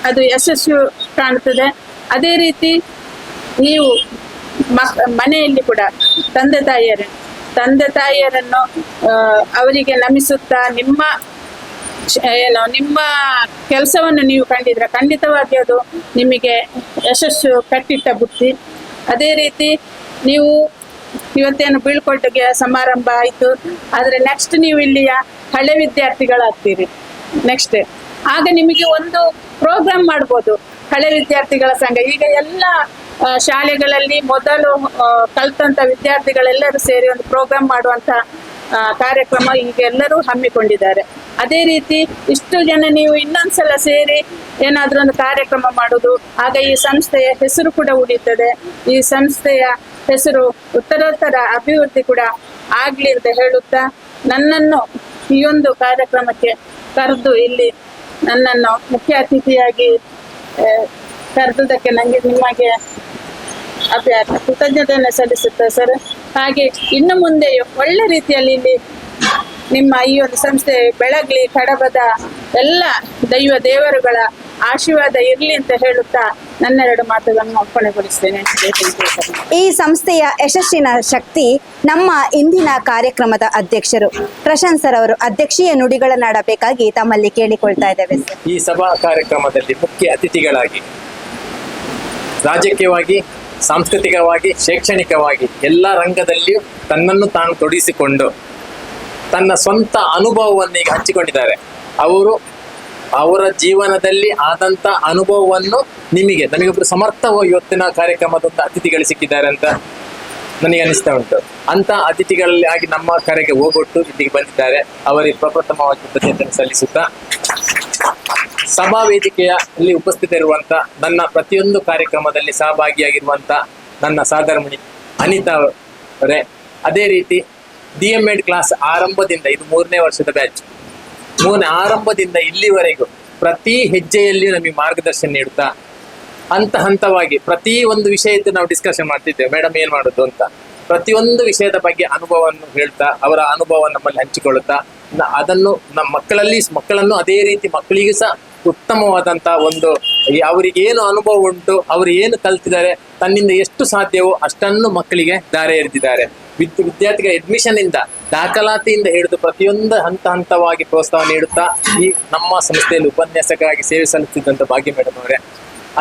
ಅದು ಯಶಸ್ಸು ಕಾಣ್ತದೆ. ಅದೇ ರೀತಿ ನೀವು ಮನೆಯಲ್ಲಿ ಕೂಡ ತಂದೆ ತಾಯಿಯರನ್ನು ಅವರಿಗೆ ನಮಿಸುತ್ತಾ ನಿಮ್ಮ ಕೆಲಸವನ್ನು ನೀವು ಕಂಡಿದ್ರೆ ಖಂಡಿತವಾಗಿ ಅದು ನಿಮಗೆ ಯಶಸ್ಸು ಕಟ್ಟಿಟ್ಟ ಬುತ್ತಿ. ಅದೇ ರೀತಿ ನೀವು ಇವತ್ತೇನು ಬೀಳ್ಕೊಟ್ಟಿಗೆ ಸಮಾರಂಭ ಆಯ್ತು, ಆದ್ರೆ ನೆಕ್ಸ್ಟ್ ನೀವು ಇಲ್ಲಿಯ ಹಳೆ ವಿದ್ಯಾರ್ಥಿಗಳಾಗ್ತೀರಿ. ನೆಕ್ಸ್ಟ್ ಆಗ ನಿಮಗೆ ಒಂದು ಪ್ರೋಗ್ರಾಮ್ ಮಾಡ್ಬೋದು, ಹಳೆ ವಿದ್ಯಾರ್ಥಿಗಳ ಸಂಘ. ಈಗ ಎಲ್ಲ ಶಾಲೆಗಳಲ್ಲಿ ಮೊದಲು ಕಲ್ತಂತ ವಿದ್ಯಾರ್ಥಿಗಳೆಲ್ಲರೂ ಸೇರಿ ಒಂದು ಪ್ರೋಗ್ರಾಮ್ ಮಾಡುವಂತ ಕಾರ್ಯಕ್ರಮ ಈಗ ಎಲ್ಲರೂ ಹಮ್ಮಿಕೊಂಡಿದ್ದಾರೆ. ಅದೇ ರೀತಿ ಇಷ್ಟು ಜನ ನೀವು ಇನ್ನೊಂದ್ಸಲ ಸೇರಿ ಏನಾದ್ರೂ ಒಂದು ಕಾರ್ಯಕ್ರಮ ಮಾಡುದು, ಆಗ ಈ ಸಂಸ್ಥೆಯ ಹೆಸರು ಕೂಡ ಉಳಿತದೆ. ಈ ಸಂಸ್ಥೆಯ ಹೆಸರು ಉತ್ತರೋತ್ತರ ಅಭಿವೃದ್ಧಿ ಕೂಡ ಆಗ್ಲಿ ಅಂತ ಹೇಳುತ್ತಾ, ನನ್ನನ್ನು ಈ ಒಂದು ಕಾರ್ಯಕ್ರಮಕ್ಕೆ ಕರೆದು ಇಲ್ಲಿ ನನ್ನನ್ನು ಮುಖ್ಯ ಅತಿಥಿಯಾಗಿ ಕರೆದುದಕ್ಕೆ ನಿಮಗೆ ಕೃತಜ್ಞತೆಯನ್ನು ಸಲ್ಲಿಸುತ್ತೆ ಸರ್. ಹಾಗೆ ಇನ್ನು ಮುಂದೆ ಒಳ್ಳೆ ರೀತಿಯಲ್ಲಿ ಇಲ್ಲಿ ನಿಮ್ಮ ಈ ಒಂದು ಸಂಸ್ಥೆ ಬೆಳಗ್ಲಿ, ಕಡಬದ ಎಲ್ಲ ದೇವರುಗಳ ಆಶೀರ್ವಾದ ಇರ್ಲಿ ಅಂತ ಹೇಳುತ್ತಾ ನನ್ನೆರಡು ಮಾತುಗಳನ್ನು ಕೊನೆಗೊಳಿಸ್ತೇನೆ. ಈ ಸಂಸ್ಥೆಯ ಯಶಸ್ಸಿನ ಶಕ್ತಿ ನಮ್ಮ ಇಂದಿನ ಕಾರ್ಯಕ್ರಮದ ಅಧ್ಯಕ್ಷರು ಪ್ರಶಾಂತ್ ಸರ್ ಅವರು ಅಧ್ಯಕ್ಷೀಯ ನುಡಿಗಳನ್ನಾಡಬೇಕಾಗಿ ತಮ್ಮಲ್ಲಿ ಕೇಳಿಕೊಳ್ತಾ ಇದ್ದೇವೆ ಸರ್. ಈ ಸಭಾ ಕಾರ್ಯಕ್ರಮದಲ್ಲಿ ಮುಖ್ಯ ಅತಿಥಿಗಳಾಗಿ ರಾಜಕೀಯವಾಗಿ, ಸಾಂಸ್ಕೃತಿಕವಾಗಿ, ಶೈಕ್ಷಣಿಕವಾಗಿ ಎಲ್ಲ ರಂಗದಲ್ಲಿಯೂ ತನ್ನನ್ನು ತಾನು ತೊಡಗಿಸಿಕೊಂಡು ತನ್ನ ಸ್ವಂತ ಅನುಭವವನ್ನು ಈಗ ಹಂಚಿಕೊಂಡಿದ್ದಾರೆ. ಅವರ ಜೀವನದಲ್ಲಿ ಆದಂತ ಅನುಭವವನ್ನು ನಮಗೊಬ್ಬರು ಸಮರ್ಥವಾಗಿ ಇವತ್ತಿನ ಕಾರ್ಯಕ್ರಮದ ಅತಿಥಿಗಳು ಸಿಕ್ಕಿದ್ದಾರೆ ಅಂತ ನನಗೆ ಅನಿಸ್ತಾ ಉಂಟು. ಅಂತ ಅತಿಥಿಗಳಲ್ಲಿ ಆಗಿ ನಮ್ಮ ಕರೆಗೆ ಹೋಗೊಟ್ಟು ಇಲ್ಲಿಗೆ ಬಂದಿದ್ದಾರೆ. ಅವರಿಗೆ ಪ್ರಪ್ರಥಮವಾಗಿ ಕೃತಜ್ಞತೆ ಸಲ್ಲಿಸುತ್ತಾ, ಸಭಾ ವೇದಿಕೆಯಲ್ಲಿ ಉಪಸ್ಥಿತರಿರುವಂತ ನನ್ನ ಪ್ರತಿಯೊಂದು ಕಾರ್ಯಕ್ರಮದಲ್ಲಿ ಸಹಭಾಗಿಯಾಗಿರುವಂತ ನನ್ನ ಸಹಧರ್ಮಿಣಿ ಅನಿತಾ ಅವರೇ, ಅದೇ ರೀತಿ DMEd ಕ್ಲಾಸ್ ಆರಂಭದಿಂದ, ಇದು 3ನೇ ವರ್ಷದ ಬ್ಯಾಚ್, ಆರಂಭದಿಂದ ಇಲ್ಲಿವರೆಗೂ ಪ್ರತಿ ಹೆಜ್ಜೆಯಲ್ಲಿ ನಮಗೆ ಮಾರ್ಗದರ್ಶನ ನೀಡುತ್ತಾ ಹಂತವಾಗಿ ಪ್ರತಿ ಒಂದು ವಿಷಯದ ನಾವು ಡಿಸ್ಕಷನ್ ಮಾಡ್ತಿದ್ದೇವೆ. ಮೇಡಮ್ ಏನ್ ಮಾಡೋದು ಅಂತ ಪ್ರತಿಯೊಂದು ವಿಷಯದ ಬಗ್ಗೆ ಅನುಭವವನ್ನು ಹೇಳ್ತಾ, ಅವರ ಅನುಭವ ನಮ್ಮಲ್ಲಿ ಹಂಚಿಕೊಳ್ಳುತ್ತಾ, ಅದನ್ನು ನಮ್ಮ ಮಕ್ಕಳನ್ನು ಅದೇ ರೀತಿ ಮಕ್ಕಳಿಗೆ ಸಹ ಉತ್ತಮವಾದಂತಹ ಒಂದು ಅವರಿಗೆ ಏನು ಅನುಭವ ಉಂಟು, ಅವರು ಏನು ಕಲ್ತಿದ್ದಾರೆ, ತನ್ನಿಂದ ಎಷ್ಟು ಸಾಧ್ಯವೋ ಅಷ್ಟನ್ನು ಮಕ್ಕಳಿಗೆ ದಾರಿ ಎರೆದಿದ್ದಾರೆ. ವಿದ್ಯಾರ್ಥಿಗಳ ಅಡ್ಮಿಷನ್ ಇಂದ, ದಾಖಲಾತಿಯಿಂದ ಹಿಡಿದು ಪ್ರತಿಯೊಂದು ಹಂತವಾಗಿ ಪ್ರೋತ್ಸಾಹ ನೀಡುತ್ತಾ ಈ ನಮ್ಮ ಸಂಸ್ಥೆಯಲ್ಲಿ ಉಪನ್ಯಾಸಕರಾಗಿ ಸೇವೆ ಸಲ್ಲಿಸುತ್ತಿದ್ದಂತ ಭಾಗ್ಯ ಮೇಡಮ್ ಅವರೇ,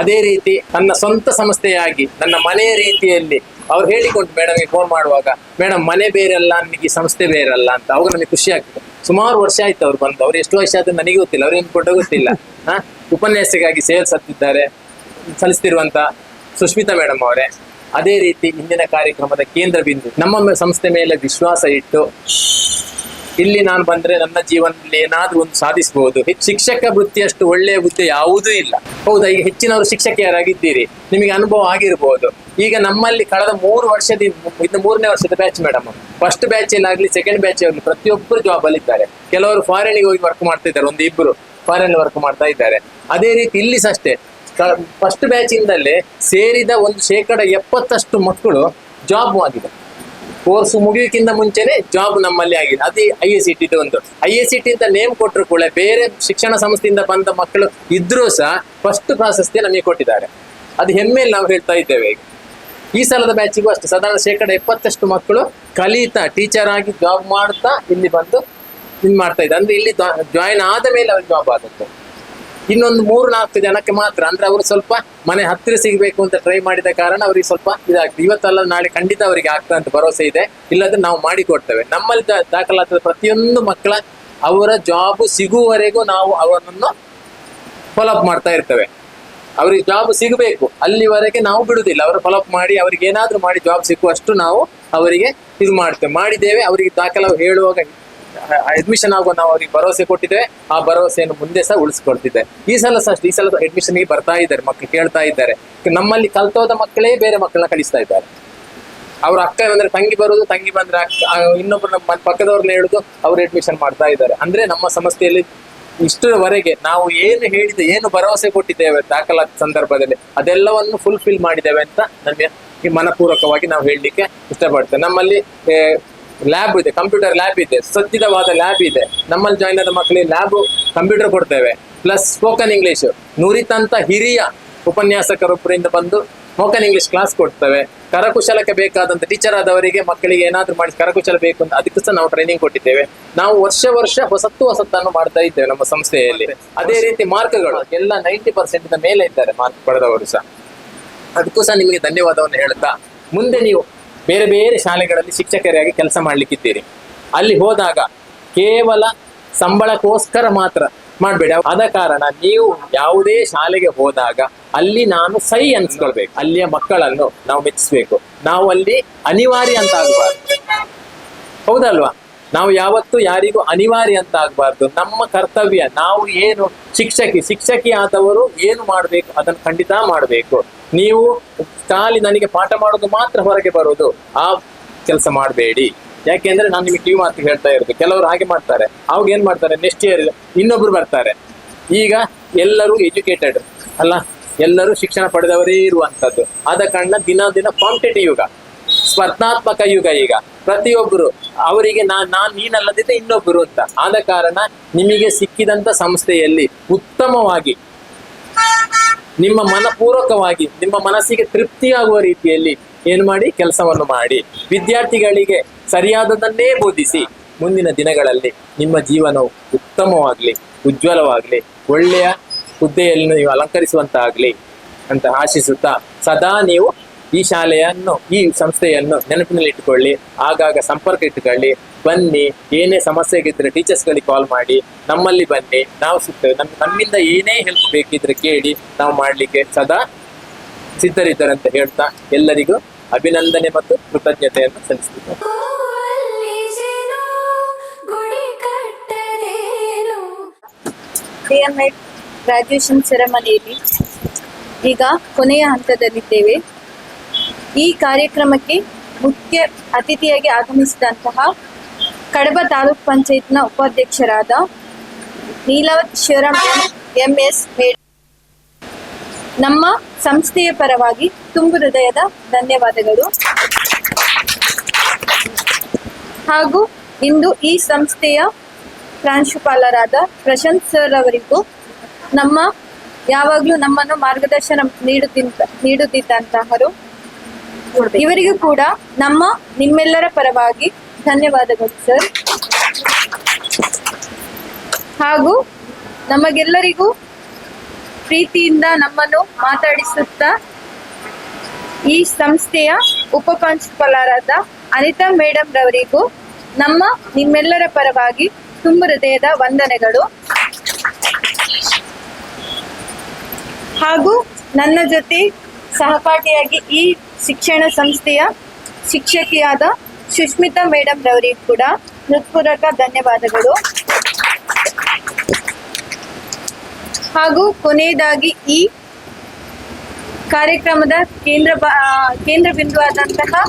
ಅದೇ ರೀತಿ ನನ್ನ ಸ್ವಂತ ಸಂಸ್ಥೆಯಾಗಿ ನನ್ನ ಮನೆಯ ರೀತಿಯಲ್ಲಿ ಅವ್ರು ಹೇಳಿಕೊಂಡು ಮೇಡಮ್ಗೆ ಫೋನ್ ಮಾಡುವಾಗ, ಮೇಡಮ್ ಮನೆ ಬೇರೆಲ್ಲ, ನನಗೆ ಸಂಸ್ಥೆ ಬೇರೆಲ್ಲ ಅಂತ. ಅವಾಗ ನನಗೆ ಖುಷಿ ಆಗ್ತದೆ. ಸುಮಾರು ವರ್ಷ ಆಯ್ತು ಅವ್ರು ಬಂದು, ಅವ್ರು ಎಷ್ಟು ವರ್ಷ ಆದ್ರೆ ನನಗೆ ಗೊತ್ತಿಲ್ಲ, ಅವ್ರೇನು ಕೊಟ್ಟ ಗೊತ್ತಿಲ್ಲ. ಉಪನ್ಯಾಸಕ್ಕಾಗಿ ಸೇವೆ ಸಲ್ಲಿಸ್ತಿರುವಂತ ಸುಷ್ಮಿತಾ ಮೇಡಮ್ ಅವರೇ, ಅದೇ ರೀತಿ ಇಂದಿನ ಕಾರ್ಯಕ್ರಮದ ಕೇಂದ್ರ ಬಿಂದು, ನಮ್ಮ ಸಂಸ್ಥೆ ಮೇಲೆ ವಿಶ್ವಾಸ ಇಟ್ಟು ಇಲ್ಲಿ ನಾನು ಬಂದ್ರೆ ನನ್ನ ಜೀವನದಲ್ಲಿ ಏನಾದ್ರೂ ಒಂದು ಸಾಧಿಸಬಹುದು. ಶಿಕ್ಷಕ ವೃತ್ತಿಯಷ್ಟು ಒಳ್ಳೆಯ ಹುದ್ದೆ ಯಾವುದೂ ಇಲ್ಲ. ಹೌದಾ, ಈಗ ಹೆಚ್ಚಿನವರು ಶಿಕ್ಷಕಿಯರಾಗಿದ್ದೀರಿ, ನಿಮಗೆ ಅನುಭವ ಆಗಿರ್ಬೋದು. ಈಗ ನಮ್ಮಲ್ಲಿ ಕಳೆದ 3 ವರ್ಷದಿಂದ, ಇದು 3ನೇ ವರ್ಷದ ಬ್ಯಾಚ್ ಮೇಡಮ್, ಫಸ್ಟ್ ಬ್ಯಾಚ್ ಆಗಲಿ ಸೆಕೆಂಡ್ ಬ್ಯಾಚ್ ಆಗಲಿ ಪ್ರತಿಯೊಬ್ಬರು ಜಾಬ್ ಅಲ್ಲಿ ಇದ್ದಾರೆ. ಕೆಲವರು ಫಾರಿನಿಗೆ ಹೋಗಿ ವರ್ಕ್ ಮಾಡ್ತಾ ಇದ್ದಾರೆ, 1-2 ಫಾರಿನ್ ವರ್ಕ್ ಮಾಡ್ತಾ ಇದ್ದಾರೆ. ಅದೇ ರೀತಿ ಇಲ್ಲಿ ಸಹ ಅಷ್ಟೇ, ಫಸ್ಟ್ ಬ್ಯಾಚ್ ಇಂದಲೇ ಸೇರಿದ 70% ಮಕ್ಕಳು ಜಾಬ್ ಆಗಿದೆ. ಕೋರ್ಸ್ ಮುಗಿಯೋಕ್ಕಿಂತ ಮುಂಚೆನೆ ಜಾಬ್ ನಮ್ಮಲ್ಲಿ ಆಗಿದೆ. ಅದೇ IACT ಒಂದು IACT ಅಂತ ನೇಮ್ ಕೊಟ್ಟರು ಕೂಡ ಬೇರೆ ಶಿಕ್ಷಣ ಸಂಸ್ಥೆಯಿಂದ ಬಂದ ಮಕ್ಕಳು ಇದ್ರೂ ಸಹ ಫಸ್ಟ್ ಪ್ರಾಶಸ್ತ್ಯ ನಮಗೆ ಕೊಟ್ಟಿದ್ದಾರೆ. ಅದು ಹೆಮ್ಮೆಯಲ್ಲಿ ನಾವು ಹೇಳ್ತಾ ಇದ್ದೇವೆ. ಈ ಸಲದ ಬ್ಯಾಚಿಗೂ ಅಷ್ಟೇ ಸಾಧಾರಣ 70% ಮಕ್ಕಳು ಕಲಿತಾ ಟೀಚರ್ ಆಗಿ ಜಾಬ್ ಮಾಡ್ತಾ ಇಲ್ಲಿ ಬಂದು ಮಾಡ್ತಾ ಇದ್ದಾರೆ. ಅಂದ್ರೆ ಇಲ್ಲಿ ಜಾಯಿನ್ ಆದ ಮೇಲೆ ಅವ್ರಿಗೆ ಜಾಬ್ ಆಗುತ್ತೆ. ಇನ್ನೊಂದು 3-4 ಜನಕ್ಕೆ ಮಾತ್ರ, ಅಂದ್ರೆ ಅವರು ಸ್ವಲ್ಪ ಮನೆ ಹತ್ತಿರ ಸಿಗಬೇಕು ಅಂತ ಟ್ರೈ ಮಾಡಿದ ಕಾರಣ ಅವರಿಗೆ ಸ್ವಲ್ಪ ಇದಾಗ್ತದೆ. ಇವತ್ತಲ್ಲ ನಾಳೆ ಖಂಡಿತ ಅವರಿಗೆ ಆಗ್ತಾ ಅಂತ ಭರವಸೆ ಇದೆ. ಇಲ್ಲದ್ರೆ ನಾವು ಮಾಡಿಕೊಡ್ತೇವೆ. ನಮ್ಮಲ್ಲಿ ದಾಖಲಾದ ಪ್ರತಿಯೊಂದು ಮಕ್ಕಳ ಅವರ ಜಾಬ್ ಸಿಗುವವರೆಗೂ ನಾವು ಅವರನ್ನು ಫಾಲೋಅಪ್ ಮಾಡ್ತಾ ಇರ್ತೇವೆ. ಅವ್ರಿಗೆ ಜಾಬ್ ಸಿಗಬೇಕು ಅಲ್ಲಿವರೆಗೆ ನಾವು ಬಿಡುದಿಲ್ಲ. ಅವರು ಫಾಲೋಅಪ್ ಮಾಡಿ ಅವ್ರಿಗೆ ಏನಾದ್ರೂ ಮಾಡಿ ಜಾಬ್ ಸಿಕ್ಕುವಷ್ಟು ನಾವು ಅವರಿಗೆ ಇದು ಮಾಡಿದ್ದೇವೆ. ಅವರಿಗೆ ದಾಖಲೆ ಹೇಳುವಾಗ ಅಡ್ಮಿಷನ್ ಆಗುವ ನಾವು ಅವ್ರಿಗೆ ಭರವಸೆ ಕೊಟ್ಟಿದ್ದೇವೆ. ಆ ಭರವಸೆಯನ್ನು ಮುಂದೆ ಸಹ ಉಳಿಸ್ಕೊಳ್ತಿದ್ದೆ. ಈ ಸಲ ಅಡ್ಮಿಷನ್ಗೆ ಬರ್ತಾ ಇದ್ದಾರೆ, ಮಕ್ಕಳು ಕೇಳ್ತಾ ಇದ್ದಾರೆ. ನಮ್ಮಲ್ಲಿ ಕಲ್ತೋದ ಮಕ್ಕಳೇ ಬೇರೆ ಮಕ್ಕಳನ್ನ ಕಳಿಸ್ತಾ ಇದ್ದಾರೆ. ಅವ್ರ ಅಕ್ಕ ಬಂದ್ರೆ ತಂಗಿ ಬರುದು, ತಂಗಿ ಬಂದ್ರೆ ಇನ್ನೊಬ್ರು ನಮ್ಮ ಪಕ್ಕದವ್ರನ್ನ ಹೇಳುದು, ಅವ್ರು ಅಡ್ಮಿಷನ್ ಮಾಡ್ತಾ ಇದ್ದಾರೆ. ಅಂದ್ರೆ ನಮ್ಮ ಸಂಸ್ಥೆಯಲ್ಲಿ ಇಷ್ಟರವರೆಗೆ ನಾವು ಏನು ಭರವಸೆ ಕೊಟ್ಟಿದ್ದೇವೆ ದಾಖಲಾತಿ ಸಂದರ್ಭದಲ್ಲಿ ಅದೆಲ್ಲವನ್ನು ಫುಲ್ಫಿಲ್ ಮಾಡಿದ್ದೇವೆ ಅಂತ ನಮಗೆ ಮನಪೂರ್ವಕವಾಗಿ ನಾವು ಹೇಳಲಿಕ್ಕೆ ಇಷ್ಟಪಡ್ತೇವೆ. ನಮ್ಮಲ್ಲಿ ಲ್ಯಾಬ್ ಇದೆ, ಕಂಪ್ಯೂಟರ್ ಲ್ಯಾಬ್ ಇದೆ, ಸಜ್ಜಿತವಾದ ಲ್ಯಾಬ್ ಇದೆ. ನಮ್ಮಲ್ಲಿ ಜಾಯಿನ್ ಆದ ಮಕ್ಕಳಿಗೆ ಲ್ಯಾಬ್ ಕಂಪ್ಯೂಟರ್ ಕೊಡ್ತೇವೆ, ಪ್ಲಸ್ ಸ್ಪೋಕನ್ ಇಂಗ್ಲಿಷ್ ನುರಿತಂತ ಹಿರಿಯ ಉಪನ್ಯಾಸಕರೊಬ್ಬರಿಂದ ಬಂದು ಸ್ಪೋಕನ್ ಇಂಗ್ಲಿಷ್ ಕ್ಲಾಸ್ ಕೊಡ್ತೇವೆ. ಕರಕುಶಲಕ್ಕೆ ಬೇಕಾದಂತ ಟೀಚರ್ ಆದವರಿಗೆ ಮಕ್ಕಳಿಗೆ ಏನಾದ್ರೂ ಮಾಡಿ ಕರಕುಶಲ ಬೇಕು ಅಂತ ಅದಕ್ಕೆ ಸಹ ನಾವು ಟ್ರೈನಿಂಗ್ ಕೊಟ್ಟಿದ್ದೇವೆ. ನಾವು ವರ್ಷ ಹೊಸತನ್ನು ಮಾಡ್ತಾ ಇದ್ದೇವೆ ನಮ್ಮ ಸಂಸ್ಥೆಯಲ್ಲಿ. ಅದೇ ರೀತಿ ಮಾರ್ಕ್ಗಳು ಎಲ್ಲ 90% ಮೇಲೆ ಇದ್ದಾರೆ ಮಾರ್ಕ್ ಪಡೆದವರು ಸಹ. ಅದಕ್ಕೂ ಸಹ ನಿಮಗೆ ಧನ್ಯವಾದವನ್ನು ಹೇಳುತ್ತಾ, ಮುಂದೆ ನೀವು ಬೇರೆ ಬೇರೆ ಶಾಲೆಗಳಲ್ಲಿ ಶಿಕ್ಷಕರಾಗಿ ಕೆಲಸ ಮಾಡ್ಲಿಕ್ಕಿದ್ದೀರಿ. ಅಲ್ಲಿ ಹೋದಾಗ ಕೇವಲ ಸಂಬಳಕ್ಕೋಸ್ಕರ ಮಾತ್ರ ಮಾಡಬೇಡಿ. ಆದ ಕಾರಣ ನೀವು ಯಾವುದೇ ಶಾಲೆಗೆ ಹೋದಾಗ ಅಲ್ಲಿ ನಾನು ಸೈ ಅನ್ಸ್ಕೊಳ್ಬೇಕು. ಅಲ್ಲಿಯ ಮಕ್ಕಳನ್ನು ನಾವು ಮೆಚ್ಚಿಸ್ಬೇಕು. ನಾವು ಅಲ್ಲಿ ಅನಿವಾರ್ಯ ಅಂತ ಆಗಬಾರ್ದು, ಹೌದಲ್ವಾ? ನಾವು ಯಾವತ್ತೂ ಯಾರಿಗೂ ಅನಿವಾರ್ಯ ಅಂತ ಆಗಬಾರ್ದು. ನಮ್ಮ ಕರ್ತವ್ಯ, ನಾವು ಏನು ಶಿಕ್ಷಕಿ ಆದವರು ಏನು ಮಾಡಬೇಕು ಅದನ್ನು ಖಂಡಿತ ಮಾಡಬೇಕು. ನೀವು ಖಾಲಿ ನನಗೆ ಪಾಠ ಮಾಡೋದು ಮಾತ್ರ ಹೊರಗೆ ಬರೋದು, ಆ ಕೆಲಸ ಮಾಡಬೇಡಿ. ಯಾಕೆಂದ್ರೆ ನಾನು ನಿಮಗೆ ಕಿವಿ ಮಾತು ಹೇಳ್ತಾ ಇರೋದು, ಕೆಲವರು ಹಾಗೆ ಮಾಡ್ತಾರೆ. ಅವಾಗ ಏನ್ ಮಾಡ್ತಾರೆ, ನೆಕ್ಸ್ಟ್ ಇಯರ್ ಇನ್ನೊಬ್ರು ಬರ್ತಾರೆ. ಈಗ ಎಲ್ಲರೂ ಎಜುಕೇಟೆಡ್ ಅಲ್ಲ, ಎಲ್ಲರೂ ಶಿಕ್ಷಣ ಪಡೆದವರೇ ಇರುವಂತದ್ದು. ಆದ ಕಾರಣ ದಿನ ಕಾಂಪಿಟೇಟಿವ್ ಯುಗ, ಸ್ಪರ್ಧಾತ್ಮಕ ಯುಗ. ಈಗ ಪ್ರತಿಯೊಬ್ಬರು ಅವರಿಗೆ ನೀನಲ್ಲದಿದ್ದ ಇನ್ನೊಬ್ಬರು ಅಂತ. ಆದ ಕಾರಣ ನಿಮಗೆ ಸಿಕ್ಕಿದಂತ ಸಂಸ್ಥೆಯಲ್ಲಿ ಉತ್ತಮವಾಗಿ ನಿಮ್ಮ ಮನಪೂರ್ವಕವಾಗಿ ನಿಮ್ಮ ಮನಸ್ಸಿಗೆ ತೃಪ್ತಿಯಾಗುವ ರೀತಿಯಲ್ಲಿ ಏನು ಮಾಡಿ, ಕೆಲಸವನ್ನು ಮಾಡಿ, ವಿದ್ಯಾರ್ಥಿಗಳಿಗೆ ಸರಿಯಾದದನ್ನೇ ಬೋಧಿಸಿ. ಮುಂದಿನ ದಿನಗಳಲ್ಲಿ ನಿಮ್ಮ ಜೀವನವು ಉತ್ತಮವಾಗಲಿ, ಉಜ್ವಲವಾಗಲಿ, ಒಳ್ಳೆಯ ಹುದ್ದೆಯನ್ನು ನೀವು ಅಲಂಕರಿಸುವಂತಾಗಲಿ ಅಂತ ಆಶಿಸುತ್ತಾ, ಸದಾ ನೀವು ಈ ಶಾಲೆಯನ್ನು, ಈ ಸಂಸ್ಥೆಯನ್ನು ನೆನಪಿನಲ್ಲಿ ಇಟ್ಟುಕೊಳ್ಳಿ. ಆಗಾಗ ಸಂಪರ್ಕ ಇಟ್ಟುಕೊಳ್ಳಿ. ಬನ್ನಿ, ಏನೇ ಸಮಸ್ಯೆಗಿದ್ರೆ ಟೀಚರ್ಸ್ಗಳಿಗೆ ಕಾಲ್ ಮಾಡಿ, ನಮ್ಮಲ್ಲಿ ಬನ್ನಿ, ನಾವು ಸಿಗ್ತೇವೆ. ನಮ್ಮಿಂದ ಏನೇ ಹೆಲ್ಪ್ ಬೇಕಿದ್ರೆ ಕೇಳಿ, ನಾವು ಮಾಡಲಿಕ್ಕೆ ಸದಾ ಸಿದ್ಧರಿದ್ದಾರೆ ಅಂತ ಹೇಳ್ತಾ ಎಲ್ಲರಿಗೂ ಅಭಿನಂದನೆ ಮತ್ತು ಕೃತಜ್ಞತೆಯನ್ನು ಸಲ್ಲಿಸುತ್ತೇನೆ. DMEd ಗ್ರಾಜ್ಯುಯೇಷನ್ ಸೆರೆಮನಿಯಲ್ಲಿ ಈಗ ಕೊನೆಯ ಹಂತದಲ್ಲಿದ್ದೇವೆ. ಈ ಕಾರ್ಯಕ್ರಮಕ್ಕೆ ಮುಖ್ಯ ಅತಿಥಿಯಾಗಿ ಆಗಮಿಸಿದಂತಹ ಕಡಬ ತಾಲೂಕ್ ಪಂಚಾಯತ್ನ ಉಪಾಧ್ಯಕ್ಷರಾದ ನೀಲಾವತಿ ಶಿವರಾಮ್ MS ಮೇಡಮ್ ನಮ್ಮ ಸಂಸ್ಥೆಯ ಪರವಾಗಿ ತುಂಬು ಹೃದಯದ ಧನ್ಯವಾದಗಳು. ಹಾಗೂ ಇಂದು ಈ ಸಂಸ್ಥೆಯ ಪ್ರಾಂಶುಪಾಲರಾದ ಪ್ರಶಾಂತ್ ಸರ್ ಅವರಿಗೂ ಯಾವಾಗಲೂ ನಮ್ಮನ್ನು ಮಾರ್ಗದರ್ಶನ ನೀಡುತ್ತಿದ್ದಂತಹರು, ಇವರಿಗೂ ಕೂಡ ನಿಮ್ಮೆಲ್ಲರ ಪರವಾಗಿ ಧನ್ಯವಾದಗಳು ಸರ್. ಹಾಗೂ ನಮಗೆಲ್ಲರಿಗೂ ಪ್ರೀತಿಯಿಂದ ನಮ್ಮನ್ನು ಮಾತಾಡಿಸುತ್ತಾ ಈ ಸಂಸ್ಥೆಯ ಉಪ ಪ್ರಾಂಶುಪಾಲರಾದ ಅನಿತಾ ಮೇಡಮ್ ರವರಿಗೂ ನಿಮ್ಮೆಲ್ಲರ ಪರವಾಗಿ ತುಂಬ ಹೃದಯದ ವಂದನೆಗಳು. ಹಾಗೂ ನನ್ನ ಜೊತೆ ಸಹಪಾಠಿಯಾಗಿ ಈ ಶಿಕ್ಷಣ ಸಂಸ್ಥೆಯ ಶಿಕ್ಷಕಿಯಾದ ಸುಷ್ಮಿತಾ ಮೇಡಮ್ ರವರಿಗೂ ಕೂಡ ಹೃತ್ಪೂರ್ವಕ ಧನ್ಯವಾದಗಳು. ಹಾಗೂ ಕೊನೆಯದಾಗಿ ಈ ಕಾರ್ಯಕ್ರಮದ ಕೇಂದ್ರ ಬಿಂದುವಾದಂತಹ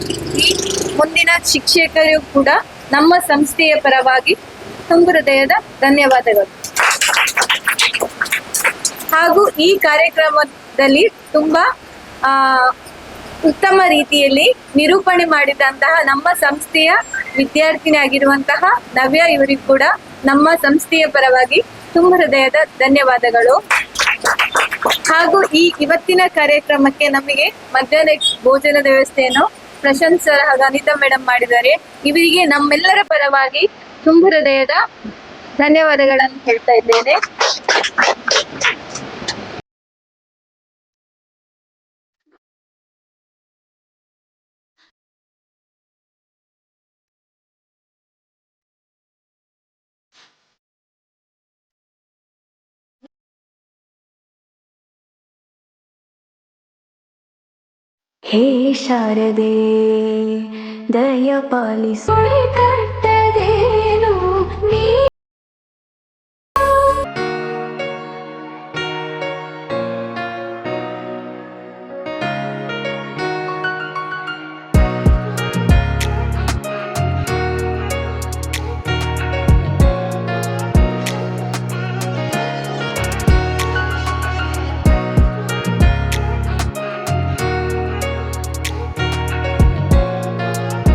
ಈ ಮುಂದಿನ ಶಿಕ್ಷಕರು ಕೂಡ ನಮ್ಮ ಸಂಸ್ಥೆಯ ಪರವಾಗಿ ತುಂಬ ಹೃದಯದ ಧನ್ಯವಾದಗಳು. ಹಾಗೂ ಈ ಕಾರ್ಯಕ್ರಮದಲ್ಲಿ ತುಂಬಾ ಉತ್ತಮ ರೀತಿಯಲ್ಲಿ ನಿರೂಪಣೆ ಮಾಡಿದಂತಹ ನಮ್ಮ ಸಂಸ್ಥೆಯ ವಿದ್ಯಾರ್ಥಿನಿ ಆಗಿರುವಂತಹ ನವ್ಯ ಇವರಿಗೂ ಕೂಡ ನಮ್ಮ ಸಂಸ್ಥೆಯ ಪರವಾಗಿ ತುಂಬ ಹೃದಯದ ಧನ್ಯವಾದಗಳು. ಹಾಗೂ ಇವತ್ತಿನ ಕಾರ್ಯಕ್ರಮಕ್ಕೆ ನಮಗೆ ಮಧ್ಯಾಹ್ನ ಭೋಜನದ ವ್ಯವಸ್ಥೆಯನ್ನು ಪ್ರಶಾಂತ್ ಸರ್ ಹಾಗೂ ಅನಿತಾ ಮೇಡಮ್ ಮಾಡಿದ್ದಾರೆ. ಇವರಿಗೆ ನಮ್ಮೆಲ್ಲರ ಪರವಾಗಿ ತುಂಬ ಹೃದಯದ ಧನ್ಯವಾದಗಳನ್ನು ಹೇಳ್ತಾ ಇದ್ದೇನೆ. ಹೇ ಶಾರದೆ ದಯ ಪಾಲಿಸು ಕಟ್ಟ